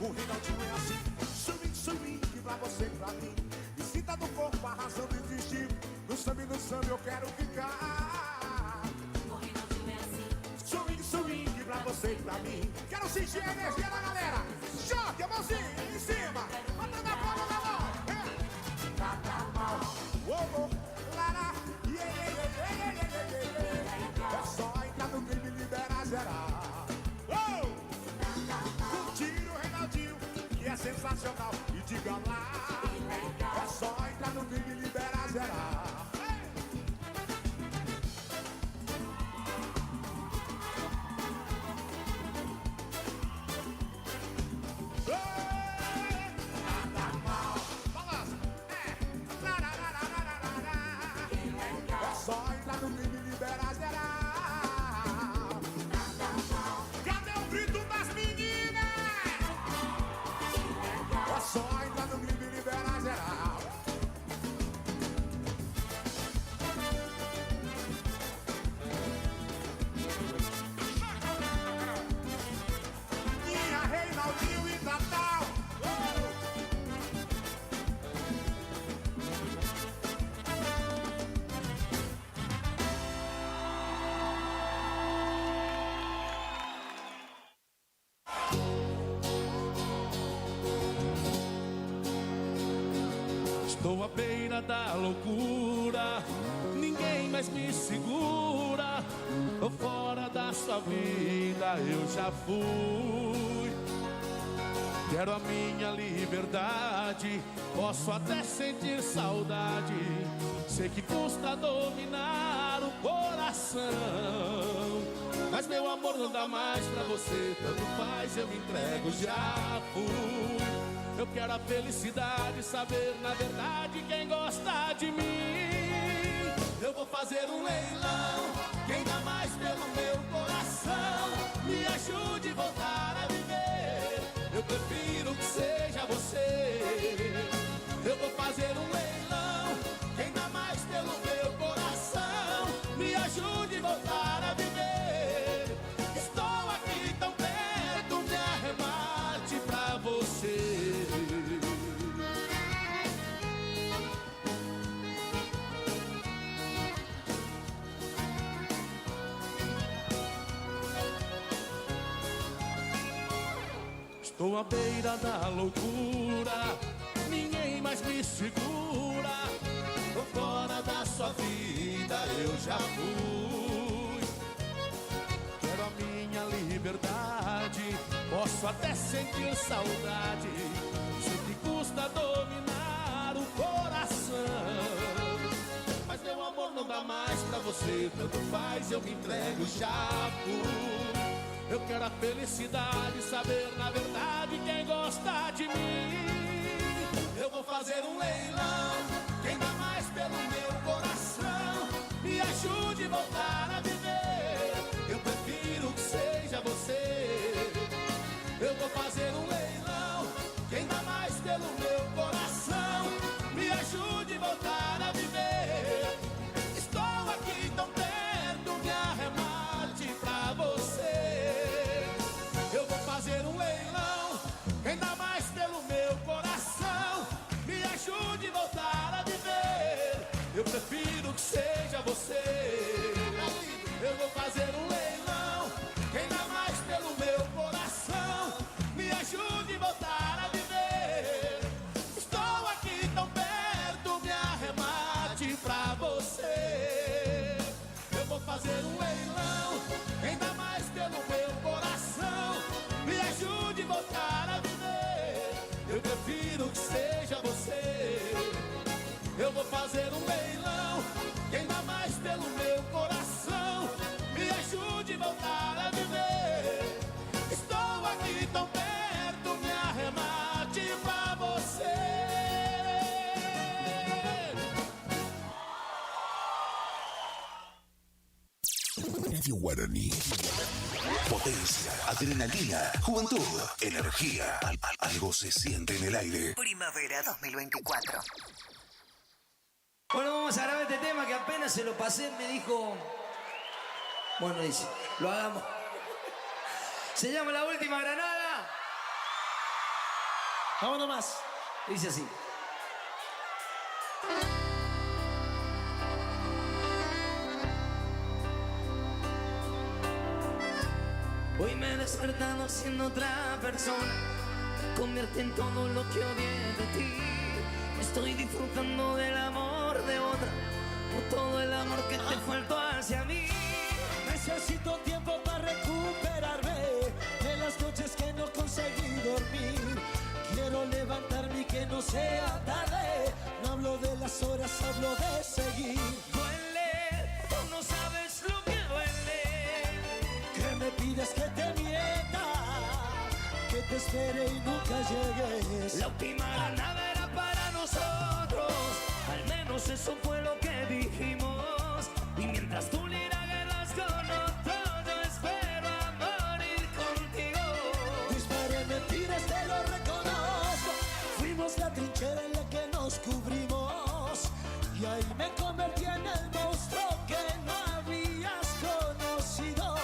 O Reinaldinho é assim. Swing, swing pra você e pra mim. E sinta no corpo a razão de existir. No samba eu quero ficar. O Reinaldinho é assim. Swing, swing pra você e pra mim. Quero sentir a energia da galera. Jogue a mãozinha em cima. Bota na palma da mão. Nada mal. Oh, lara. Yeah, yeah, yeah, yeah, yeah, yeah. É só entrar no clima e liberar geral. Curtir o Reinaldinho, que é sensacional. E diga lá. É só entrar no clima e liberar geral. Só entrar no clima e liberar geral. Cadê o grito das meninas? É só entrar no clima e liberar geral. Minha Reinaldinho e Natal. Estou à beira da loucura, ninguém mais me segura. Tô fora da sua vida, eu já fui. Quero a minha liberdade, posso até sentir saudade. Sei que custa dominar o coração, mas meu amor não dá mais pra você. Tanto faz, eu me entrego, já fui. Eu quero a felicidade, saber na verdade quem gosta de mim. Eu vou fazer um leilão, quem dá mais pelo meu coração. Me ajude a voltar a viver, eu prefiro que seja você. Eu vou fazer um leilão, quem dá mais pelo meu coração. Me ajude a voltar a viver. Estou aqui tão perto, me arremate pra você. Estou à beira da loucura, ninguém mais me segura. Tô fora da sua vida, eu já fui. Quero a minha liberdade, posso até sentir saudade. Sei que custa dominar o coração, mas meu amor não dá mais pra você. Tanto faz, eu me entrego, já fui. Eu quero a felicidade, saber na verdade quem gosta de mim. Eu vou fazer um leilão, quem dá mais pelo meu coração. Me ajude a voltar a viver, eu prefiro que seja você. pelo meu coração, me ajude a voltar a viver. Eu prefiro que seja você. Eu vou fazer um leilão, quem dá mais pelo meu coração, me ajude a voltar a viver. Estou aqui tão perto, me arremate pra você. Radio Guaraní. Potencia, adrenalina, juventud, energía. Algo se siente en el aire. Primavera 2024. Bueno, vamos a grabar este tema que apenas se lo pasé, me dijo... Bueno, dice, lo hagamos. Se llama La Última Granada. Vámonos más. Dice así. Hoy me he despertado siendo otra persona. Convierte en todo lo que odié de ti. Estoy disfrutando del amor de otra, por todo el amor que te faltó hacia mí. Necesito tiempo para recuperarme de las noches que no conseguí dormir. Quiero levantarme y que no sea tarde. No hablo de las horas, hablo de seguir. Duele, tú no sabes lo que duele. Que me pides que te mienta, que te espere y nunca llegues. La última granada era para nosotros, al menos eso fue lo que dijimos. Y mientras tú libras guerras con otro, yo espero a morir contigo. Disparé mentiras, te lo reconozco. Fuimos la trinchera en la que nos cubrimos, y ahí me convertí en el monstruo que no habías conocido.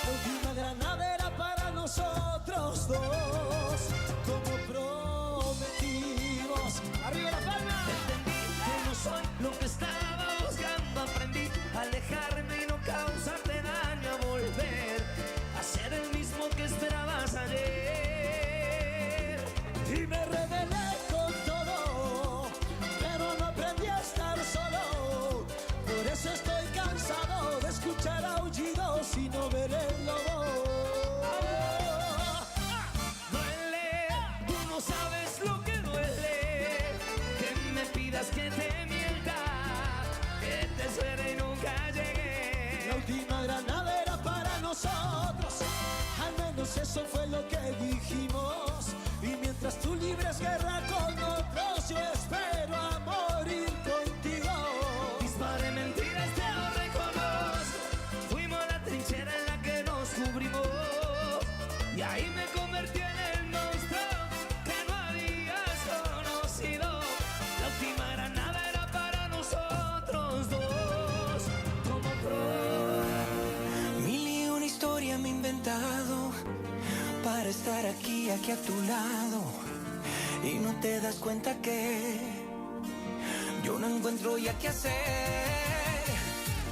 La última granada era para nosotros dos, como prometimos. ¡Arriba la palma! Entendí que no soy lo que estaba buscando. Aprendí a alejarme y no causarte daño, a volver a ser el mismo que esperabas ayer. Y me rebelé con todo, pero no aprendí a estar solo. Por eso estoy cansado de escuchar aullidos y no ver el lobo. Duele, tú no sabes lo que duele. Que me pidas que te mienta, que te espere y nunca llegué. La última granada era para nosotros, al menos eso fue lo que dijimos. Y mientras tú libres guerra con otros, yo espero a morir contigo. Disparé mentiras, te lo reconozco. Fuimos la trinchera en la que nos cubrimos, y ahí me convertí en el monstruo que no habías conocido. La última granada era para nosotros dos, como Mil y una historia me he inventado para estar aquí a tu lado, y no te das cuenta que yo no encuentro ya qué hacer.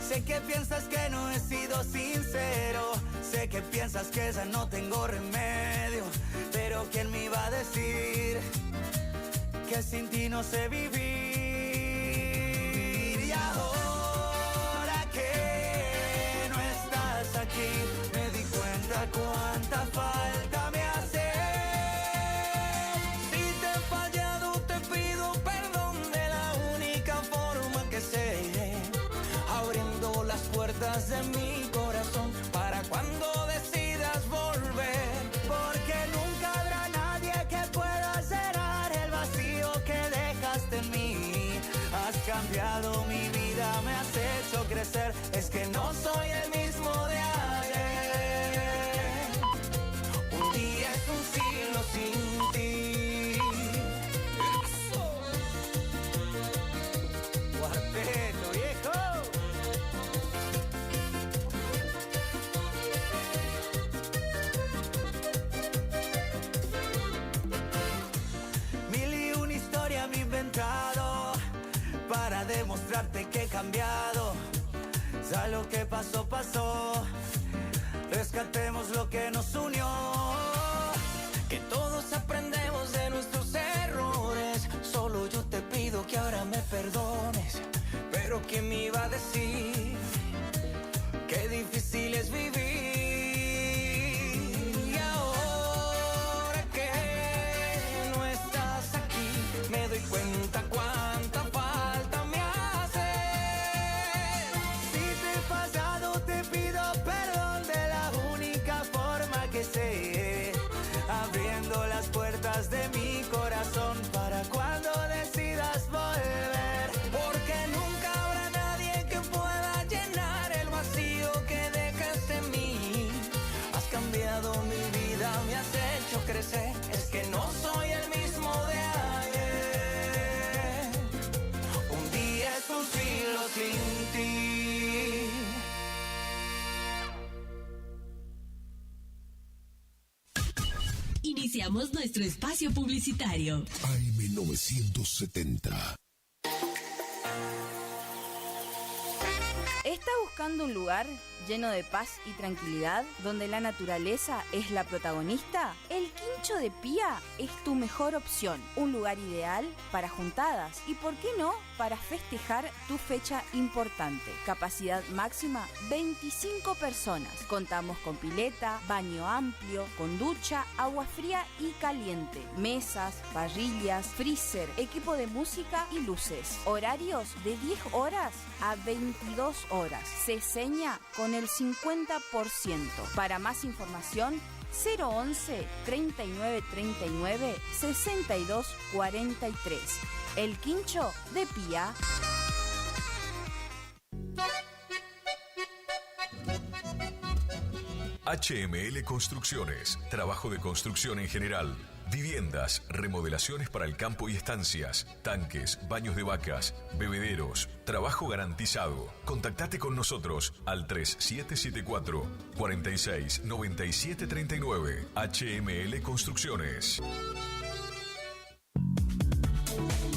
Sé que piensas que no he sido sincero, sé que piensas que ya no tengo remedio, pero ¿quién me iba a decir que sin ti no sé vivir? Y ahora que no estás aquí, me di cuenta cuánta falta me hace. Si te he fallado, te pido perdón de la única forma que sé, abriendo las puertas de mi corazón para cuando decidas volver, porque nunca habrá nadie que pueda cerrar el vacío que dejaste en mí. Has cambiado mi vida, me has hecho crecer, es que no soy el mismo de ayer. Un día es un siglo sin ti. Cuarteto, viejo. Mil y una historia me he inventado para demostrarte que he cambiado. Ya lo que pasó, pasó. Rescatemos lo que nos unió. Que todos aprendemos de nuestros errores. Solo yo te pido que ahora me perdones. Pero ¿quién me iba a decir qué difícil es vivir? cambiado mi vida, me has hecho crecer. Es que no soy el mismo de ayer. Un día es un siglo sin ti. Iniciamos nuestro espacio publicitario. AM970. ¿Estás buscando un lugar lleno de paz y tranquilidad donde la naturaleza es la protagonista? El Quincho de Pía es tu mejor opción. Un lugar ideal para juntadas y, ¿por qué no?, para festejar tu fecha importante. Capacidad máxima 25 personas. Contamos con pileta, baño amplio, con ducha, agua fría y caliente, mesas, parrillas, freezer, equipo de música y luces. Horarios de 10 horas a 22 horas. Se seña con el 50%. Para más información, 011 39 39 62 43. El Quincho de Pía. HML Construcciones, trabajo de construcción en general. Viviendas, remodelaciones para el campo y estancias, tanques, baños de vacas, bebederos, trabajo garantizado. Contactate con nosotros al 3774 46 97 39. HML Construcciones.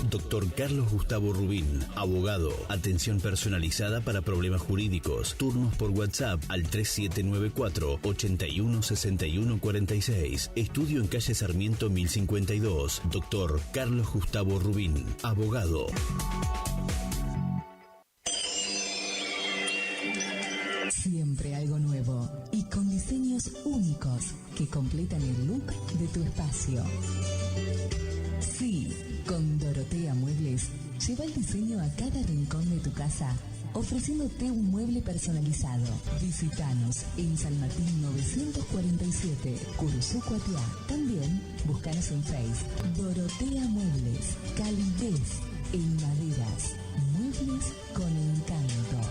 Doctor Carlos Gustavo Rubín, abogado, atención personalizada para problemas jurídicos, turnos por WhatsApp al 3794 81 61 46, estudio en calle Sarmiento 1052, Doctor Carlos Gustavo Rubín, abogado. Siempre algo nuevo y con diseños únicos que completan el look de tu espacio. Sí, con Dorotea Muebles, lleva el diseño a cada rincón de tu casa, ofreciéndote un mueble personalizado. Visítanos en San Martín 947, Curuzú, Cuatiá. También búscanos en Facebook. Dorotea Muebles, calidez en maderas, muebles con encanto.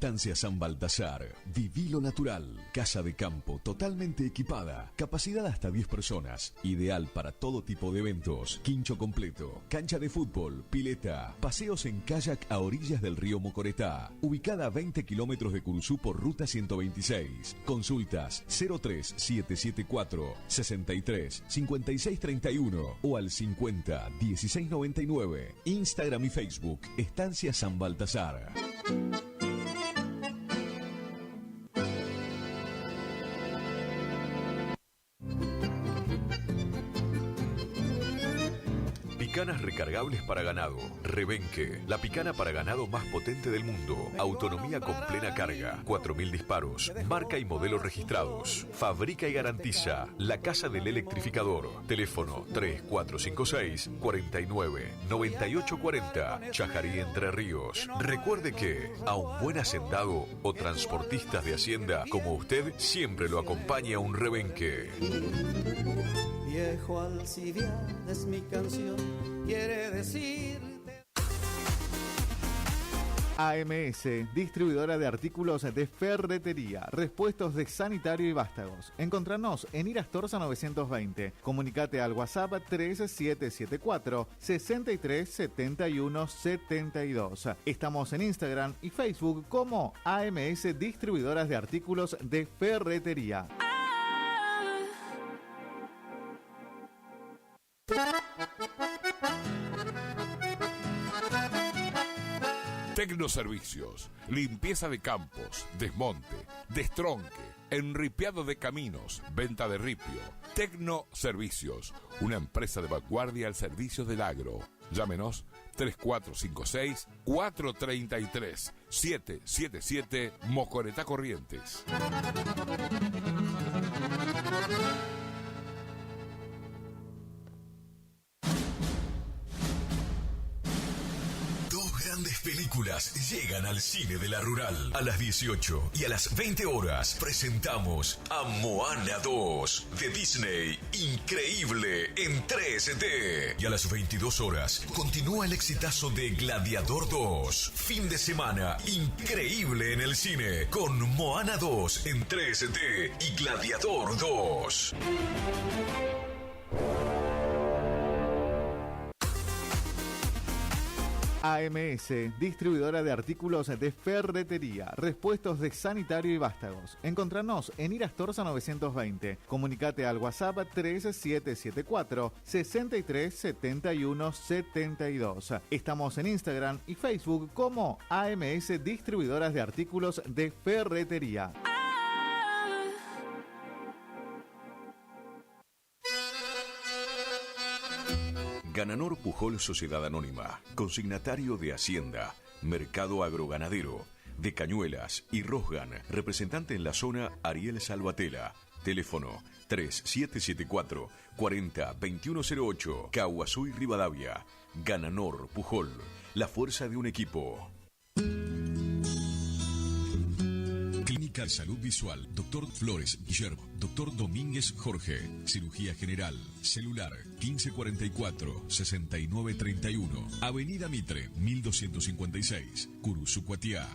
Estancia San Baltasar, viví lo natural, casa de campo totalmente equipada, capacidad hasta 10 personas, ideal para todo tipo de eventos, quincho completo, cancha de fútbol, pileta, paseos en kayak a orillas del río Mocoretá, ubicada a 20 kilómetros de Curuzú por ruta 126. Consultas 03774 63 56 31 o al 50 16 99. Instagram y Facebook, Estancia San Baltasar. Picanas recargables para ganado. Rebenque, la picana para ganado más potente del mundo. Autonomía con plena carga. 4000 disparos. Marca y modelo registrados. Fabrica y garantiza La Casa del Electrificador. Teléfono 3456 49 98 40. Chajarí, Entre Ríos. Recuerde que a un buen hacendado o transportistas de hacienda como usted siempre lo acompaña un Rebenque. Viejo Alcibiades es mi canción, quiere decir. AMS, distribuidora de artículos de ferretería, repuestos de sanitario y vástagos. Encontranos en Irastorza 920. Comunicate al WhatsApp 3774 63 71 72. Estamos en Instagram y Facebook como AMS, distribuidoras de artículos de ferretería. Tecnoservicios, limpieza de campos, desmonte, destronque, enripiado de caminos, venta de ripio. Tecnoservicios, una empresa de vanguardia al servicio del agro. Llámenos 3456 433 777 Mocoretá, Corrientes. grandes películas llegan al cine de la Rural. A las 18 y a las 20 horas presentamos a Moana 2 de Disney. Increíble en 3D. Y a las 22 horas continúa el exitazo de Gladiador 2. Fin de semana increíble en el cine con Moana 2 en 3D y Gladiador 2. AMS, distribuidora de artículos de ferretería, repuestos de sanitario y vástagos. Encontranos en Irastorza 920. Comunicate al WhatsApp 3774 63 71 72. Estamos en Instagram y Facebook como AMS Distribuidoras de Artículos de Ferretería. Gananor Pujol Sociedad Anónima, consignatario de Hacienda, Mercado Agroganadero, de Cañuelas y Rosgan, representante en la zona Ariel Salvatella, teléfono 3774 40 2108, Caguazú y Rivadavia. Gananor Pujol, la fuerza de un equipo. Clínica de Salud Visual, Dr. Flores Guillermo, Dr. Domínguez Jorge, Cirugía General, Celular 1544-6931, Avenida Mitre 1256, Curuzucuatiá.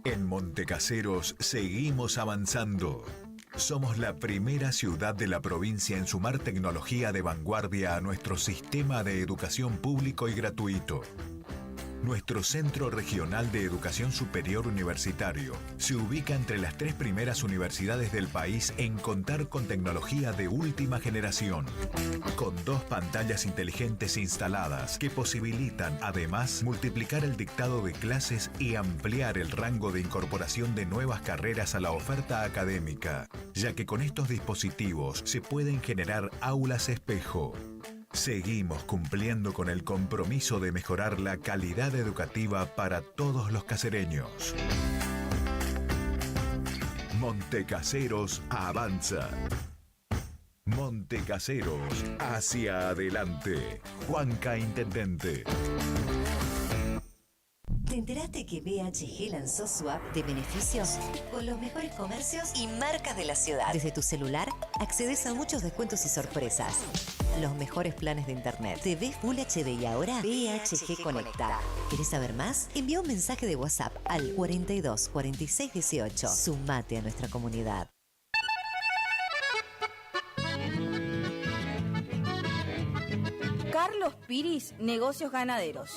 En Montecaseros seguimos avanzando. Somos la primera ciudad de la provincia en sumar tecnología de vanguardia a nuestro sistema de educación público y gratuito. Nuestro Centro Regional de Educación Superior Universitario se ubica entre las 3 primeras universidades del país en contar con tecnología de última generación, con 2 pantallas inteligentes instaladas que posibilitan además multiplicar el dictado de clases y ampliar el rango de incorporación de nuevas carreras a la oferta académica, ya que con estos dispositivos se pueden generar aulas espejo. Seguimos cumpliendo con el compromiso de mejorar la calidad educativa para todos los casereños. Montecaseros avanza. Montecaseros hacia adelante. Juanca Intendente. ¿Te enteraste que BHG lanzó su app de beneficios con los mejores comercios y marcas de la ciudad? Desde tu celular accedes a muchos descuentos y sorpresas. Los mejores planes de internet. TV Full HD y ahora BHG Conecta. ¿Querés saber más? Envía un mensaje de WhatsApp al 42 46 18. Sumate a nuestra comunidad. Carlos Piris, Negocios Ganaderos.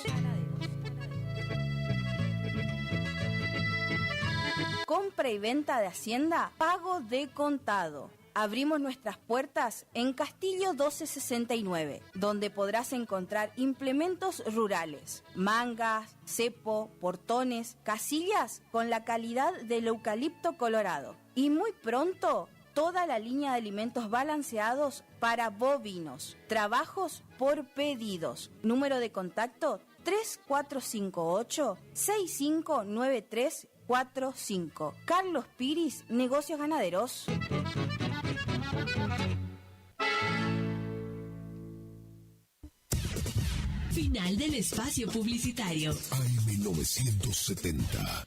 Compra y venta de hacienda, pago de contado. Abrimos nuestras puertas en Castillo 1269, donde podrás encontrar implementos rurales, mangas, cepo, portones, casillas con la calidad del eucalipto colorado. Y muy pronto, toda la línea de alimentos balanceados para bovinos. Trabajos por pedidos. Número de contacto 3458-659345. Carlos Piris, Negocios Ganaderos. Final del espacio publicitario. AM970.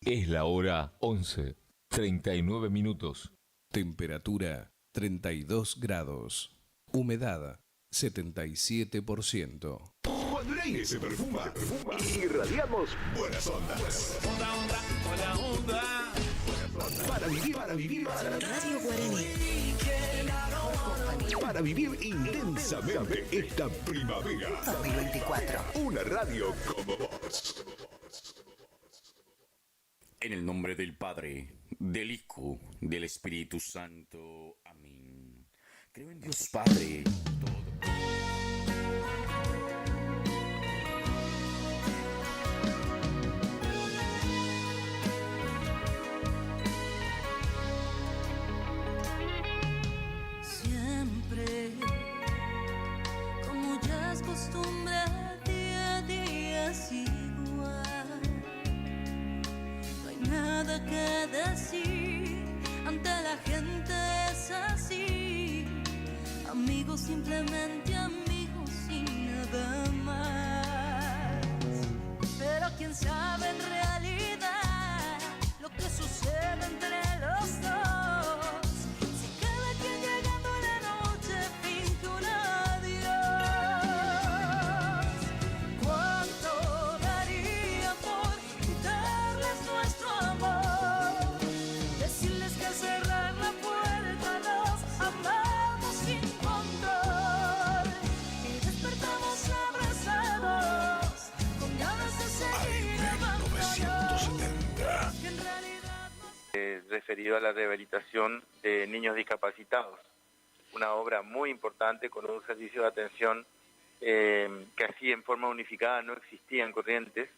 Es la hora 11:39 minutos. Temperatura 32 grados. Humedad 77%. Cuando el aire se perfuma, irradiamos buenas ondas. Onda, onda. Para vivir, Radio Guaraní. para vivir intensamente esta primavera 2024. Una radio como vos. En el nombre del Padre, del Hijo, del Espíritu Santo. Amén. Creo en Dios Padre Siempre, como ya es costumbre, día a día es igual. No hay nada nada que decir, ante la gente es así. Amigos, simplemente amigos y nada más. Pero quién sabe en realidad lo que sucede entre los dos. Si cada quien llegando a la noche finge un adiós. ¿Cuánto daría por quitarles nuestro amor? Decirles que al cerrar la puerta nos amamos sin control. Y despertamos abrazados con ganas de seguir amándonos. Que en realidad referido a la rehabilitación de niños discapacitados. Una obra muy importante con un servicio de atención que así en forma unificada no existía en Corrientes.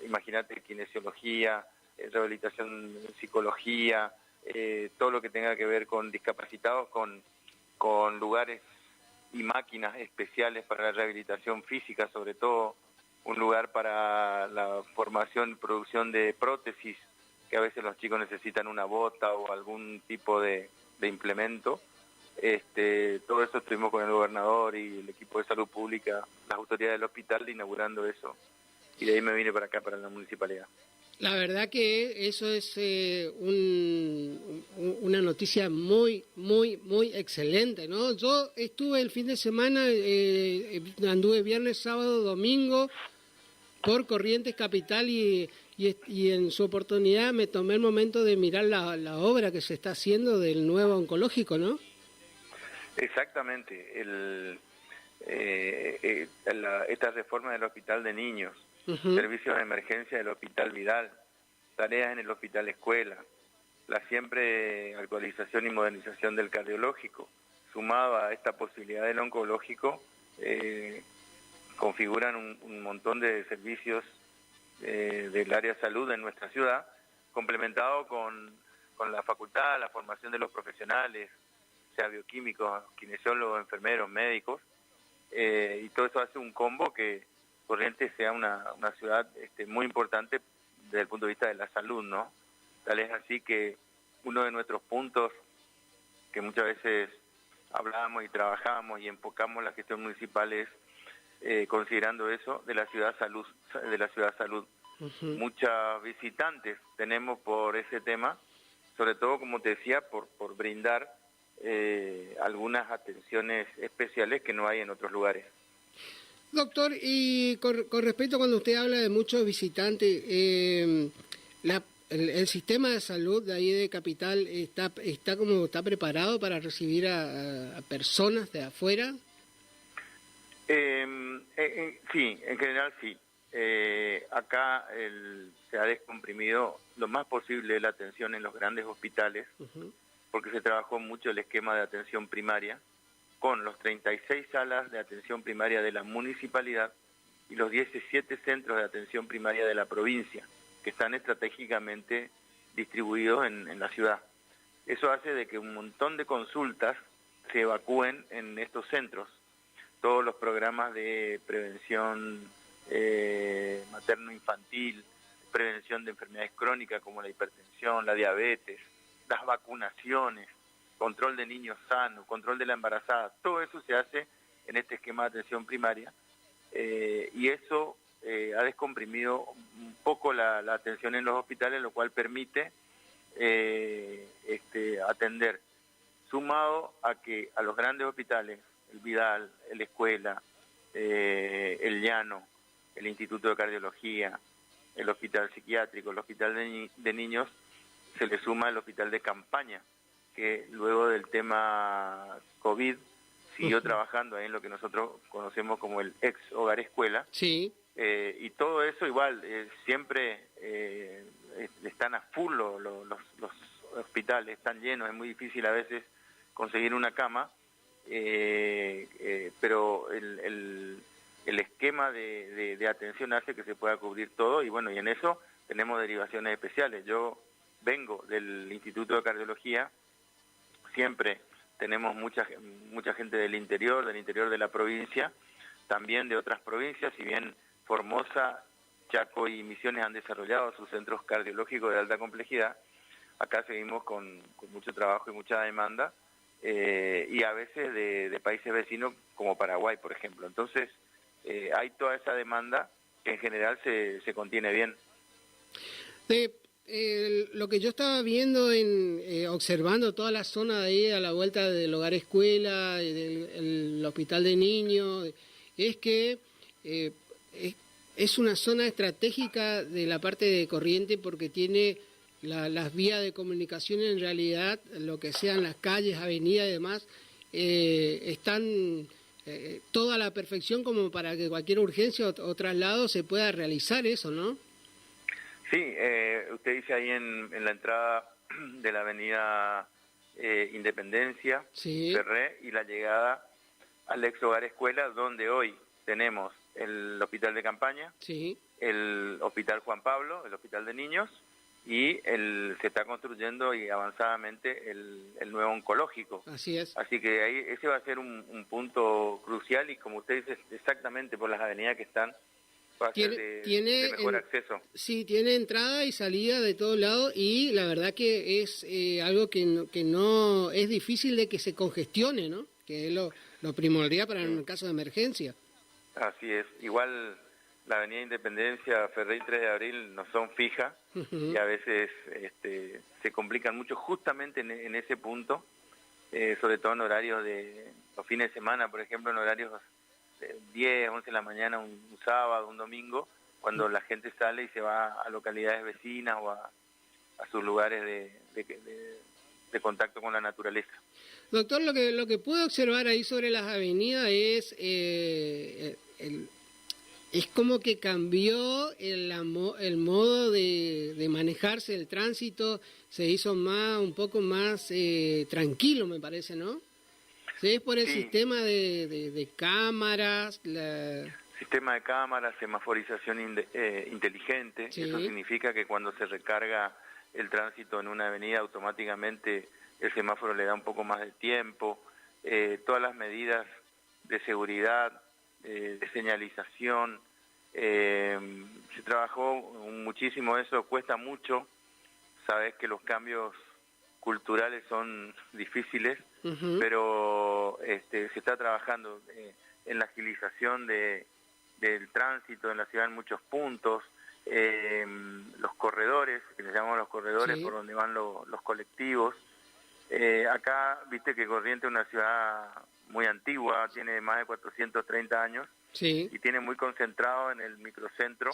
Imagínate kinesiología, rehabilitación, psicología, todo lo que tenga que ver con discapacitados, con lugares y máquinas especiales para la rehabilitación física, sobre todo un lugar para la formación y producción de prótesis, que a veces los chicos necesitan una bota o algún tipo de implemento. Todo eso estuvimos con el gobernador y el equipo de salud pública, las autoridades del hospital, inaugurando eso. Y de ahí me vine para acá, para la municipalidad. La verdad que eso es una noticia muy, muy, muy excelente, ¿no? Yo estuve el fin de semana, anduve viernes, sábado, domingo por Corrientes Capital y en su oportunidad me tomé el momento de mirar la obra que se está haciendo del nuevo oncológico, ¿no? Exactamente. Esta reforma del Hospital de Niños, servicios de emergencia del Hospital Vidal, tareas en el Hospital Escuela, la siempre actualización y modernización del cardiológico, sumado a esta posibilidad del oncológico, configuran un montón de servicios del área de salud en nuestra ciudad, complementado con la facultad, la formación de los profesionales, sea bioquímicos, kinesiólogos, enfermeros, médicos, y todo eso hace un combo que Corrientes sea una ciudad muy importante desde el punto de vista de la salud, ¿no? Tal es así que uno de nuestros puntos que muchas veces hablamos y trabajamos y enfocamos la gestión municipal es considerando eso de la ciudad salud, Muchas visitantes tenemos por ese tema, sobre todo, como te decía, por brindar algunas atenciones especiales que no hay en otros lugares. Doctor, y con respecto a cuando usted habla de muchos visitantes, el sistema de salud de ahí de Capital está preparado para recibir a personas de afuera. Sí, en general sí. Acá se ha descomprimido lo más posible la atención en los grandes hospitales, porque se trabajó mucho el esquema de atención primaria, con los 36 salas de atención primaria de la municipalidad y los 17 centros de atención primaria de la provincia, que están estratégicamente distribuidos en la ciudad. Eso hace de que un montón de consultas se evacúen en estos centros. Todos los programas de prevención materno-infantil, prevención de enfermedades crónicas como la hipertensión, la diabetes, las vacunaciones, control de niños sanos, control de la embarazada, todo eso se hace en este esquema de atención primaria, y eso ha descomprimido un poco la atención en los hospitales, lo cual permite atender, sumado a que a los grandes hospitales, el Vidal, el Escuela, el Llano, el Instituto de Cardiología, el Hospital Psiquiátrico, el Hospital de Niños, se le suma el Hospital de Campaña, que luego del tema COVID siguió trabajando ahí en lo que nosotros conocemos como el ex hogar escuela. Sí. Y todo eso igual, siempre están a full los hospitales, están llenos, es muy difícil a veces conseguir una cama, pero el esquema de atención hace que se pueda cubrir todo, y bueno, y en eso tenemos derivaciones especiales. Yo vengo del Instituto de Cardiología, siempre tenemos mucha gente del interior de la provincia, también de otras provincias, si bien Formosa, Chaco y Misiones han desarrollado sus centros cardiológicos de alta complejidad, acá seguimos con mucho trabajo y mucha demanda, y a veces de países vecinos como Paraguay, por ejemplo. Entonces, hay toda esa demanda que en general se contiene bien. Lo que yo estaba viendo, observando toda la zona de ahí a la vuelta del hogar escuela, del hospital de niños, es que es una zona estratégica de la parte de Corrientes porque tiene las vías de comunicación, en realidad, lo que sean las calles, avenidas y demás, están toda a la perfección como para que cualquier urgencia o traslado se pueda realizar eso, ¿no? Sí, usted dice ahí en la entrada de la avenida Independencia, Ferré, y la llegada al ex hogar escuela, donde hoy tenemos el hospital de campaña, el hospital Juan Pablo, el hospital de niños, y se está construyendo y avanzadamente el nuevo oncológico. Así es. Así que ahí ese va a ser un punto crucial, y como usted dice, exactamente por las avenidas que están, va a ser de mejor acceso. Sí, tiene entrada y salida de todos lados, y la verdad que es algo que no es difícil de que se congestione, ¿no? Que es lo primordial para un caso de emergencia. Así es. Igual la avenida Independencia, Ferré y 3 de Abril no son fijas, y a veces se complican mucho justamente en ese punto, sobre todo en horarios de los fines de semana, por ejemplo, en horarios 10, 11 de la mañana, un sábado, un domingo, cuando la gente sale y se va a localidades vecinas o a sus lugares de contacto con la naturaleza. Doctor, lo que puedo observar ahí sobre las avenidas es como que cambió el modo de manejarse el tránsito, se hizo un poco más tranquilo, me parece, ¿no? ¿Sí? Es por el sistema de cámaras. Sistema de cámaras, semaforización inteligente. Eso significa que cuando se recarga el tránsito en una avenida, automáticamente el semáforo le da un poco más de tiempo. Todas las medidas de seguridad, de señalización, se trabajó muchísimo eso, cuesta mucho. Sabes que los cambios culturales son difíciles, pero se está trabajando en la agilización del tránsito en la ciudad en muchos puntos, los corredores, que les llamamos los corredores, por donde van los colectivos. Acá, viste que Corrientes es una ciudad muy antigua, tiene más de 430 años, y tiene muy concentrado en el microcentro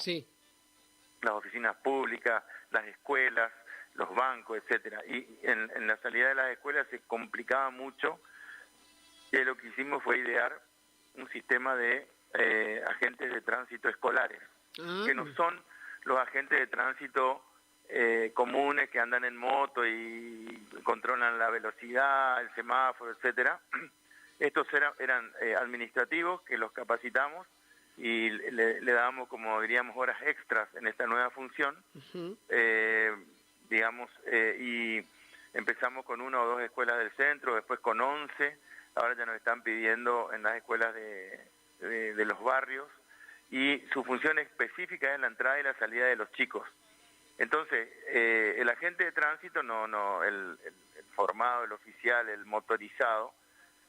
las oficinas públicas, las escuelas, los bancos, etcétera. Y en la salida de las escuelas se complicaba mucho, y lo que hicimos fue idear un sistema de agentes de tránsito escolares, que no son los agentes de tránsito comunes que andan en moto y controlan la velocidad, el semáforo, etcétera. Estos eran administrativos que los capacitamos y le dábamos, como diríamos, horas extras en esta nueva función, y empezamos con 1 o 2 escuelas del centro, después con 11, ahora ya nos están pidiendo en las escuelas de los barrios, y su función específica es la entrada y la salida de los chicos. Entonces, el agente de tránsito, el formado, el oficial, el motorizado,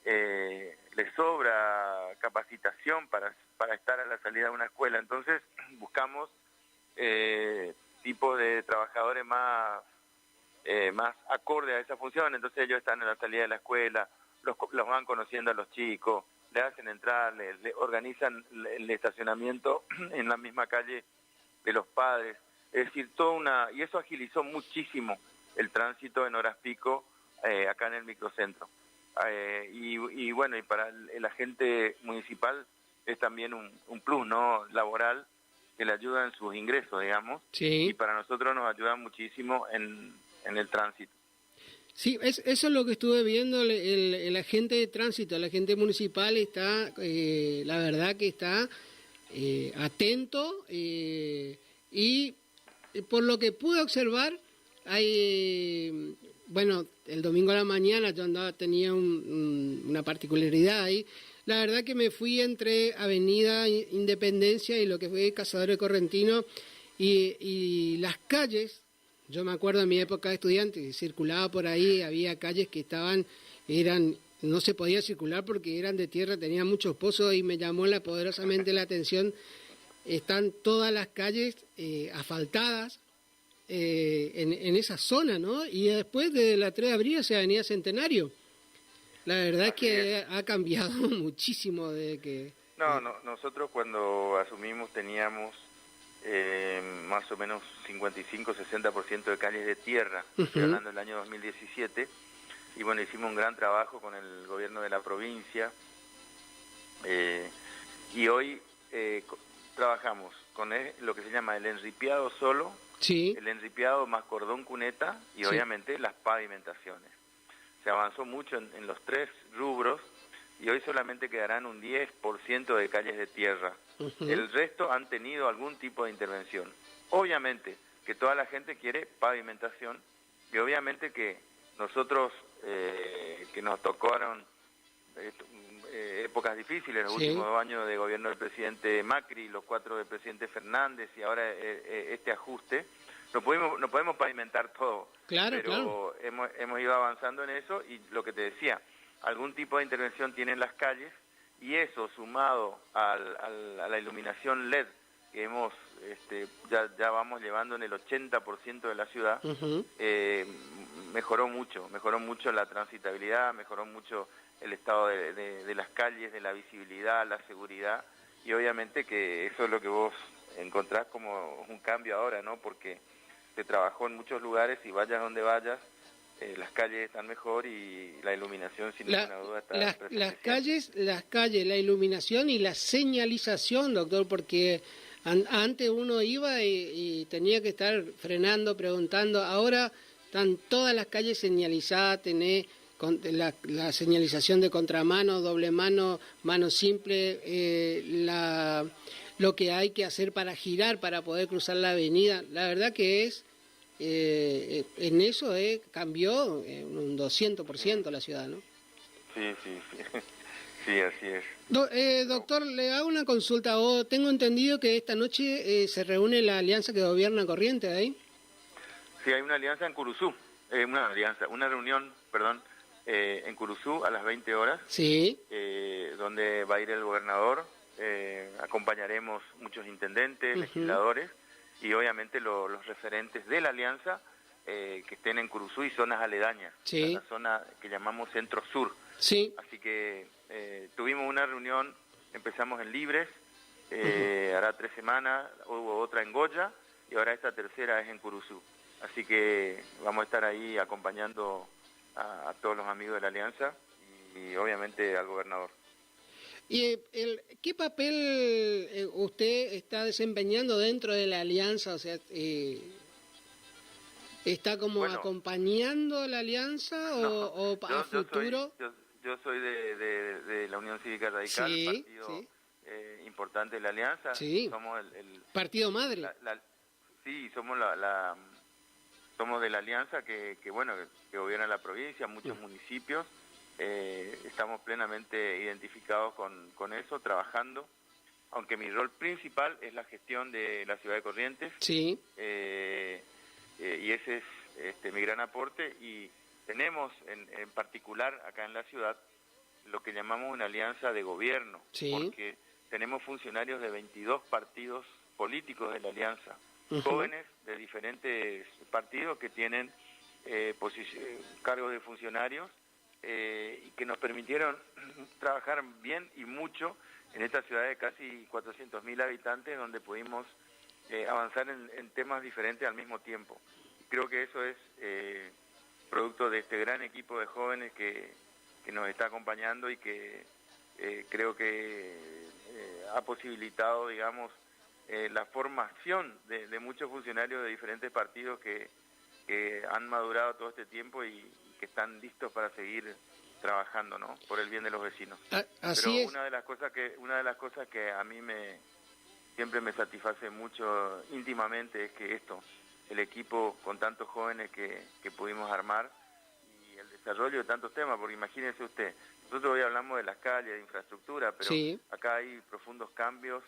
le sobra capacitación para estar a la salida de una escuela. Entonces buscamos tipos de trabajadores más acorde a esa función. Entonces ellos están en la salida de la escuela, los van conociendo a los chicos, le hacen entrar, le organizan el estacionamiento en la misma calle de los padres. Es decir, y eso agilizó muchísimo el tránsito en horas pico acá en el microcentro. Y bueno, y para el agente municipal es también un plus, ¿no?, laboral, que le ayuda en sus ingresos, digamos, y para nosotros nos ayuda muchísimo en el tránsito. Sí, eso es lo que estuve viendo, el agente de tránsito, el agente municipal está, la verdad que está atento, y por lo que pude observar, bueno, el domingo a la mañana yo tenía una particularidad ahí. la verdad que me fui entre Avenida Independencia y lo que fue Cazadores Correntino y las calles. Yo me acuerdo en mi época de estudiante, circulaba por ahí, había calles que no se podía circular porque eran de tierra, tenían muchos pozos y me llamó poderosamente la atención. Están todas las calles asfaltadas en esa zona, ¿no? Y después de la 3 de abril hacia Avenida Centenario. La verdad es que ha cambiado muchísimo de que... Nosotros cuando asumimos teníamos más o menos 55-60% de calles de tierra, estoy hablando del año 2017, y bueno, hicimos un gran trabajo con el gobierno de la provincia, y hoy trabajamos con lo que se llama el enripiado solo, el enripiado más cordón cuneta y obviamente las pavimentaciones. Se avanzó mucho en los 3 rubros y hoy solamente quedarán un 10% de calles de tierra. El resto han tenido algún tipo de intervención. Obviamente que toda la gente quiere pavimentación y obviamente que nosotros que nos tocaron épocas difíciles, los últimos 2 años de gobierno del presidente Macri, los 4 del presidente Fernández y ahora este ajuste, no podemos pavimentar todo, pero hemos ido avanzando en eso y lo que te decía, algún tipo de intervención tienen las calles y eso sumado a la iluminación LED que hemos ya vamos llevando en el 80% de la ciudad, mejoró mucho la transitabilidad, mejoró mucho el estado de las calles, de la visibilidad, la seguridad y obviamente que eso es lo que vos encontrás como un cambio ahora, ¿no? Porque se trabajó en muchos lugares y vayas donde vayas, las calles están mejor y la iluminación sin ninguna duda está las calles, la iluminación y la señalización, doctor, porque antes uno iba y tenía que estar frenando, preguntando, ahora están todas las calles señalizadas, tenés la señalización de contramano, doble mano, mano simple, lo que hay que hacer para girar, para poder cruzar la avenida. La verdad que es, en eso cambió un 200% la ciudad, ¿no? Sí, así es. Doctor, le hago una consulta. Tengo entendido que esta noche se reúne la alianza que gobierna Corrientes, ¿ahí? Sí, hay una alianza en Curuzú, una reunión, en Curuzú a las 20 horas, donde va a ir el gobernador, acompañaremos muchos intendentes, legisladores y obviamente los referentes de la alianza que estén en Curuzú y zonas aledañas, la zona que llamamos Centro Sur. Así que tuvimos una reunión, empezamos en Libres, hará 3 semanas, hubo otra en Goya y ahora esta tercera es en Curuzú. Así que vamos a estar ahí acompañando a todos los amigos de la alianza y obviamente al gobernador. ¿Y qué papel usted está desempeñando dentro de la alianza? O sea, ¿está como acompañando la alianza o a futuro? Yo soy de la Unión Cívica Radical, partido importante de la alianza. Somos el partido madre. Somos de la alianza que gobierna la provincia, muchos municipios. Estamos plenamente identificados con eso, trabajando, aunque mi rol principal es la gestión de la ciudad de Corrientes, y ese es mi gran aporte, y tenemos en particular acá en la ciudad lo que llamamos una alianza de gobierno, porque tenemos funcionarios de 22 partidos políticos de la alianza, jóvenes de diferentes partidos que tienen cargos de funcionarios, y que nos permitieron trabajar bien y mucho en esta ciudad de casi 400.000 habitantes, donde pudimos avanzar en temas diferentes al mismo tiempo. Creo que eso es producto de este gran equipo de jóvenes que nos está acompañando y que creo que ha posibilitado, digamos, la formación de muchos funcionarios de diferentes partidos que han madurado todo este tiempo y que están listos para seguir trabajando, ¿no? Por el bien de los vecinos. Pero una de las cosas que a mí siempre me satisface mucho íntimamente es que el equipo con tantos jóvenes que pudimos armar y el desarrollo de tantos temas, porque imagínese usted, nosotros hoy hablamos de las calles, de infraestructura, pero acá hay profundos cambios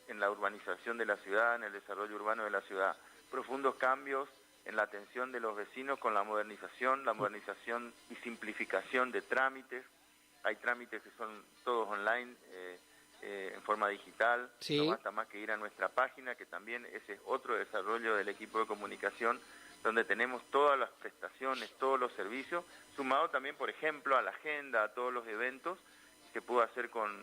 en la urbanización de la ciudad, en el desarrollo urbano de la ciudad, profundos cambios en la atención de los vecinos con la modernización y simplificación de trámites. Hay trámites que son todos online, en forma digital, no basta más que ir a nuestra página, que también ese es otro desarrollo del equipo de comunicación, donde tenemos todas las prestaciones, todos los servicios, sumado también, por ejemplo, a la agenda, a todos los eventos, que pudo hacer como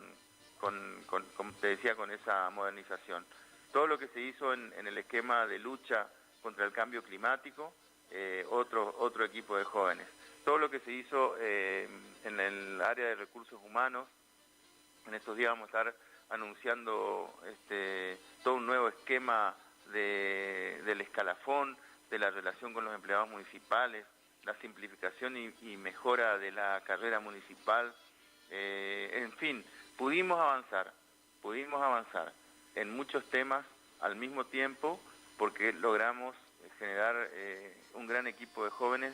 te decía, con esa modernización. Todo lo que se hizo en el esquema de lucha contra el cambio climático, otro equipo de jóvenes. Todo lo que se hizo en el área de recursos humanos, en estos días vamos a estar anunciando todo un nuevo esquema del escalafón, de la relación con los empleados municipales, la simplificación y mejora de la carrera municipal. En fin, pudimos avanzar en muchos temas al mismo tiempo, porque logramos generar un gran equipo de jóvenes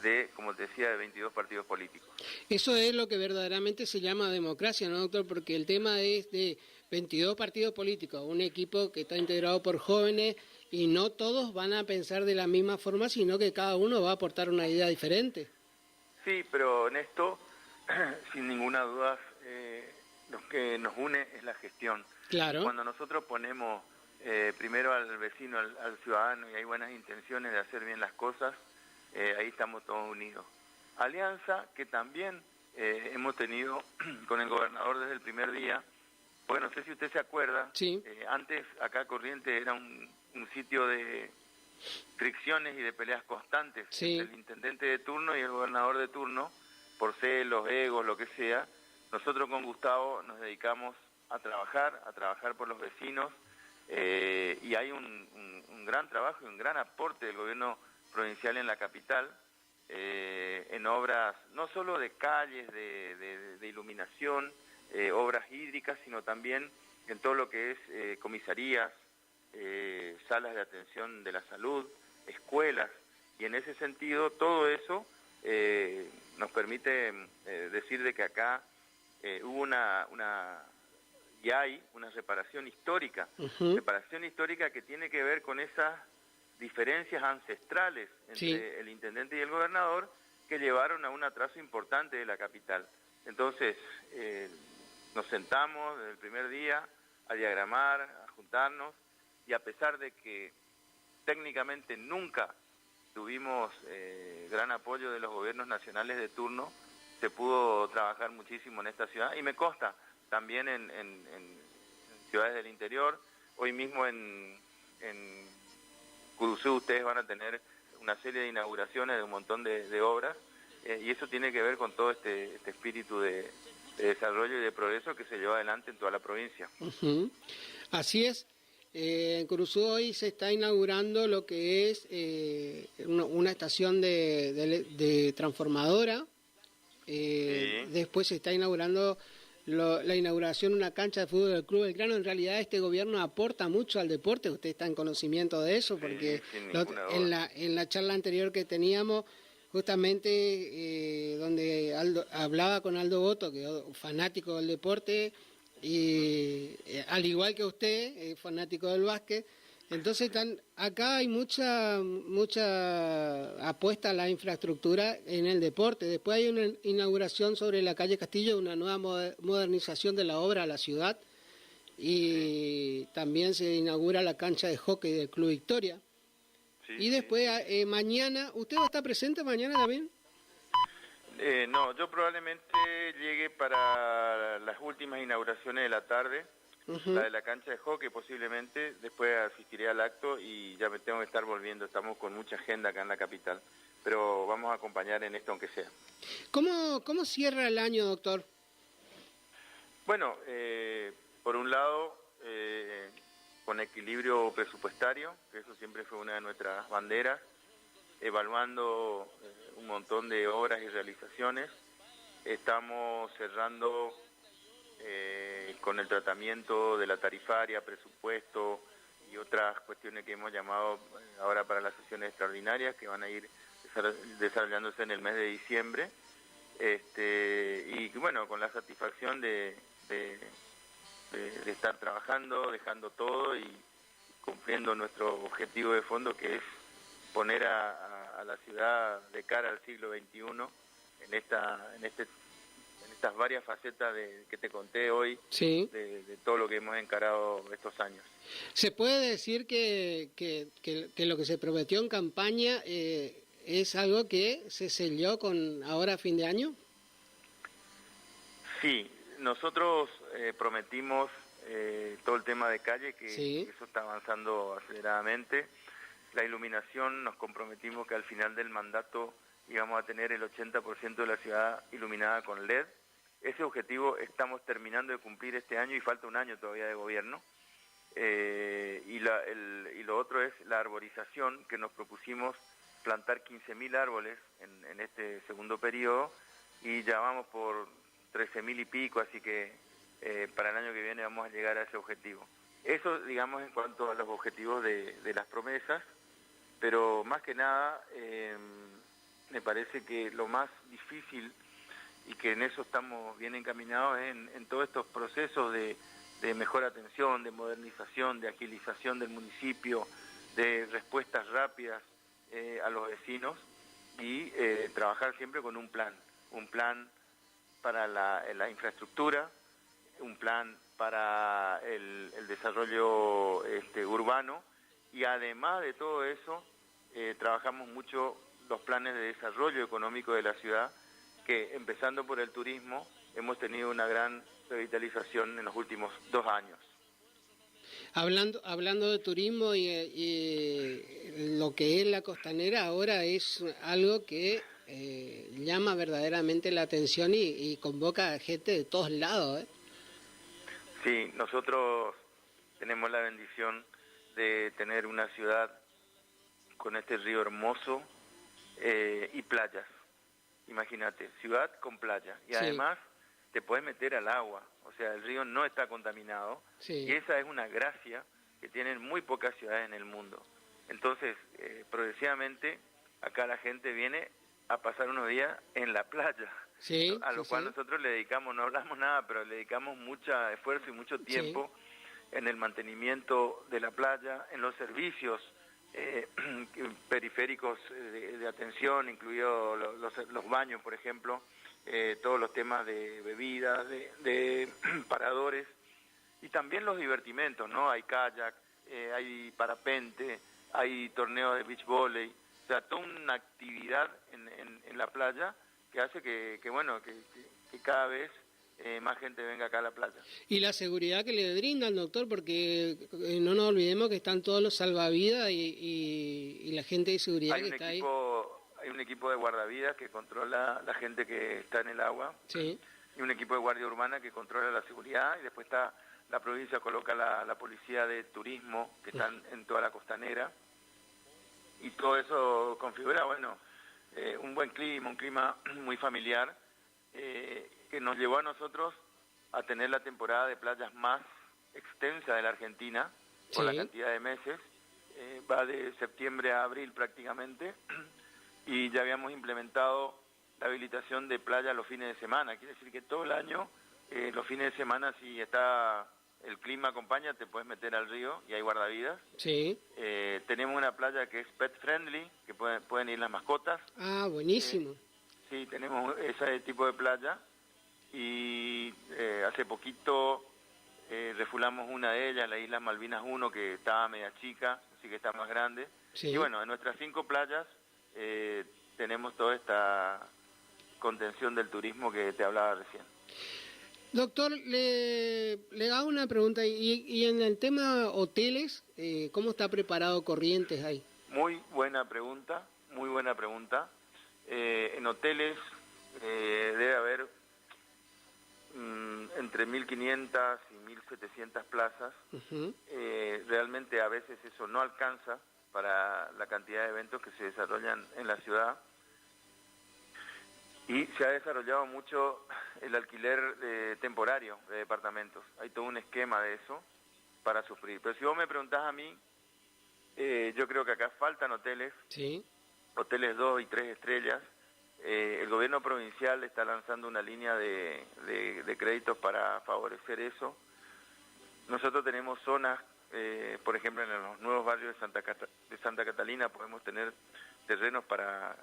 de, como te decía, de 22 partidos políticos. Eso es lo que verdaderamente se llama democracia, ¿no, doctor? Porque el tema es de 22 partidos políticos, un equipo que está integrado por jóvenes y no todos van a pensar de la misma forma, sino que cada uno va a aportar una idea diferente. Sí, pero en esto, sin ninguna duda, lo que nos une es la gestión. Claro. Cuando nosotros ponemos primero al vecino, al ciudadano, y hay buenas intenciones de hacer bien las cosas, ahí estamos todos unidos. Alianza que también hemos tenido con el gobernador desde el primer día, porque no sé si usted se acuerda, antes acá Corrientes era un sitio de fricciones y de peleas constantes entre el intendente de turno y el gobernador de turno, por celos, egos, lo que sea. Nosotros con Gustavo nos dedicamos a trabajar por los vecinos, y hay un gran trabajo y un gran aporte del gobierno provincial en la capital, en obras no solo de calles, de iluminación, obras hídricas, sino también en todo lo que es comisarías, salas de atención de la salud, escuelas, y en ese sentido todo eso nos permite decir de que acá hubo y hay una reparación histórica, reparación histórica que tiene que ver con esas diferencias ancestrales entre el intendente y el gobernador, que llevaron a un atraso importante de la capital. Entonces, nos sentamos desde el primer día a diagramar, a juntarnos, y a pesar de que técnicamente nunca tuvimos gran apoyo de los gobiernos nacionales de turno, se pudo trabajar muchísimo en esta ciudad, y me consta también en ciudades del interior. Hoy mismo en Curuzú ustedes van a tener una serie de inauguraciones de un montón de obras, y eso tiene que ver con todo este espíritu de desarrollo y de progreso que se lleva adelante en toda la provincia. Así es. En Curuzú hoy se está inaugurando lo que es una estación de transformadora. Después se está inaugurando la inauguración de una cancha de fútbol del Club Belgrano. En realidad este gobierno aporta mucho al deporte, usted está en conocimiento de eso, porque en la charla anterior que teníamos, justamente donde hablaba con Aldo Boto, que es fanático del deporte, y al igual que usted, es fanático del básquet. Entonces acá hay mucha apuesta a la infraestructura en el deporte. Después hay una inauguración sobre la calle Castillo, una nueva modernización de la obra a la ciudad, y también se inaugura la cancha de hockey del Club Victoria. Y después mañana, ¿usted va a estar presente mañana también? No, yo probablemente llegue para las últimas inauguraciones de la tarde. La de la cancha de hockey posiblemente, después asistiré al acto y ya me tengo que estar volviendo. Estamos con mucha agenda acá en la capital, pero vamos a acompañar en esto aunque sea. ¿Cómo cierra el año, doctor? Bueno, por un lado, con equilibrio presupuestario, que eso siempre fue una de nuestras banderas, evaluando un montón de obras y realizaciones. Estamos cerrando con el tratamiento de la tarifaria, presupuesto y otras cuestiones que hemos llamado ahora para las sesiones extraordinarias, que van a ir desarrollándose en el mes de diciembre, y bueno, con la satisfacción de estar trabajando, dejando todo y cumpliendo nuestro objetivo de fondo, que es poner a la ciudad de cara al siglo XXI en estas varias facetas que te conté hoy, sí, de todo lo que hemos encarado estos años. ¿Se puede decir que lo que se prometió en campaña es algo que se selló con ahora a fin de año? Sí, nosotros prometimos todo el tema de calle, que Sí. eso está avanzando aceleradamente. La iluminación, nos comprometimos que al final del mandato íbamos a tener el 80% de la ciudad iluminada con LED. Ese objetivo estamos terminando de cumplir este año y falta un año todavía de gobierno. Y lo otro es la arborización, que nos propusimos plantar 15.000 árboles en este segundo periodo, y ya vamos por 13.000 y pico, así que para el año que viene vamos a llegar a ese objetivo. Eso, digamos, en cuanto a los objetivos de las promesas, pero más que nada me parece que lo más difícil, y que en eso estamos bien encaminados, es en todos estos procesos de mejor atención, de modernización, de agilización del municipio, de respuestas rápidas a los vecinos, y trabajar siempre con un plan para la infraestructura, un plan para el desarrollo urbano, y además de todo eso trabajamos mucho los planes de desarrollo económico de la ciudad, que empezando por el turismo hemos tenido una gran revitalización en los últimos 2 años. Hablando de turismo y lo que es la costanera, ahora es algo que llama verdaderamente la atención y convoca a gente de todos lados, ¿eh? Sí, nosotros tenemos la bendición de tener una ciudad con este río hermoso y playas. Imagínate, ciudad con playa. Y Sí. además te puedes meter al agua, o sea, el río no está contaminado. Sí. Y esa es una gracia que tienen muy pocas ciudades en el mundo. Entonces, progresivamente, acá la gente viene a pasar unos días en la playa, Sí, a lo sí, cual sí. nosotros le dedicamos, no hablamos nada, pero le dedicamos mucho esfuerzo y mucho tiempo en el mantenimiento de la playa, en los servicios periféricos de atención, incluidos los baños, por ejemplo, todos los temas de bebidas, de paradores, y también los divertimentos, ¿no? Hay kayak, hay parapente, hay torneos de beach volley, o sea, toda una actividad en la playa que hace que cada vez más gente venga acá a la playa. Y la seguridad que le brindan, doctor, porque no nos olvidemos que están todos los salvavidas y la gente de seguridad que está ahí. Hay un equipo de guardavidas que controla la gente que está en el agua, Sí. y un equipo de guardia urbana que controla la seguridad, y después está la provincia, coloca la policía de turismo, que están en toda la costanera, y todo eso configura, un buen clima, un clima muy familiar, que nos llevó a nosotros a tener la temporada de playas más extensa de la Argentina, por la Sí. cantidad de meses. Va de septiembre a abril prácticamente, y ya habíamos implementado la habilitación de playa los fines de semana. Quiere decir que todo el año, los fines de semana, si el clima acompaña, te puedes meter al río y hay guardavidas. Sí. Tenemos una playa que es pet friendly, que pueden ir las mascotas. Ah, buenísimo. Sí, tenemos ese tipo de playa, y hace poquito refulamos una de ellas, la isla Malvinas 1, que estaba media chica, así que está más grande. Sí. Y bueno, en nuestras 5 playas tenemos toda esta contención del turismo que te hablaba recién. Doctor, le hago una pregunta. Y en el tema hoteles, ¿cómo está preparado Corrientes ahí? Muy buena pregunta, muy buena pregunta. En hoteles debe haber entre 1.500 y 1.700 plazas. Ujú. Realmente a veces eso no alcanza para la cantidad de eventos que se desarrollan en la ciudad. Y se ha desarrollado mucho el alquiler temporario de departamentos. Hay todo un esquema de eso para sufrir. Pero si vos me preguntás a mí, yo creo que acá faltan hoteles. Sí. hoteles 2 y 3 estrellas. El gobierno provincial está lanzando una línea de créditos para favorecer eso. Nosotros tenemos zonas, por ejemplo, en los nuevos barrios de Santa Catalina podemos tener terrenos para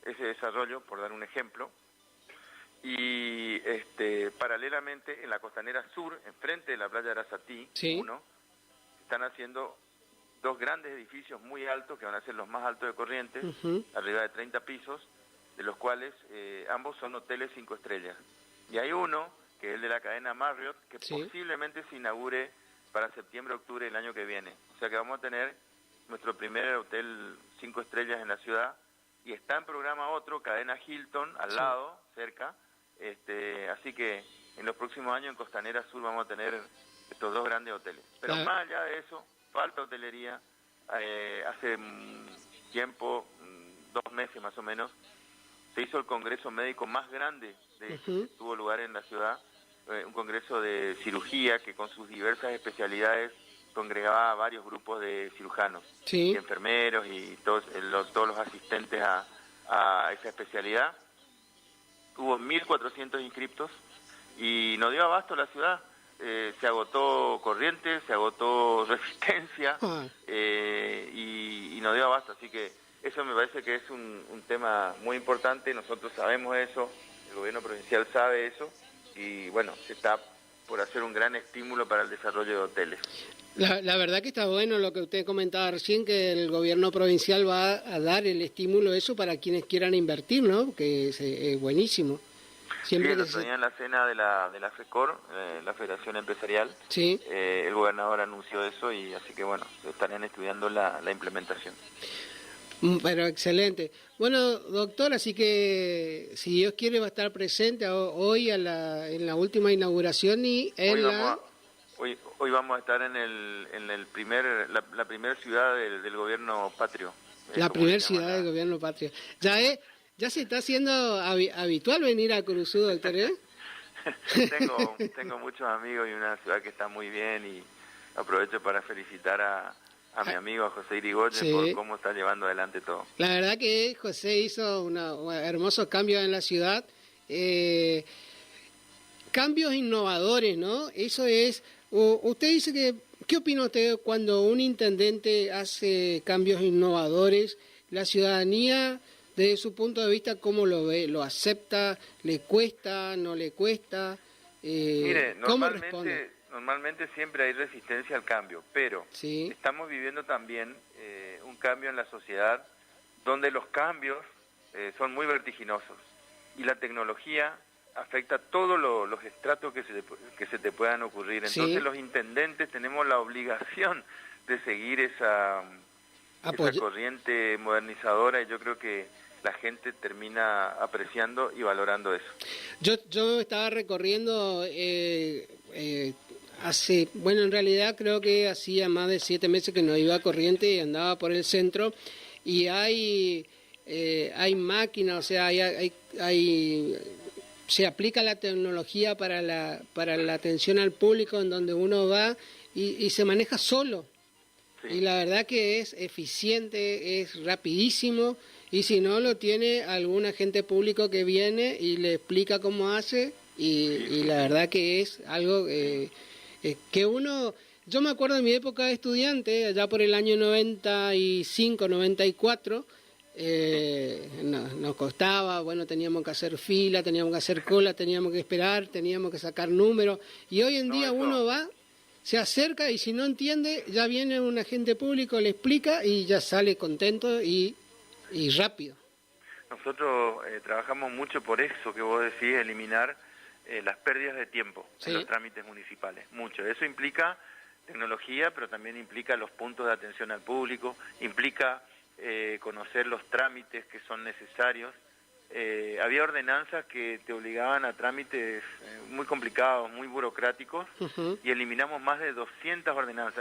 ese desarrollo, por dar un ejemplo. Y paralelamente en la costanera sur, enfrente de la playa de Arasatí, están haciendo 2 grandes edificios muy altos, que van a ser los más altos de Corrientes, arriba de 30 pisos, de los cuales ambos son hoteles 5 estrellas. Y hay uno, que es el de la cadena Marriott, que posiblemente se inaugure para septiembre-octubre del año que viene. O sea que vamos a tener nuestro primer hotel 5 estrellas en la ciudad, y está en programa otro, cadena Hilton, al lado, cerca. Así que en los próximos años en Costanera Sur vamos a tener estos 2 grandes hoteles. Pero más allá de eso, falta hotelería. Hace tiempo, 2 meses más o menos, se hizo el congreso médico más grande que tuvo lugar en la ciudad, un congreso de cirugía que con sus diversas especialidades congregaba a varios grupos de cirujanos, y enfermeros y todos los asistentes a esa especialidad. Hubo 1.400 inscriptos y no dio abasto la ciudad. Se agotó Corrientes, se agotó Resistencia y no dio abasto. Así que eso me parece que es un tema muy importante. Nosotros sabemos eso, el gobierno provincial sabe eso y bueno, se está por hacer un gran estímulo para el desarrollo de hoteles. La verdad que está bueno lo que usted comentaba recién, que el gobierno provincial va a dar el estímulo eso para quienes quieran invertir, ¿no? Que es buenísimo. Siempre el otro día en la cena de la FECOR, la Federación Empresarial, el gobernador anunció eso y así que bueno, estarían estudiando la implementación. Pero excelente. Bueno, doctor, así que si Dios quiere va a estar presente hoy en la última inauguración y en Hoy vamos a estar en la primera ciudad del gobierno patrio. La primera ciudad del gobierno patrio. Ya se está haciendo habitual venir a Curuzú, doctor, ¿eh? Tengo muchos amigos y una ciudad que está muy bien y aprovecho para felicitar a mi amigo José Irigoyen por cómo está llevando adelante todo. La verdad que José hizo unos hermosos cambios en la ciudad, cambios innovadores, ¿no? Eso es, usted dice que, ¿qué opina usted cuando un intendente hace cambios innovadores? La ciudadanía, desde su punto de vista, ¿cómo lo ve? ¿Lo acepta? ¿Le cuesta? ¿No le cuesta? Mire, normalmente siempre hay resistencia al cambio, pero estamos viviendo también un cambio en la sociedad donde los cambios son muy vertiginosos y la tecnología afecta todos los estratos que se te puedan ocurrir. Entonces los intendentes tenemos la obligación de seguir esa corriente modernizadora y yo creo que la gente termina apreciando y valorando eso. Yo estaba recorriendo en realidad creo que hacía más de 7 meses que no iba a Corrientes y andaba por el centro y hay máquinas, o sea, se aplica la tecnología para la atención al público en donde uno va y se maneja solo. Y la verdad que es eficiente, es rapidísimo y si no lo tiene algún agente público que viene y le explica cómo hace y la verdad que es algo que uno... Yo me acuerdo de mi época de estudiante, allá por el año 95, 94, nos costaba, bueno, teníamos que hacer fila, teníamos que hacer cola, teníamos que esperar, teníamos que sacar números y hoy en día uno va, se acerca y si no entiende ya viene un agente público, le explica y ya sale contento y rápido. Nosotros trabajamos mucho por eso que vos decís, eliminar las pérdidas de tiempo en los trámites municipales, mucho. Eso implica tecnología, pero también implica los puntos de atención al público, implica conocer los trámites que son necesarios. Había ordenanzas que te obligaban a trámites muy complicados, muy burocráticos, y eliminamos más de 200 ordenanzas.